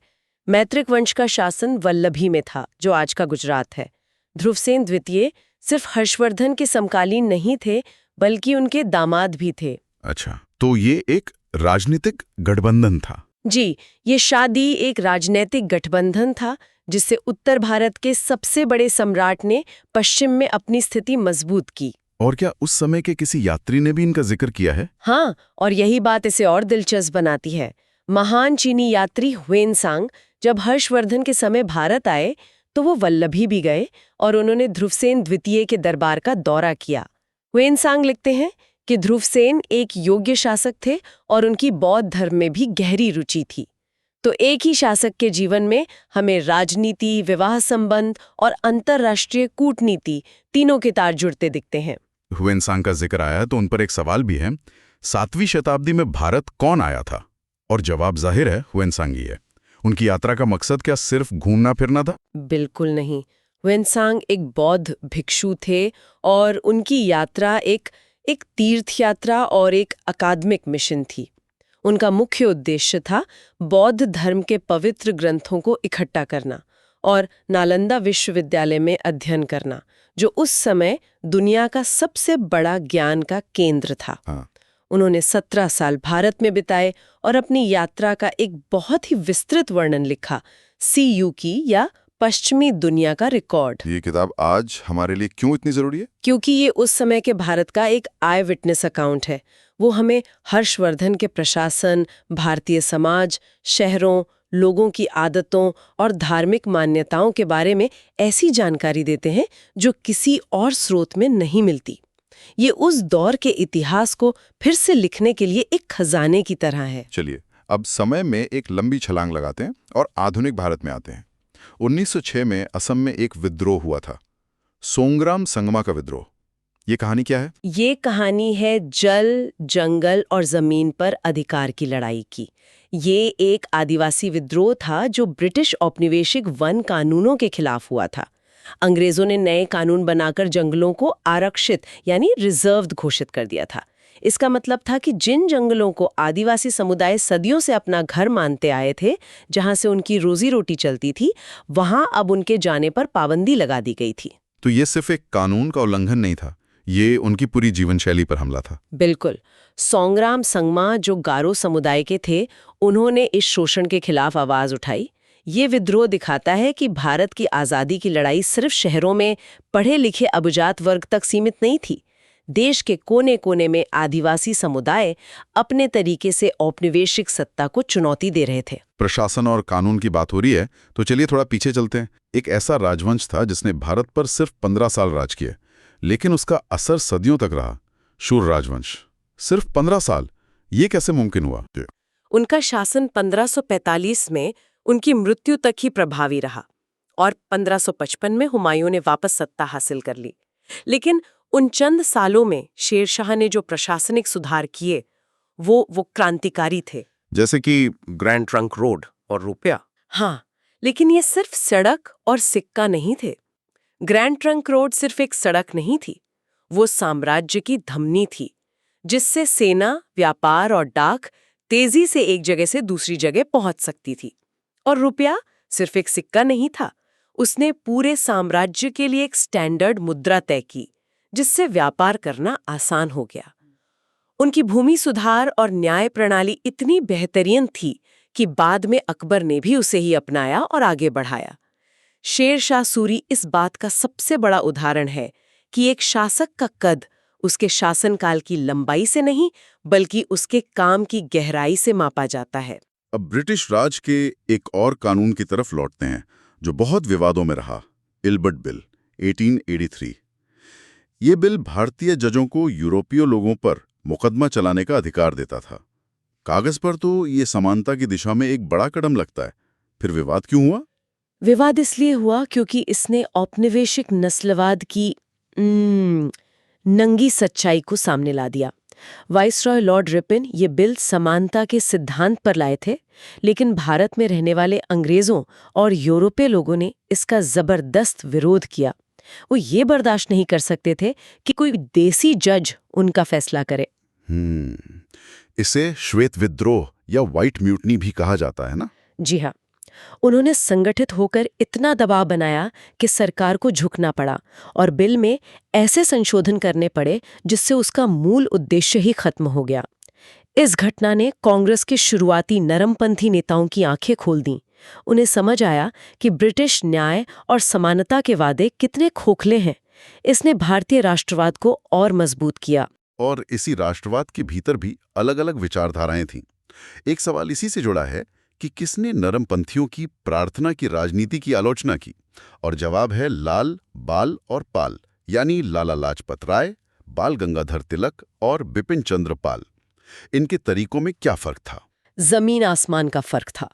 मैत्रिक वंश का शासन वल्लभी में था, जो आज का गुजरात है। ध्रुवसेन द्वितीय सिर्फ हर्षवर्धन के समकालीन नहीं थे, बल्कि उनके दामाद भी थे। अच्छा, तो ये एक राजनीतिक गठबंधन था? जी, ये शादी एक राजनीतिक गठबंधन था, जिससे उत्तर भारत के सबसे बड़े सम्राट ने पश्चिम में अपनी स्थिति मजबूत की। और क्या उस समय के किसी यात्री ने भी इनका जिक्र किया है? हाँ, और यही बात इसे और दिलचस्प बनाती है। महान चीनी यात्री ह्वेनसांग जब हर्षवर्धन के समय भारत आए, तो वो वल्लभी भी गए और उन्होंने ध्रुवसेन द्वितीय के दरबार का दौरा किया। ह्वेनसांग लिखते हैं कि ध्रुवसेन एक योग्य शासक थे और उनकी बौद्ध धर्म में भी गहरी रुचि थी। तो एक ही शासक के जीवन में हमें राजनीति, विवाह संबंध और अंतर्राष्ट्रीय कूटनीति तीनों के तार जुड़ते दिखते हैं। ह्वेनसांग का जिक्र आया तो उन पर एक सवाल भी है, 7वीं शताब्दी में भारत कौन आया था? और जवाब जाहिर है, ह्वेनसांग ही है। उनकी यात्रा का मकसद क्या सिर्फ घूमना फिरना था? बिल्कुल नहीं। ह्वेनसांग एक बौद्ध भिक्षु थे और उनकी यात्रा एक तीर्थ यात्रा और एक अकादमिक मिशन थी। उनका मुख्य उद्देश्य था बौद्ध धर्म के पवित्र ग्रंथों को इकट्ठा करना और नालंदा विश्वविद्यालय में अध्ययन करना, जो उस समय दुनिया का सबसे बड़ा ज्ञान का केंद्र था। हाँ। उन्होंने 17 साल भारत में बिताए और अपनी यात्रा का एक बहुत ही विस्तृत वर्णन लिखा, CU की या पश्चिमी दुनिया का रिकॉर्ड। ये किताब आज हमारे लिए क्यों इतनी जरूरी है? क्योंकि ये उस समय के भारत का एक आई विटनेस अकाउंट है। वो हमें हर्षवर्धन के प्रशासन, भारतीय समाज, शहरों, लोगों की आदतों और धार्मिक मान्यताओं के बारे में ऐसी जानकारी देते हैं जो किसी और स्रोत में नहीं मिलती। ये उस दौर के इतिहास को फिर से लिखने के लिए एक खजाने की तरह है। चलिए अब समय में एक लंबी छलांग लगाते हैं और आधुनिक भारत में आते हैं। 1906 में असम में एक विद्रोह हुआ था, सोंग्राम संगमा का विद्रोह। ये कहानी क्या है? ये कहानी है जल, जंगल और जमीन पर अधिकार की लड़ाई की। ये एक आदिवासी विद्रोह था जो ब्रिटिश औपनिवेशिक वन कानूनों के खिलाफ हुआ था। अंग्रेजों ने नए कानून बनाकर जंगलों को आरक्षित यानी रिजर्व्ड घोषित कर दिया था। इसका मतलब था कि जिन जंगलों को आदिवासी समुदाय सदियों से अपना घर मानते आए थे, जहां से उनकी रोजी रोटी चलती थी, वहां अब उनके जाने पर पाबंदी लगा दी गई थी। तो ये सिर्फ एक कानून का उल्लंघन नहीं था, ये उनकी पूरी जीवन शैली पर हमला था। बिल्कुल। सोंग्राम संगमा जो गारो समुदाय के थे, उन्होंने इस शोषण के खिलाफ आवाज उठाई। ये विद्रोह दिखाता है कि भारत की आज़ादी की लड़ाई सिर्फ शहरों में पढ़े लिखे अबुजात वर्ग तक सीमित नहीं थी। देश के कोने कोने में आदिवासी समुदाय अपने तरीके से औपनिवेशिक सत्ता को चुनौती दे रहे थे। प्रशासन और कानून की बात हो रही है तो चलिए थोड़ा पीछे चलते हैं। एक ऐसा राजवंश था जिसने भारत पर सिर्फ 15 साल राज किए, लेकिन उसका असर सदियों तक रहा। शूर राजवंश, सिर्फ 15 साल, ये कैसे मुमकिन हुआ? उनका शासन 1545 में उनकी मृत्यु तक ही प्रभावी रहा और 1555 में हुमायूं ने वापस सत्ता हासिल कर ली। लेकिन उन चंद सालों में शेरशाह ने जो प्रशासनिक सुधार किए वो क्रांतिकारी थे। जैसे कि ग्रैंड ट्रंक रोड और रुपया। हाँ, लेकिन ये सिर्फ सड़क और सिक्का नहीं थे। ग्रैंड ट्रंक रोड सिर्फ एक सड़क नहीं थी, वो साम्राज्य की धमनी थी, जिससे सेना, व्यापार और डाक तेजी से एक जगह से दूसरी जगह पहुंच सकती थी। और रुपया सिर्फ एक सिक्का नहीं था, उसने पूरे साम्राज्य के लिए एक स्टैंडर्ड मुद्रा तय की, जिससे व्यापार करना आसान हो गया। उनकी भूमि सुधार और न्याय प्रणाली इतनी बेहतरीन थी कि बाद में अकबर ने भी उसे ही अपनाया और आगे बढ़ाया। शेर शाह सूरी इस बात का सबसे बड़ा उदाहरण है कि एक शासक का कद उसके शासनकाल की लंबाई से नहीं, बल्कि उसके काम की गहराई से मापा जाता है। अब ब्रिटिश राज के एक और कानून की तरफ लौटते हैं जो बहुत विवादों में रहा, इल्बर्ट बिल 1883। ये बिल भारतीय जजों को यूरोपीय लोगों पर मुकदमा चलाने का अधिकार देता था। कागज पर तो ये समानता की दिशा में एक बड़ा कदम लगता है, फिर विवाद क्यों हुआ? विवाद इसलिए हुआ क्योंकि इसने औपनिवेशिक नस्लवाद की नंगी सच्चाई को सामने ला दिया। वाइसरॉय लॉर्ड रिपन ये बिल समानता के सिद्धांत पर लाए थे, लेकिन भारत में रहने वाले अंग्रेजों और यूरोपीय लोगों ने इसका जबरदस्त विरोध किया। वो ये बर्दाश्त नहीं कर सकते थे कि कोई देसी जज उनका फैसला करे। इसे श्वेत विद्रोह या व्हाइट म्यूटनी भी कहा जाता है ना? जी हाँ। उन्होंने संगठित होकर इतना दबाव बनाया कि सरकार को झुकना पड़ा और बिल में ऐसे संशोधन करने पड़े जिससे उसका मूल उद्देश्य ही खत्म हो गया। इस घटना ने कांग्रेस के शुरुआती नरमपंथी नेताओं की आंखें खोल दी। उन्हें समझ आया कि ब्रिटिश न्याय और समानता के वादे कितने खोखले हैं। इसने भारतीय राष्ट्रवाद को और मजबूत किया। और इसी राष्ट्रवाद के भीतर भी अलग अलग विचारधाराएं थीं। एक सवाल इसी से जुड़ा है कि किसने नरमपंथियों की प्रार्थना की राजनीति की आलोचना की? और जवाब है लाल, बाल और पाल, यानी लाला लाजपत राय, बाल गंगाधर तिलक और बिपिन चंद्र पाल। इनके तरीकों में क्या फर्क था? जमीन आसमान का फर्क था।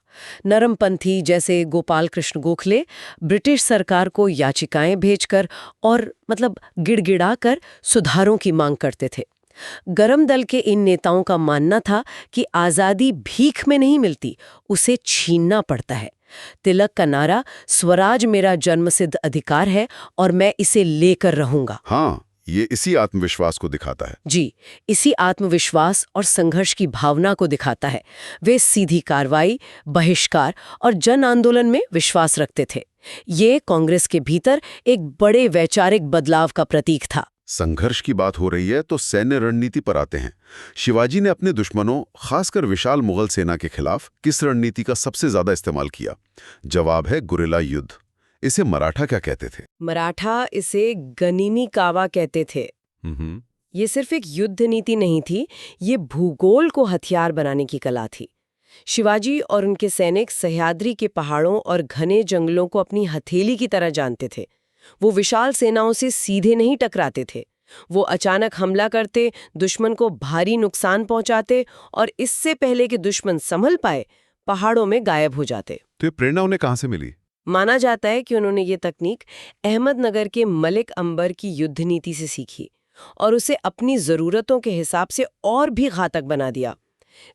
नरमपंथी जैसे गोपाल कृष्ण गोखले ब्रिटिश सरकार को याचिकाएं भेजकर और गिड़गिड़ाकर सुधारों की मांग करते थे। गरम दल के इन नेताओं का मानना था कि आज़ादी भीख में नहीं मिलती, उसे छीनना पड़ता है। तिलक का नारा स्वराज मेरा जन्मसिद्ध अधिकार है और मैं इसे लेकर रहूंगा। हाँ, ये इसी आत्मविश्वास को दिखाता है। जी, इसी आत्मविश्वास और संघर्ष की भावना को दिखाता है। वे सीधी कार्रवाई, बहिष्कार और जन आंदोलन में विश्वास रखते थे। ये कांग्रेस के भीतर एक बड़े वैचारिक बदलाव का प्रतीक था। संघर्ष की बात हो रही है तो सैन्य रणनीति पर आते हैं। शिवाजी ने अपने दुश्मनों, खासकर विशाल मुगल सेना के खिलाफ किस रणनीति का सबसे ज्यादा इस्तेमाल किया? जवाब है गुरिल्ला युद्ध। इसे मराठा क्या कहते थे? मराठा इसे गनिमी कावा कहते थे। ये सिर्फ एक युद्ध नीति नहीं थी, ये भूगोल को हथियार बनाने की कला थी। शिवाजी और उनके सैनिक सह्याद्री के पहाड़ों और घने जंगलों को अपनी हथेली की तरह जानते थे। वो विशाल सेनाओं से सीधे नहीं टकराते थे। वो अचानक हमला करते, दुश्मन को भारी नुकसान पहुंचाते और इससे पहले कि दुश्मन संभल पाए, पहाड़ों में गायब हो जाते। तो ये प्रेरणा उन्हें कहाँ से मिली? माना जाता है कि उन्होंने ये तकनीक अहमदनगर के मलिक अंबर की युद्ध नीति से सीखी और उसे अपनी जरूरतों के हिसाब से और भी घातक बना दिया।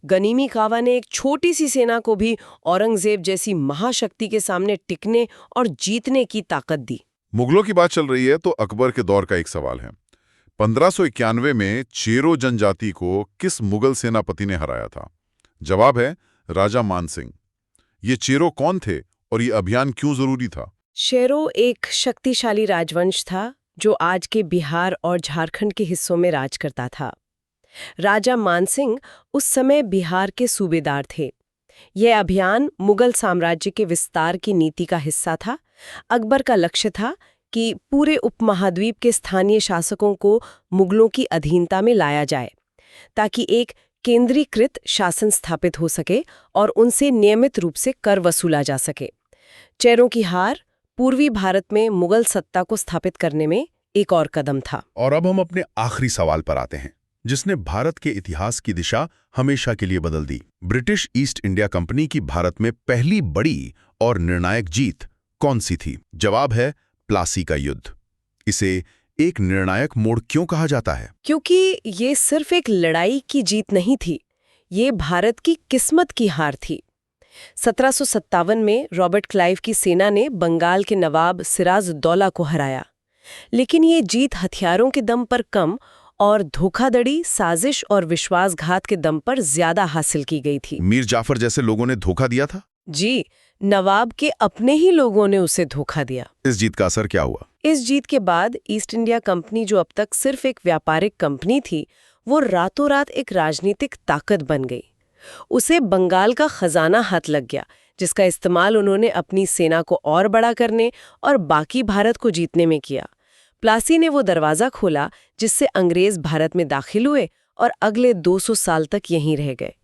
गनीमी कावा ने एक छोटी सी सेना को भी औरंगजेब जैसी महाशक्ति के सामने टिकने और जीतने की ताकत दी। मुगलों की बात चल रही है तो अकबर के दौर का एक सवाल है। 1591 में चेरो जनजाति को किस मुगल सेनापति ने हराया था? जवाब है राजा मानसिंह। ये चेरो कौन थे और ये अभियान क्यों जरूरी था? चेरो एक शक्तिशाली राजवंश था जो आज के बिहार और झारखंड के हिस्सों में राज करता था। राजा मानसिंह उस समय बिहार के सूबेदार थे। यह अभियान मुगल साम्राज्य के विस्तार की नीति का हिस्सा था। अकबर का लक्ष्य था कि पूरे उपमहाद्वीप के स्थानीय शासकों को मुगलों की अधीनता में लाया जाए, ताकि एक केंद्रीकृत शासन स्थापित हो सके और उनसे नियमित रूप से कर वसूला जा सके। चेरों की हार पूर्वी भारत में मुगल सत्ता को स्थापित करने में एक और कदम था। और अब हम अपने आखिरी सवाल पर आते हैं, जिसने भारत के इतिहास की दिशा हमेशा के लिए बदल दी। ब्रिटिश ईस्ट इंडिया कंपनी की भारत में पहली बड़ी और निर्णायक जीत कौन सी थी? जवाब है प्लासी का युद्ध। इसे एक निर्णायक मोड़ क्यों कहा जाता है? क्योंकि ये सिर्फ एक लड़ाई की जीत नहीं थी, ये भारत की किस्मत की हार थी। 1757 में रॉबर्ट क्लाइव की सेना ने बंगाल के नवाब सिराजुद्दौला को हराया, लेकिन ये जीत हथियारों के दम पर कम और धोखाधड़ी, साजिश और विश्वासघात के दम पर ज्यादा हासिल की गई थी। मीर जाफर जैसे लोगों ने धोखा दिया था? जी, नवाब के अपने ही लोगों ने उसे धोखा दिया। इस जीत का असर क्या हुआ? इस जीत के बाद ईस्ट इंडिया कंपनी, जो अब तक सिर्फ एक व्यापारिक कंपनी थी, वो रातों रात एक राजनीतिक ताकत बन गई। उसे बंगाल का खजाना हाथ लग गया, जिसका इस्तेमाल उन्होंने अपनी सेना को और बड़ा करने और बाकी भारत को जीतने में किया। प्लासी ने वो दरवाजा खोला जिससे अंग्रेज भारत में दाखिल हुए और अगले 200 साल तक यहीं रह गए।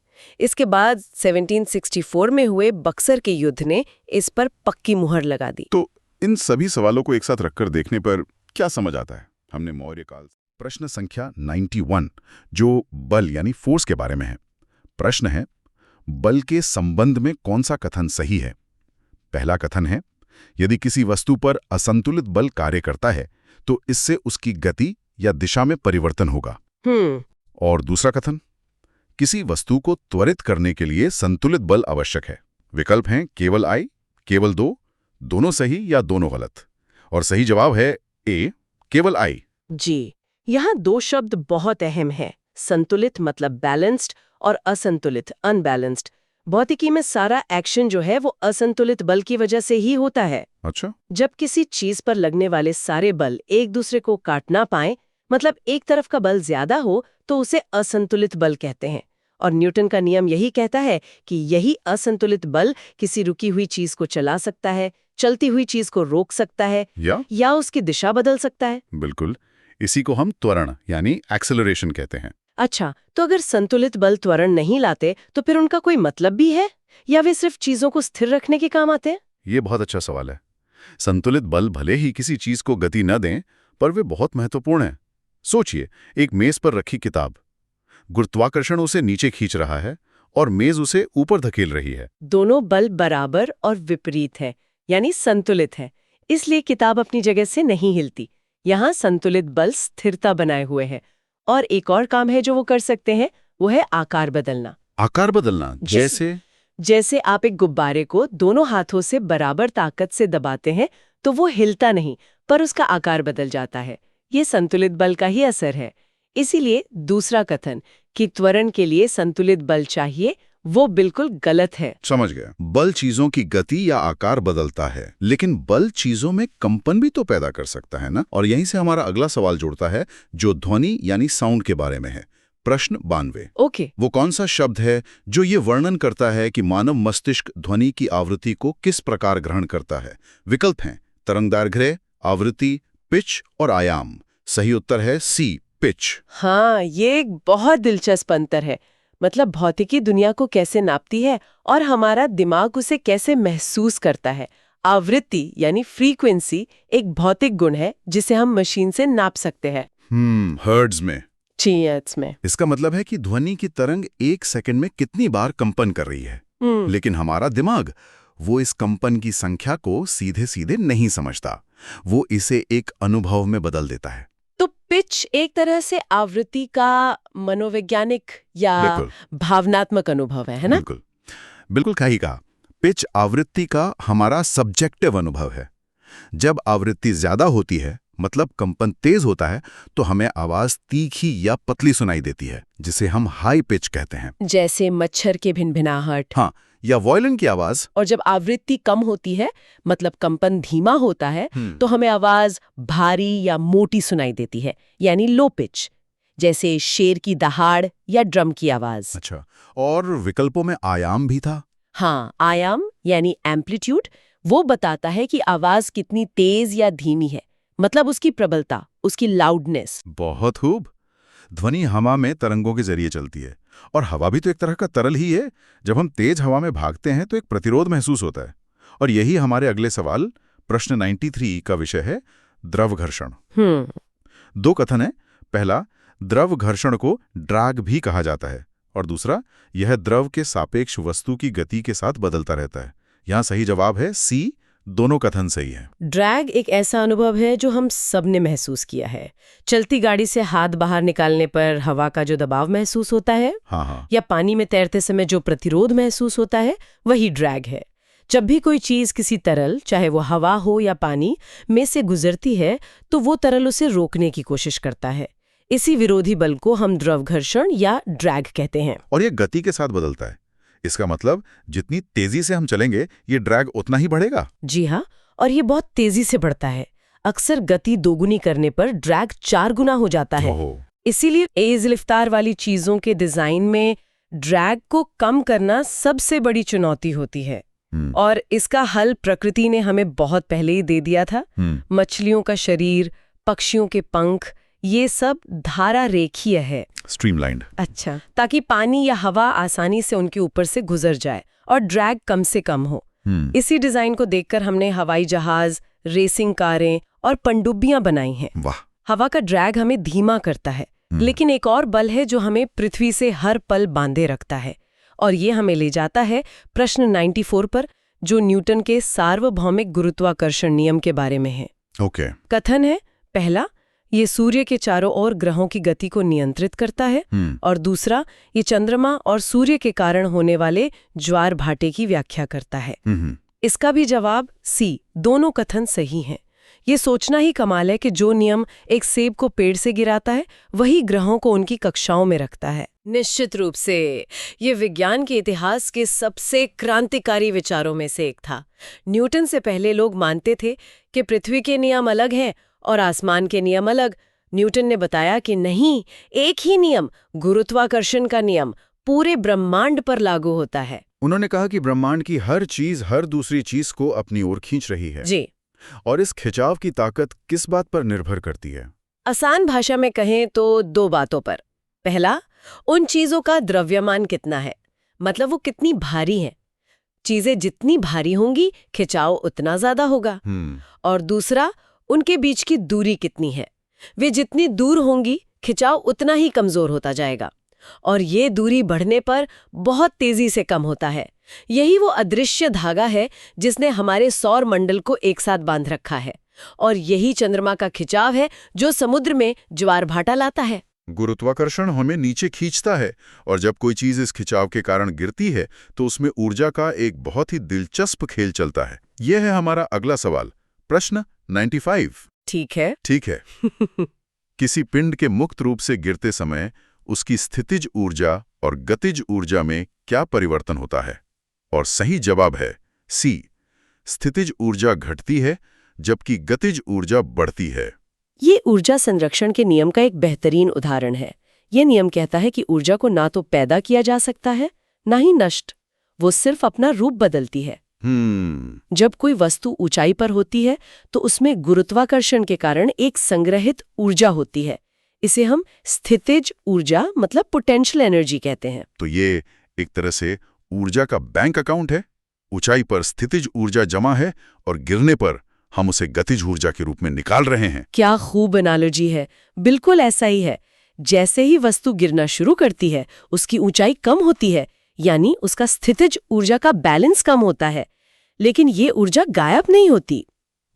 इसके बाद 1764 में हुए बक्सर के युद्ध ने इस पर पक्की मुहर लगा दी। तो इन सभी सवालों को एक साथ रखकर देखने पर क्या समझ आता है? हमने मौर्य काल। प्रश्न संख्या 91 जो बल यानी फोर्स के बारे में है। प्रश्न है, बल के संबंध में कौन सा कथन सही है? पहला कथन है, यदि किसी वस्तु पर असंतुलित बल कार्य करता है तो इससे उसकी गति या दिशा में परिवर्तन होगा। और दूसरा कथन, किसी वस्तु को त्वरित करने के लिए संतुलित बल आवश्यक है। विकल्प हैं केवल I, केवल 2, दोनों सही या दोनों गलत। और सही जवाब है ए, केवल I। जी, यहाँ 2 शब्द बहुत अहम हैं। संतुलित मतलब बैलेंस्ड और असंतुलित अनबैलेंस्ड। भौतिकी में सारा एक्शन जो है वो असंतुलित बल की वजह से ही होता है। अच्छा। जब किसी चीज पर लगने वाले सारे बल एक दूसरे को काट ना पाए, मतलब एक तरफ का बल ज्यादा हो, तो उसे असंतुलित बल कहते हैं। और न्यूटन का नियम यही कहता है कि यही असंतुलित बल किसी रुकी हुई चीज को चला सकता है, चलती हुई चीज को रोक सकता है या उसकी दिशा बदल सकता है। बिल्कुल, इसी को हम त्वरण यानी एक्सेलरेशन कहते हैं। अच्छा, तो अगर संतुलित बल त्वरण नहीं लाते तो फिर उनका कोई मतलब भी है या वे सिर्फ चीजों को स्थिर रखने के काम आते हैं? ये बहुत अच्छा सवाल है। संतुलित बल भले ही किसी चीज को गति न दें, पर वे बहुत महत्वपूर्ण हैं। सोचिए, एक मेज पर रखी किताब, गुरुत्वाकर्षण उसे नीचे खींच रहा है और मेज उसे ऊपर धकेल रही है। दोनों बल बराबर और विपरीत है, यानी संतुलित है, इसलिए किताब अपनी जगह से नहीं हिलती। यहाँ संतुलित बल स्थिरता बनाए हुए है। और एक और काम है जो वो कर सकते हैं, वो है आकार बदलना। आकार बदलना जैसे आप एक गुब्बारे को दोनों हाथों से बराबर ताकत से दबाते हैं तो वो हिलता नहीं, पर उसका आकार बदल जाता है। ये संतुलित बल का ही असर है। इसीलिए दूसरा कथन कि त्वरण के लिए संतुलित बल चाहिए, वो बिल्कुल गलत है। समझ गया। बल चीजों की गति या आकार बदलता है, लेकिन बल चीजों में कंपन भी तो पैदा कर सकता है ना। और यहीं से हमारा अगला सवाल जुड़ता है, जो ध्वनि यानी साउंड के बारे में है। प्रश्न 92। ओके। वो कौन सा शब्द है जो ये वर्णन करता है कि मानव मस्तिष्क ध्वनि की आवृत्ति को किस प्रकार ग्रहण करता है? विकल्प हैं तरंगदैर्घ्य, आवृत्ति, पिच और आयाम। सही उत्तर है सी, पिच। हाँ, ये एक बहुत दिलचस्प अंतर है। मतलब भौतिकी दुनिया को कैसे नापती है और हमारा दिमाग उसे कैसे महसूस करता है। आवृत्ति यानी फ्रीक्वेंसी एक भौतिक गुण है जिसे हम मशीन से नाप सकते हैं। हर्ट्ज में। हर्ट्ज में। इसका मतलब है कि ध्वनि की तरंग 1 सेकंड में कितनी बार कंपन कर रही है। लेकिन हमारा दिमाग वो इस कंपन की संख्या को सीधे सीधे नहीं समझता, वो इसे एक अनुभव में बदल देता है। तो पिच एक तरह से आवृत्ति का मनोवैज्ञानिक या भावनात्मक अनुभव है ना? बिल्कुल बिल्कुल सही कहा। पिच आवृत्ति का हमारा सब्जेक्टिव अनुभव है। जब आवृत्ति ज्यादा होती है, मतलब कंपन तेज होता है, तो हमें आवाज तीखी या पतली सुनाई देती है, जिसे हम हाई पिच कहते हैं। जैसे मच्छर के भिनभिनाहट। हाँ, या वॉयलिन की आवाज। और जब आवृत्ति कम होती है, मतलब कंपन धीमा होता है, तो हमें आवाज भारी या मोटी सुनाई देती है, यानी लो पिच, जैसे शेर की दहाड़ या ड्रम की आवाज। अच्छा, और विकल्पों में आयाम भी था? हाँ, आयाम यानी एम्पलीट्यूड, वो बताता है कि आवाज कितनी तेज या धीमी है, मतलब उसकी प्रबलता, उसकी लाउडनेस। बहुत खूब। ध्वनि हवा में तरंगों के जरिए चलती है, और हवा भी तो एक तरह का तरल ही है। जब हम तेज हवा में भागते हैं तो एक प्रतिरोध महसूस होता है। और यही हमारे अगले सवाल, प्रश्न 93 का विषय है, द्रव घर्षण। 2 कथन है। पहला, द्रव घर्षण को ड्रैग भी कहा जाता है, और दूसरा, यह द्रव के सापेक्ष वस्तु की गति के साथ बदलता रहता है। यहाँ सही जवाब है सी, दोनों कथन सही है। ड्रैग एक ऐसा अनुभव है जो हम सबने महसूस किया है। चलती गाड़ी से हाथ बाहर निकालने पर हवा का जो दबाव महसूस होता है, हाँ। या पानी में तैरते समय जो प्रतिरोध महसूस होता है, वही ड्रैग है। जब भी कोई चीज किसी तरल, चाहे वो हवा हो या पानी, में से गुजरती है, तो वो तरल उसे रोकने की कोशिश करता है। इसी विरोधी बल को हम द्रव घर्षण या ड्रैग कहते हैं। और ये गति के साथ बदलता है। इसका मतलब जितनी तेजी से हम चलेंगे, ये ड्रैग उतना ही बढ़ेगा। जी हाँ, और ये बहुत तेजी से बढ़ता है। अक्सर गति दोगुनी करने पर ड्रैग 4 गुना हो जाता है। इसीलिए तेज रफ्तार वाली चीजों के डिजाइन में ड्रैग को कम करना सबसे बड़ी चुनौती होती है। और इसका हल प्रकृति ने हमें बहुत पहले ही दे दिया था। मछलियों का शरीर, पक्षियों के पंख, ये सब धारा रेखीय है, स्ट्रीमलाइंड। अच्छा, ताकि पानी या हवा आसानी से उनके ऊपर से गुजर जाए और ड्रैग कम से कम हो। इसी डिजाइन को देखकर हमने हवाई जहाज, रेसिंग कारें और पनडुब्बियां बनाई हैं। वाह। हवा का ड्रैग हमें धीमा करता है, लेकिन एक और बल है जो हमें पृथ्वी से हर पल बांधे रखता है। और ये हमें ले जाता है प्रश्न 94 पर, जो न्यूटन के सार्वभौमिक गुरुत्वाकर्षण नियम के बारे में है। ओके। कथन है, पहला, ये सूर्य के चारों ओर ग्रहों की गति को नियंत्रित करता है, और दूसरा, ये चंद्रमा और सूर्य के कारण होने वाले ज्वार भाटे की व्याख्या करता है। इसका भी जवाब सी, दोनों कथन सही हैं। ये सोचना ही कमाल है कि जो नियम एक सेब को पेड़ से गिराता है, वही ग्रहों को उनकी कक्षाओं में रखता है। निश्चित रूप से ये विज्ञान के इतिहास के सबसे क्रांतिकारी विचारों में से एक था। न्यूटन से पहले लोग मानते थे कि पृथ्वी के नियम अलग हैं और आसमान के नियम अलग। न्यूटन ने बताया कि नहीं, एक ही नियम, गुरुत्वाकर्षण का नियम, पूरे ब्रह्मांड पर लागू होता है। उन्होंने कहा कि ब्रह्मांड की हर चीज हर दूसरी चीज को अपनी ओर खींच रही है। जी। और इस खिंचाव की ताकत किस बात पर निर्भर करती है? आसान भाषा में कहें तो 2 बातों पर। पहला, उन चीजों का द्रव्यमान कितना है, मतलब वो कितनी भारी हैं। चीजें जितनी भारी होंगी, खिंचाव उतना ज्यादा होगा। और दूसरा, उनके बीच की दूरी कितनी है। वे जितनी दूर होंगी, खिंचाव उतना ही कमजोर होता जाएगा, और ये दूरी बढ़ने पर बहुत तेजी से कम होता है। यही वो अदृश्य धागा है जिसने हमारे सौर मंडल को एक साथ बांध रखा है, और यही चंद्रमा का खिंचाव है जो समुद्र में ज्वार भाटा लाता है। गुरुत्वाकर्षण हमें नीचे खींचता है, और जब कोई चीज इस खिंचाव के कारण गिरती है तो उसमें ऊर्जा का एक बहुत ही दिलचस्प खेल चलता है। यह है हमारा अगला सवाल, प्रश्न 95। ठीक है। किसी पिंड के मुक्त रूप से गिरते समय उसकी स्थितिज ऊर्जा और गतिज ऊर्जा में क्या परिवर्तन होता है? और सही जवाब है सी, स्थितिज ऊर्जा घटती है जबकि गतिज ऊर्जा बढ़ती है। ये ऊर्जा संरक्षण के नियम का एक बेहतरीन उदाहरण है। ये नियम कहता है कि ऊर्जा को ना तो पैदा किया जा सकता है, ना ही नष्ट, वो सिर्फ अपना रूप बदलती है। जब कोई वस्तु ऊंचाई पर होती है तो उसमें गुरुत्वाकर्षण के कारण एक संग्रहित ऊर्जा होती है। इसे हम स्थितिज ऊर्जा मतलब पोटेंशियल एनर्जी कहते हैं। तो ये एक तरह से ऊर्जा का बैंक अकाउंट है। ऊंचाई पर स्थितिज ऊर्जा जमा है और गिरने पर हम उसे गतिज ऊर्जा के रूप में निकाल रहे हैं। क्या खूब एनालॉजी है। बिल्कुल ऐसा ही है। जैसे ही वस्तु गिरना शुरू करती है उसकी ऊंचाई कम होती है, यानी उसका स्थितिज ऊर्जा का बैलेंस कम होता है। लेकिन ये ऊर्जा गायब नहीं होती,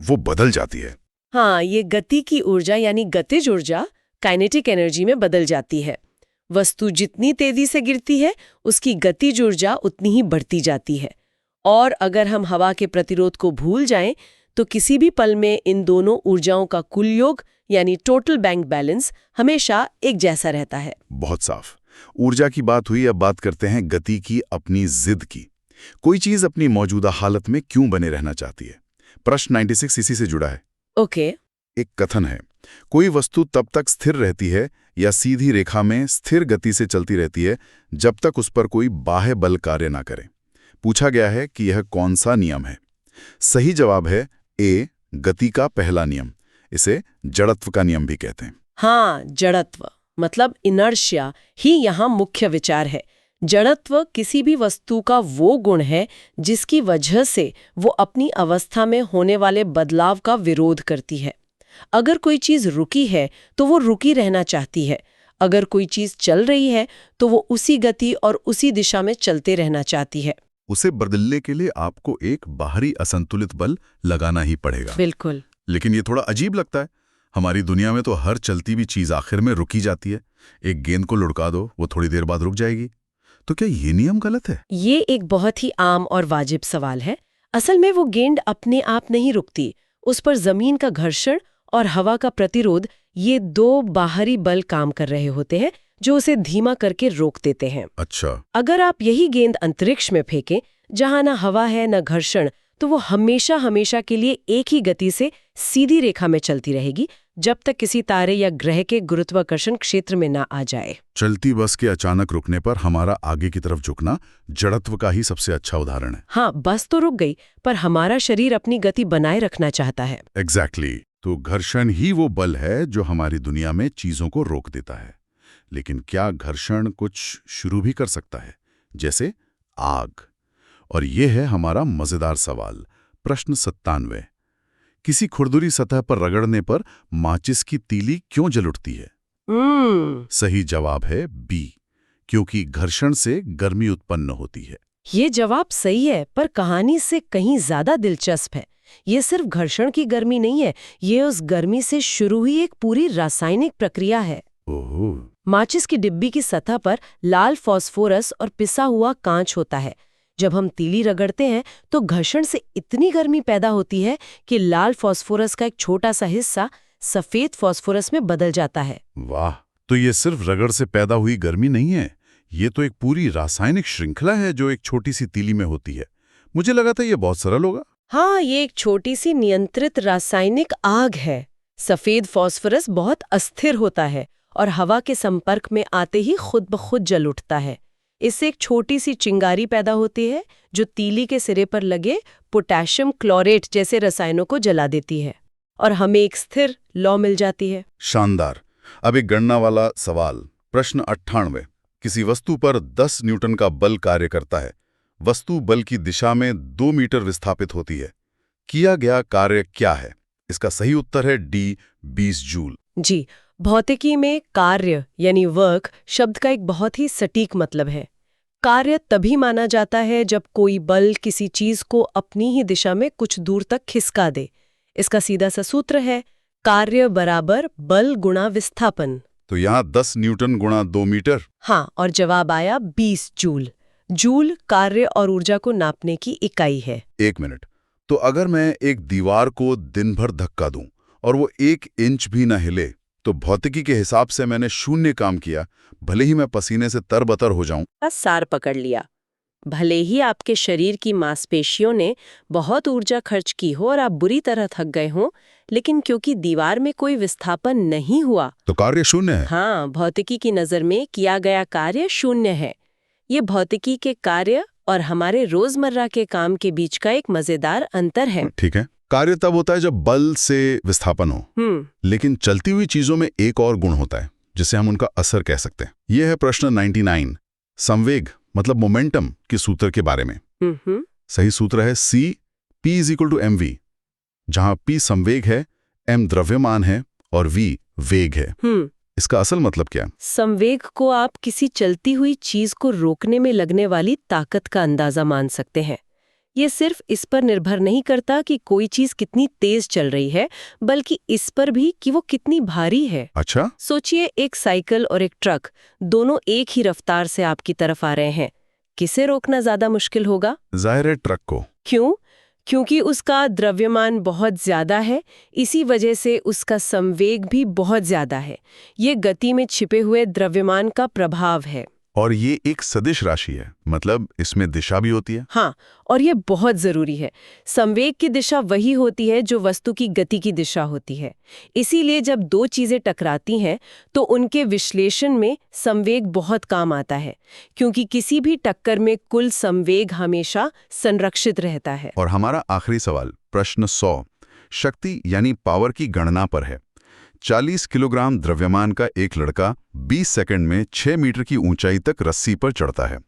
वो बदल जाती है। हाँ, ये गति की ऊर्जा यानी गतिज ऊर्जा काइनेटिक एनर्जी में बदल जाती है। वस्तु जितनी तेजी से गिरती है उसकी गतिज ऊर्जा उतनी ही बढ़ती जाती है। और अगर हम हवा के प्रतिरोध को भूल जाएं तो किसी भी पल में इन दोनों ऊर्जाओं का कुल योग यानी टोटल बैंक बैलेंस हमेशा एक जैसा रहता है। बहुत साफ। ऊर्जा की बात हुई, अब बात करते हैं गति की, अपनी जिद की। कोई चीज अपनी मौजूदा हालत में क्यों बने रहना चाहती है? प्रश्न 96 इसी से जुड़ा है। ओके। एक कथन है, कोई वस्तु तब तक स्थिर रहती है या सीधी रेखा में स्थिर गति से चलती रहती है जब तक उस पर कोई बाह्य बल कार्य ना करे। पूछा गया है कि यह कौन सा नियम है? सही जवाब है ए, गति का पहला नियम। इसे जड़त्व का नियम भी कहते हैं। हाँ, जड़त्व मतलब इनर्शिया ही यहाँ मुख्य विचार है। जड़त्व किसी भी वस्तु का वो गुण है जिसकी वजह से वो अपनी अवस्था में होने वाले बदलाव का विरोध करती है। अगर कोई चीज रुकी है तो वो रुकी रहना चाहती है। अगर कोई चीज चल रही है तो वो उसी गति और उसी दिशा में चलते रहना चाहती है। उसे बदलने के लिए आपको एक बाहरी असंतुलित बल लगाना ही पड़ेगा। बिल्कुल। लेकिन ये थोड़ा अजीब लगता है। हमारी दुनिया में तो हर चलती हुई चीज आखिर में रुकी जाती है। एक गेंद को लुढ़का दो, वो थोड़ी देर बाद रुक जाएगी। तो क्या ये नियम गलत है? ये एक बहुत ही आम और वाजिब सवाल है। असल में वो गेंद अपने आप नहीं रुकती। उस पर जमीन का घर्षण और हवा का प्रतिरोध, ये दो बाहरी बल काम कर रहे होते हैं जो उसे धीमा करके रोक देते हैं। अच्छा। अगर आप यही गेंद अंतरिक्ष में फेंकें जहां ना हवा है न घर्षण, तो वो हमेशा हमेशा के लिए एक ही गति से सीधी रेखा में चलती रहेगी जब तक किसी तारे या ग्रह के गुरुत्वाकर्षण क्षेत्र में ना आ जाए। चलती बस के अचानक रुकने पर हमारा आगे की तरफ झुकना जड़त्व का ही सबसे अच्छा उदाहरण है। हाँ, बस तो रुक गई पर हमारा शरीर अपनी गति बनाए रखना चाहता है। एग्जैक्टली। तो घर्षण ही वो बल है जो हमारी दुनिया में चीजों को रोक देता है। लेकिन क्या घर्षण कुछ शुरू भी कर सकता है, जैसे आग? और ये है हमारा मजेदार सवाल, प्रश्न 97। किसी खुरदुरी सतह पर रगड़ने पर माचिस की तीली क्यों जल उठती है? सही जवाब है बी, क्योंकि घर्षण से गर्मी उत्पन्न होती है। ये जवाब सही है, पर कहानी से कहीं ज्यादा दिलचस्प है। ये सिर्फ घर्षण की गर्मी नहीं है, ये उस गर्मी से शुरू हुई एक पूरी रासायनिक प्रक्रिया है। ओहो। माचिस की डिब्बी की सतह पर लाल फास्फोरस और पिसा हुआ कांच होता है। जब हम तीली रगड़ते हैं तो घर्षण से इतनी गर्मी पैदा होती है कि लाल फास्फोरस का एक छोटा सा हिस्सा सफेद फास्फोरस में बदल जाता है। वाह, तो ये सिर्फ रगड़ से पैदा हुई गर्मी नहीं है, ये तो एक पूरी रासायनिक श्रृंखला है जो एक छोटी सी तीली में होती है। मुझे लगा था ये बहुत सरल होगा। हाँ, ये एक छोटी सी नियंत्रित रासायनिक आग है। सफेद फास्फोरस बहुत अस्थिर होता है और हवा के संपर्क में आते ही खुद ब खुद जल उठता है। इससे एक छोटी सी चिंगारी पैदा होती है जो तीली के सिरे पर लगे पोटेशियम क्लोरेट जैसे रसायनों को जला देती है और हमें एक स्थिर लौ मिल जाती है। शानदार। अब एक गणना वाला सवाल, प्रश्न 98। किसी वस्तु पर 10 न्यूटन का बल कार्य करता है। वस्तु बल की दिशा में 2 मीटर विस्थापित होती है। किया गया कार्य क्या है? इसका सही उत्तर है डी, 20 जूल। जी, भौतिकी में कार्य यानी वर्क शब्द का एक बहुत ही सटीक मतलब है। कार्य तभी माना जाता है जब कोई बल किसी चीज को अपनी ही दिशा में कुछ दूर तक खिसका दे। इसका सीधा सा सूत्र है कार्य बराबर बल गुणा विस्थापन। तो यहाँ 10 न्यूटन गुणा 2 मीटर। हाँ, और जवाब आया 20 जूल। जूल कार्य और ऊर्जा को नापने की इकाई है। 1 मिनट, तो अगर मैं एक दीवार को दिन भर धक्का दूं और वो 1 इंच भी न हिले, तो भौतिकी के हिसाब से मैंने शून्य काम किया, भले ही मैं पसीने से तरबतर हो जाऊं। बस सार पकड़ लिया। भले ही आपके शरीर की मांसपेशियों ने बहुत ऊर्जा खर्च की हो और आप बुरी तरह थक गए हों, लेकिन क्योंकि दीवार में कोई विस्थापन नहीं हुआ तो कार्य शून्य है। हाँ, भौतिकी की नजर में किया गया कार्य शून्य है। ये भौतिकी के कार्य और हमारे रोजमर्रा के काम के बीच का एक मजेदार अंतर है। ठीक है। कार्य तब होता है जब बल से विस्थापन हो, लेकिन चलती हुई चीजों में एक और गुण होता है जिसे हम उनका असर कह सकते हैं। यह है प्रश्न 99, संवेग मतलब मोमेंटम के सूत्र के बारे में। सही सूत्र है P=mv, जहां P संवेग है, m द्रव्यमान है और v वेग है। इसका असल मतलब क्या है? संवेग को आप किसी चलती हुई चीज को रोकने में लगने वाली ताकत का अंदाजा मान सकते हैं। ये सिर्फ इस पर निर्भर नहीं करता कि कोई चीज कितनी तेज चल रही है, बल्कि इस पर भी कि वो कितनी भारी है। अच्छा। सोचिए, एक साइकिल और एक ट्रक दोनों एक ही रफ्तार से आपकी तरफ आ रहे हैं। किसे रोकना ज्यादा मुश्किल होगा? जाहिर है ट्रक को। क्यों? क्योंकि उसका द्रव्यमान बहुत ज्यादा है, इसी वजह से उसका संवेग भी बहुत ज्यादा है। ये गति में छिपे हुए द्रव्यमान का प्रभाव है। और ये एक सदिश राशि है, मतलब इसमें दिशा भी होती है। हाँ, और ये बहुत जरूरी है। संवेग की दिशा वही होती है जो वस्तु की गति की दिशा होती है। इसीलिए जब दो चीजें टकराती हैं तो उनके विश्लेषण में संवेग बहुत काम आता है, क्योंकि किसी भी टक्कर में कुल संवेग हमेशा संरक्षित रहता है। और हमारा आखिरी सवाल, प्रश्न 100, शक्ति यानी पावर की गणना पर है। 40 किलोग्राम द्रव्यमान का एक लड़का 20 सेकंड में 6 मीटर की ऊंचाई तक रस्सी पर चढ़ता है।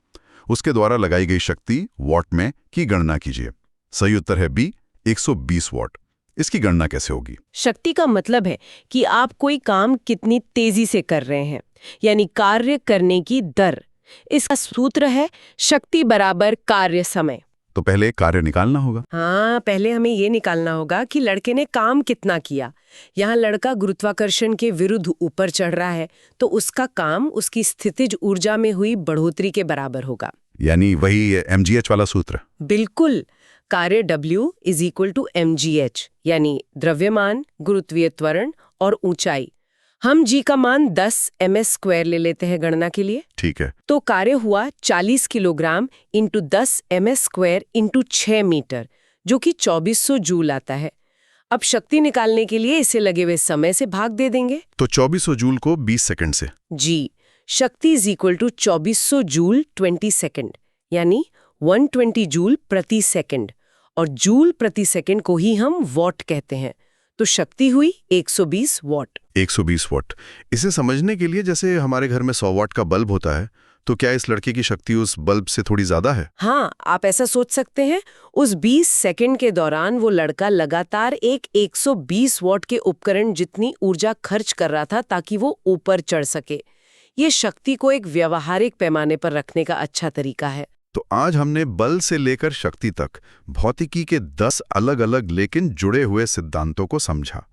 उसके द्वारा लगाई गई शक्ति वॉट में की गणना कीजिए। सही उत्तर है बी, 120 वॉट। इसकी गणना कैसे होगी? शक्ति का मतलब है कि आप कोई काम कितनी तेजी से कर रहे हैं, यानी कार्य करने की दर। इसका सूत्र है शक्ति बराबर कार्य समय। तो पहले कार्य निकालना होगा। हाँ, पहले हमें ये निकालना होगा कि लड़के ने काम कितना किया। यहाँ लड़का गुरुत्वाकर्षण के विरुद्ध ऊपर चढ़ रहा है, तो उसका काम उसकी स्थितिज ऊर्जा में हुई बढ़ोतरी के बराबर होगा। यानी वही mgh वाला सूत्र। बिल्कुल। कार्य W = mgh, यानी द्रव्यमान, गुरुत्वीय त्वरण और ऊंचाई। हम g का मान 10 ms² ले लेते हैं गणना के लिए। ठीक है। तो कार्य हुआ 40 kilogram into 10 ms² into 6 metre, जो कि 2400 जूल आता है। अब शक्ति निकालने के लिए इसे लगे हुए समय से भाग दे देंगे। तो 2400 जूल को 20 सेकंड से। जी, शक्ति = 2400 जूल 20 सेकंड, यानी 120 जूल प्रति सेकंड। और जूल प्रति सेकंड को ही हम वॉट कहते हैं। तो शक्ति हुई 120 वॉट। 120 वॉट। इसे समझने के लिए जैसे हमारे घर में 100 वॉट का बल्ब होता है, तो क्या इस लड़के की शक्ति उस बल्ब से थोड़ी ज्यादा है? हाँ, आप ऐसा सोच सकते हैं। उस 20 सेकंड के दौरान वो लड़का लगातार एक 120 वॉट के उपकरण जितनी ऊर्जा खर्च कर रहा था ताकि वो ऊपर चढ़ सके। ये शक्ति को एक व्यावहारिक पैमाने पर रखने का अच्छा तरीका है। तो आज हमने बल से लेकर शक्ति तक भौतिकी के 10 अलग-अलग लेकिन जुड़े हुए सिद्धांतों को समझा।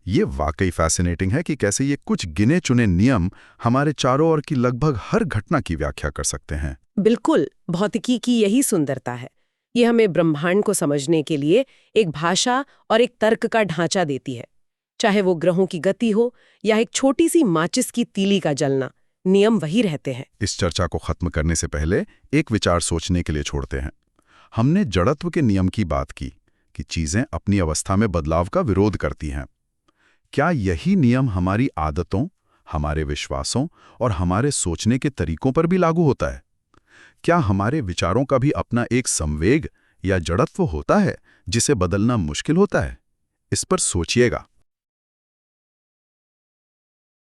ये वाकई फैसिनेटिंग है कि कैसे ये कुछ गिने चुने नियम हमारे चारों ओर की लगभग हर घटना की व्याख्या कर सकते हैं। बिल्कुल, भौतिकी की यही सुंदरता है। ये हमें ब्रह्मांड को समझने के लिए एक भाषा और एक तर्क का ढांचा देती है। चाहे वो ग्रहों की गति हो या एक छोटी सी माचिस की तीली का जलना, नियम वही रहते हैं। इस चर्चा को खत्म करने से पहले एक विचार सोचने के लिए छोड़ते हैं। हमने जड़त्व के नियम की बात की कि चीजें अपनी अवस्था में बदलाव का विरोध करती हैं। क्या यही नियम हमारी आदतों, हमारे विश्वासों और हमारे सोचने के तरीकों पर भी लागू होता है? क्या हमारे विचारों का भी अपना एक संवेग या जड़त्व होता है जिसे बदलना मुश्किल होता है? इस पर सोचिएगा।